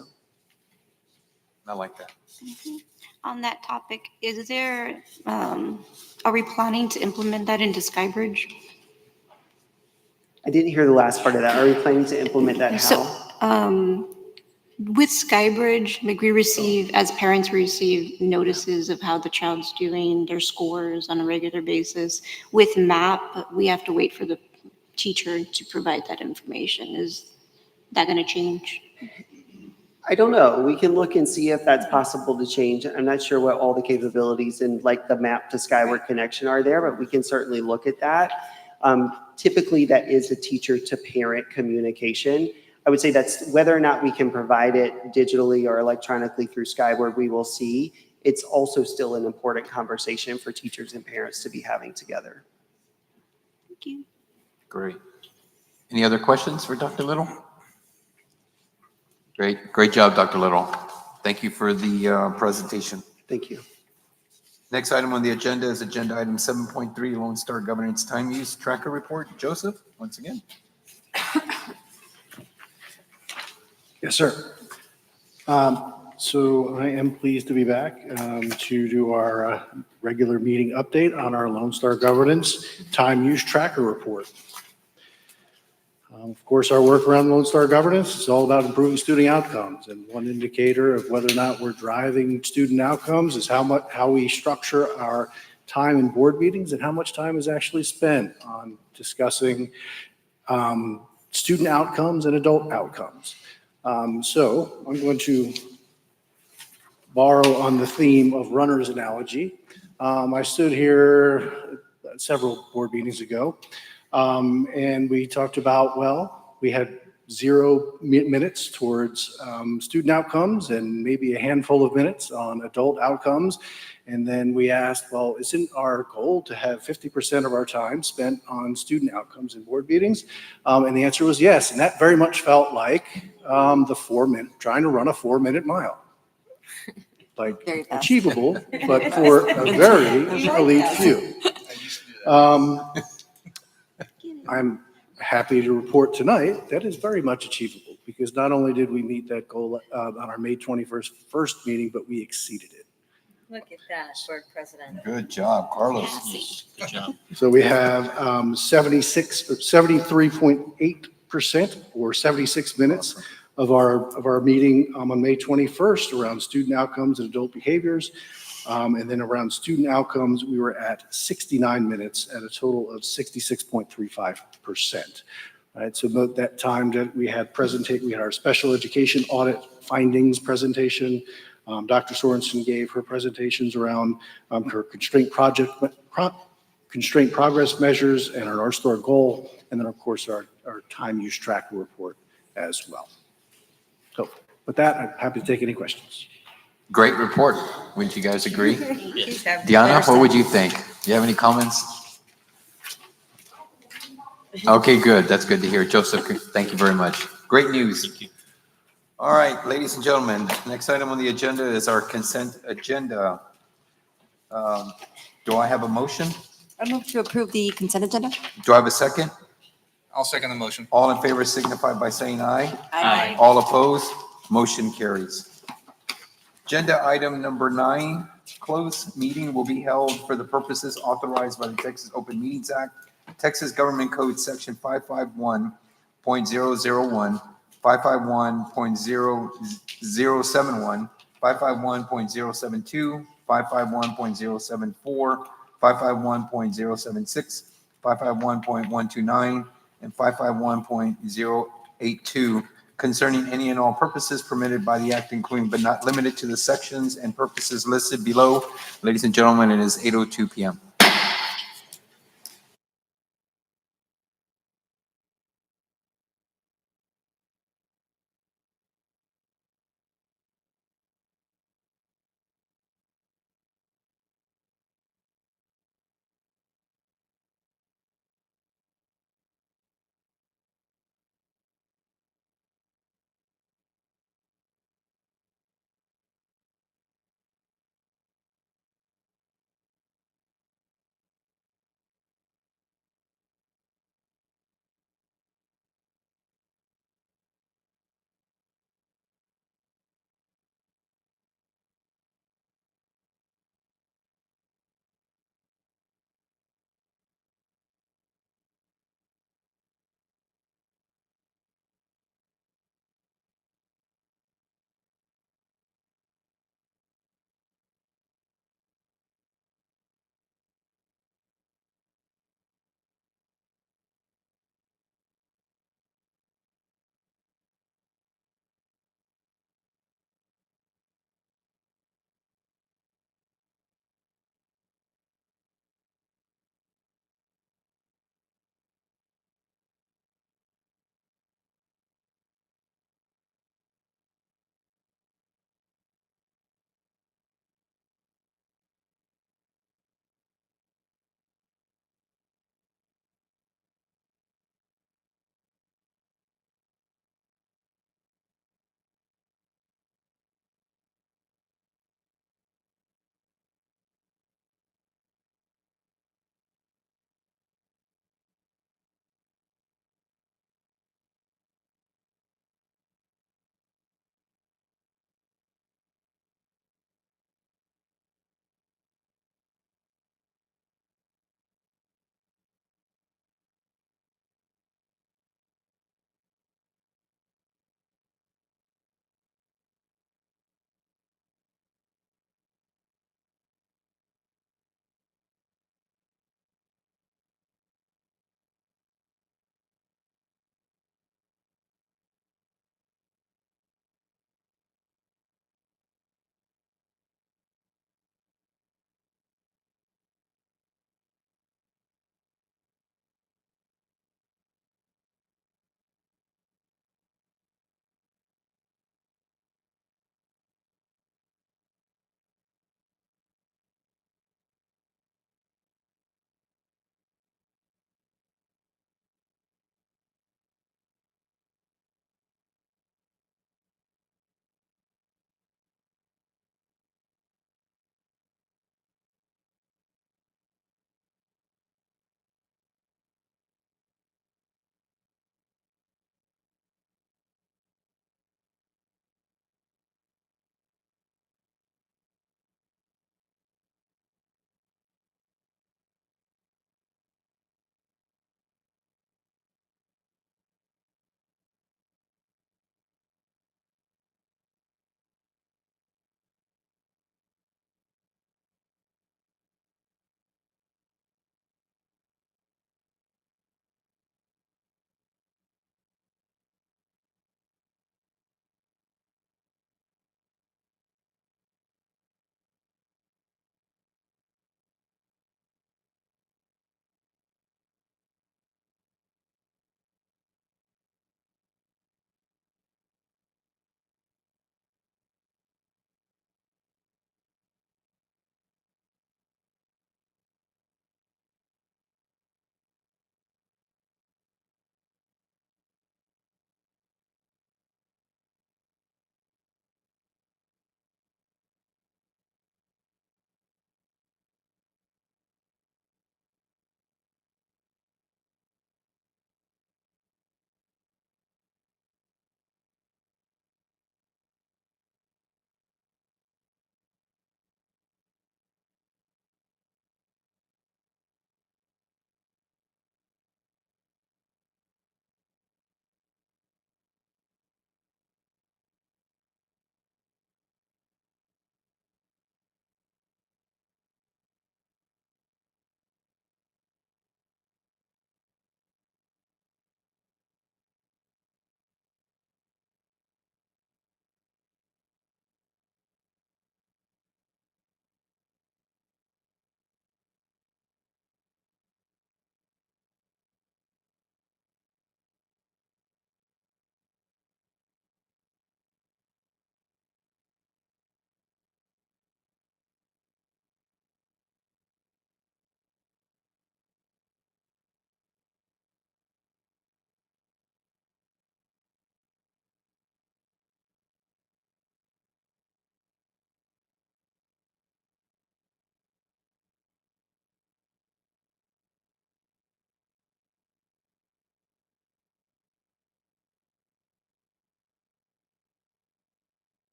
I like that. Mm-hmm. On that topic, is there, are we planning to implement that into Skybridge? I didn't hear the last part of that. Are we planning to implement that So, how? with Skybridge, like we receive, as parents, we receive notices of how the child's doing, their scores on a regular basis. With MAP, we have to wait for the teacher to provide that information. Is that going to change? I don't know. We can look and see if that's possible to change. I'm not sure what all the capabilities and like the map to Skyward connection are there, but we can certainly look at that. Typically, that is a teacher to parent communication. I would say that's whether or not we can provide it digitally or electronically through Skyward, we will see. It's also still an important conversation for teachers and parents to be having together. Thank you. Great. Any other questions for Dr. Little? Great job, Dr. Little. Thank you for the presentation. Thank you. Next item on the agenda is agenda item 7.3, Lone Star Governance Time Use Tracker Report. Joseph, once again. Yes, sir. So I am pleased to be back to do our regular meeting update on our Lone Star Governance Time Use Tracker Report. Of course, our work around Lone Star Governance is all about improving student outcomes. And one indicator of whether or not we're driving student outcomes is how we structure our time in board meetings and how much time is actually spent on discussing student outcomes and adult outcomes. So I'm going to borrow on the theme of runner's analogy. I stood here several board meetings ago, and we talked about, well, we had 0 minutes towards student outcomes and maybe a handful of minutes on adult outcomes. And then we asked, well, isn't our goal to have 50% of our time spent on student outcomes in board meetings? And the answer was yes. And that very much felt like trying to run a 4-minute mile. Like achievable, but for a very elite few. I'm happy to report tonight that is very much achievable because not only did we meet that goal on our May 21st first meeting, but we exceeded it. Look at that, Board President. Good job, Carlos. Yes, good job. So we have 73.8% or 76 minutes of our meeting on May 21st around student outcomes and adult behaviors. And then around student outcomes, we were at 69 minutes at a total of 66.35%. Right, so about that time that we had our special education audit findings presentation. Dr. Sorensen gave her presentations around her constraint progress measures and our North Star goal, and then of course our time use tracker report as well. So with that, I'm happy to take any questions. Great report. Wouldn't you guys agree? Yes. Diana, what would you think? Do you have any comments? Okay, good. That's good to hear. Joseph, thank you very much. Great news. Thank you. All right, ladies and gentlemen, next item on the agenda is our consent agenda. Do I have a motion? I move to approve the consent agenda. Do I have a second? I'll second the motion. All in favor signify by saying aye. Aye. All opposed, motion carries. Agenda item number 9, closed meeting will be held for the purposes authorized by the Texas Open Meetings Act, Texas Government Code Section 551.001, 551.0071, 551.072, 551.074, 551.076, 551.129, and 551.082 concerning any and all purposes permitted by the act, including but not limited to the sections and purposes listed below. Ladies and gentlemen, it is 8:02 p.m.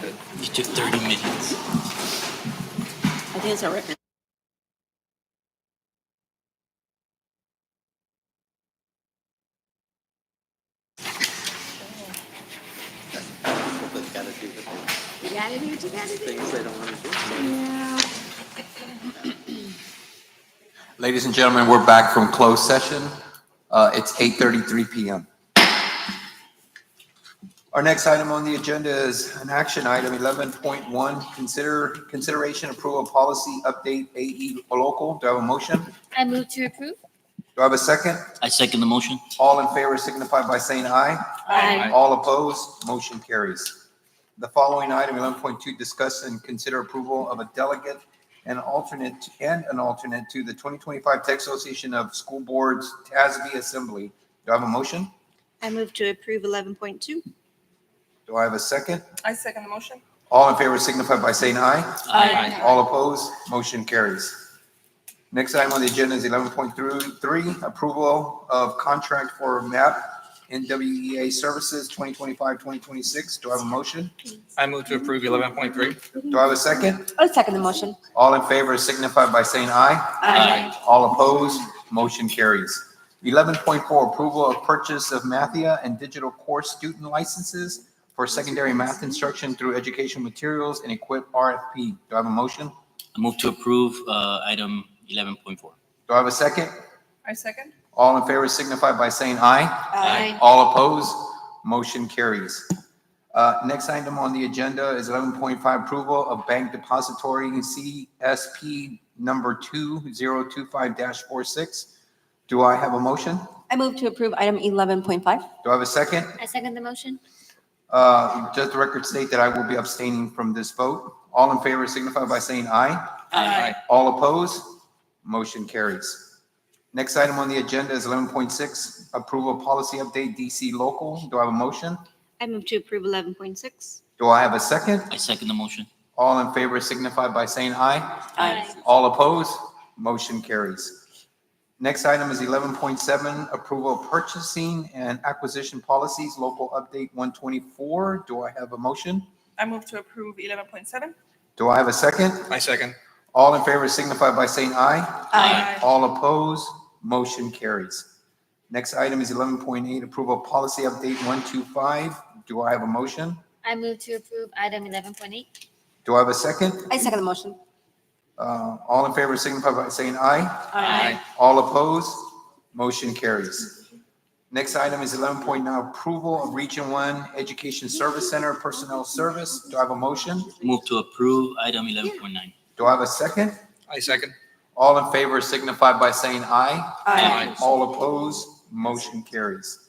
good. You took 30 minutes. I think it's a record. You gotta do what you gotta do. Ladies and gentlemen, we're back from closed session. It's 8:33 PM. Our next item on the agenda is an action item, 11.1, consideration approval of policy update AE local. Do I have a motion? I move to approve. Do I have a second? I second the motion. All in favor signify by saying aye. Aye. All opposed, motion carries. The following item, 11.2, discuss and consider approval of a delegate and an alternate to the 2025 Texas Association of School Boards TASB Assembly. Do I have a motion? I move to approve 11.2. Do I have a second? I second the motion. All in favor signify by saying aye. Aye. All opposed, motion carries. Next item on the agenda is 11.3, approval of contract for MAP NWEA Services 2025-2026. Do I have a motion? I move to approve 11.3. Do I have a second? I second the motion. All in favor signify by saying aye. Aye. All opposed, motion carries. 11.4, approval of purchase of Mathia and digital course student licenses for secondary math instruction through education materials and equip RFP. Do I have a motion? I move to approve item 11.4. Do I have a second? I second. All in favor signify by saying aye. Aye. All opposed, motion carries. Next item on the agenda is 11.5, approval of bank depository CSP number 2025-46. Do I have a motion? I move to approve item 11.5. Do I have a second? I second the motion. Does the record state that I will be abstaining from this vote? All in favor signify by saying aye. Aye. All opposed, motion carries. Next item on the agenda is 11.6, approval of policy update DC local. Do I have a motion? I move to approve 11.6. Do I have a second? I second the motion. All in favor signify by saying aye. Aye. All opposed, motion carries. Next item is 11.7, approval of purchasing and acquisition policies, local update 124. Do I have a motion? I move to approve 11.7. Do I have a second? I second. All in favor signify by saying aye. Aye. All opposed, motion carries. Next item is 11.8, approval of policy update 125. Do I have a motion? I move to approve item 11.8. Do I have a second? I second the motion. All in favor signify by saying aye. Aye. All opposed, motion carries. Next item is 11.9, approval of Region 1 Education Service Center Personnel Service. Do I have a motion? Move to approve item 11.9. Do I have a second? I second. All in favor signify by saying aye. Aye. All opposed, motion carries.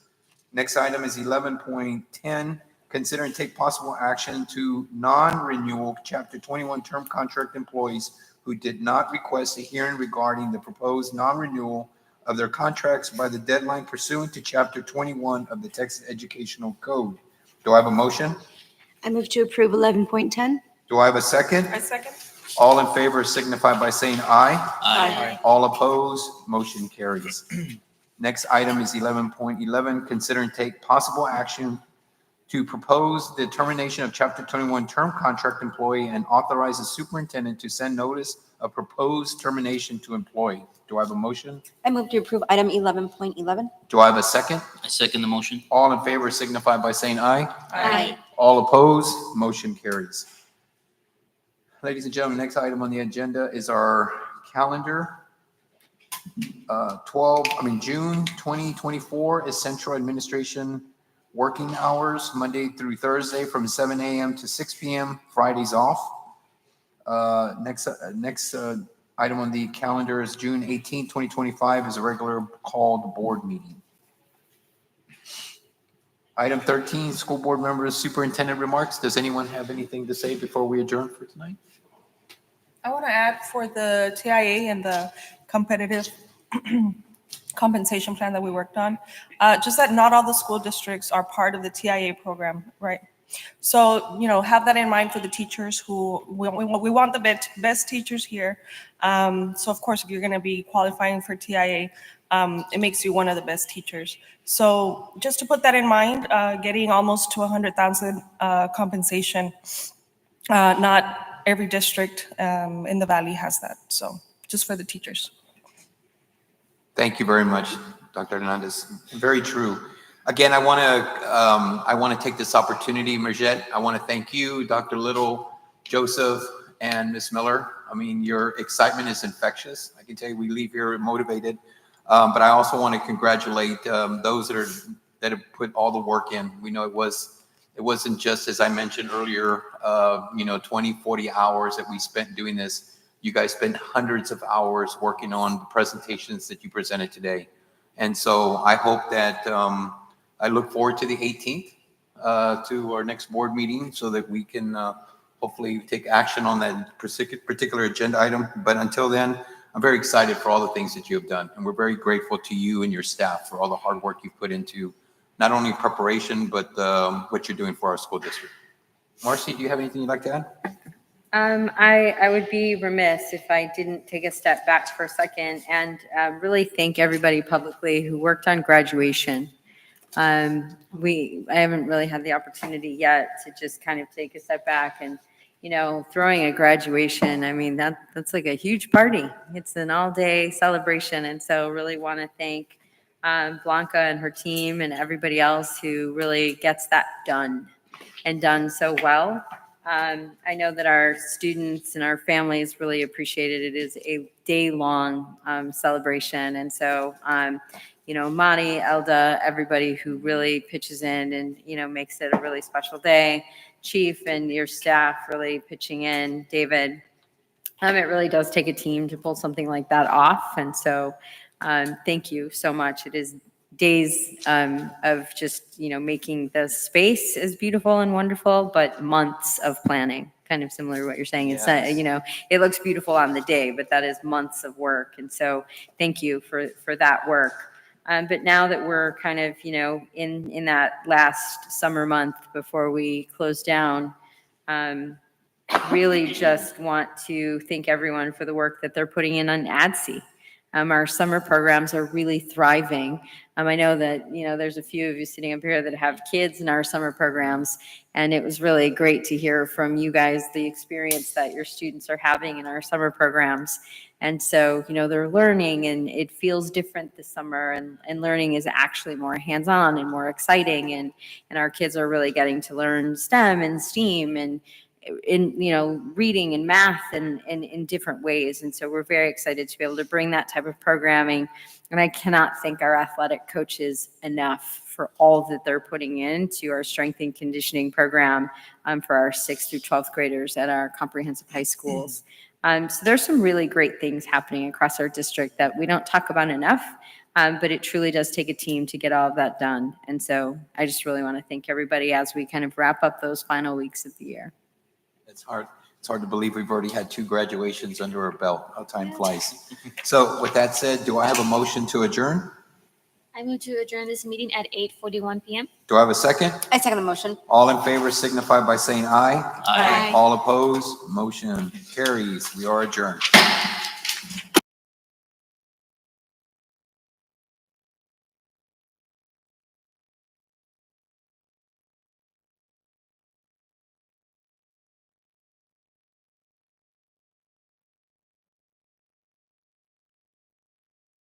Next item is 11.10, consider and take possible action to non-renewal Chapter 21 term contract employees who did not request a hearing regarding the proposed non-renewal of their contracts by the deadline pursuant to Chapter 21 of the Texas Educational Code. Do I have a motion? I move to approve 11.10. Do I have a second? I second. All in favor signify by saying aye. Aye. All opposed, motion carries. Next item is 11.11, consider and take possible action to propose the termination of Chapter 21 term contract employee and authorize the superintendent to send notice of proposed termination to employee. Do I have a motion? I move to approve item 11.11. Do I have a second? I second the motion. All in favor signify by saying aye. Aye. All opposed, motion carries. Ladies and gentlemen, next item on the agenda is our calendar. June 2024 is Central Administration working hours, Monday through Thursday from 7 a.m. to 6 p.m., Fridays off. Next item on the calendar is June 18, 2025 is a regular called board meeting. Item 13, school board members, superintendent remarks. Does anyone have anything to say before we adjourn for tonight? I want to add for the TIA and the competitive compensation plan that we worked on, just that not all the school districts are part of the TIA program, right? So, have that in mind for the teachers who, we want the best teachers here. So of course, if you're going to be qualifying for TIA, it makes you one of the best teachers. So just to put that in mind, getting almost to 100,000 compensation Not every district in the valley has that, so just for the teachers. Thank you very much, Dr. Hernandez. Very true. Again, I want to take this opportunity, Marjette. I want to thank you, Dr. Little, Joseph, and Ms. Miller. I mean, your excitement is infectious. I can tell you we leave here motivated. But I also want to congratulate those that have put all the work in. We know it wasn't just, as I mentioned earlier, 20, 40 hours that we spent doing this. You guys spent hundreds of hours working on the presentations that you presented today. And so I hope that, I look forward to the 18th, to our next board meeting so that we can hopefully take action on that particular agenda item. But until then, I'm very excited for all the things that you have done. And we're very grateful to you and your staff for all the hard work you've put into not only preparation, but what you're doing for our school district. Marcy, do you have anything you'd like to add? I would be remiss if I didn't take a step back for a second and really thank everybody publicly who worked on graduation. I haven't really had the opportunity yet to just kind of take a step back and, throwing a graduation. I mean, that's like a huge party. It's an all-day celebration. And so really want to thank Blanca and her team and everybody else who really gets that done and done so well. I know that our students and our families really appreciate it. It is a day-long celebration. And so, Monty, Elda, everybody who really pitches in and, makes it a really special day. Chief and your staff really pitching in, David. It really does take a team to pull something like that off. And so thank you so much. It is days of just, making the space as beautiful and wonderful, but months of planning, kind of similar to what you're saying. It's not, it looks beautiful on the day, but that is months of work. And so thank you for that work. But now that we're kind of, in that last summer month before we close down, really just want to thank everyone for the work that they're putting in on ADSE. Our summer programs are really thriving. I know that, there's a few of you sitting up here that have kids in our summer programs, and it was really great to hear from you guys the experience that your students are having in our summer programs. And so, they're learning, and it feels different this summer, and learning is actually more hands-on and more exciting, and our kids are really getting to learn STEM and STEAM and in reading and math and in different ways. And so we're very excited to be able to bring that type of programming. And I cannot thank our athletic coaches enough for all that they're putting into our strength and conditioning program for our 6th through 12th graders at our comprehensive high schools. So there's some really great things happening across our district that we don't talk about enough, but it truly does take a team to get all of that done. And so I just really want to thank everybody as we kind of wrap up those final weeks of the year. It's hard to believe we've already had 2 graduations under our belt. How time flies. So with that said, do I have a motion to adjourn? I move to adjourn this meeting at 8:41 p.m. Do I have a second? I second the motion. All in favor signify by saying aye. Aye. All opposed, motion carries. We are adjourned.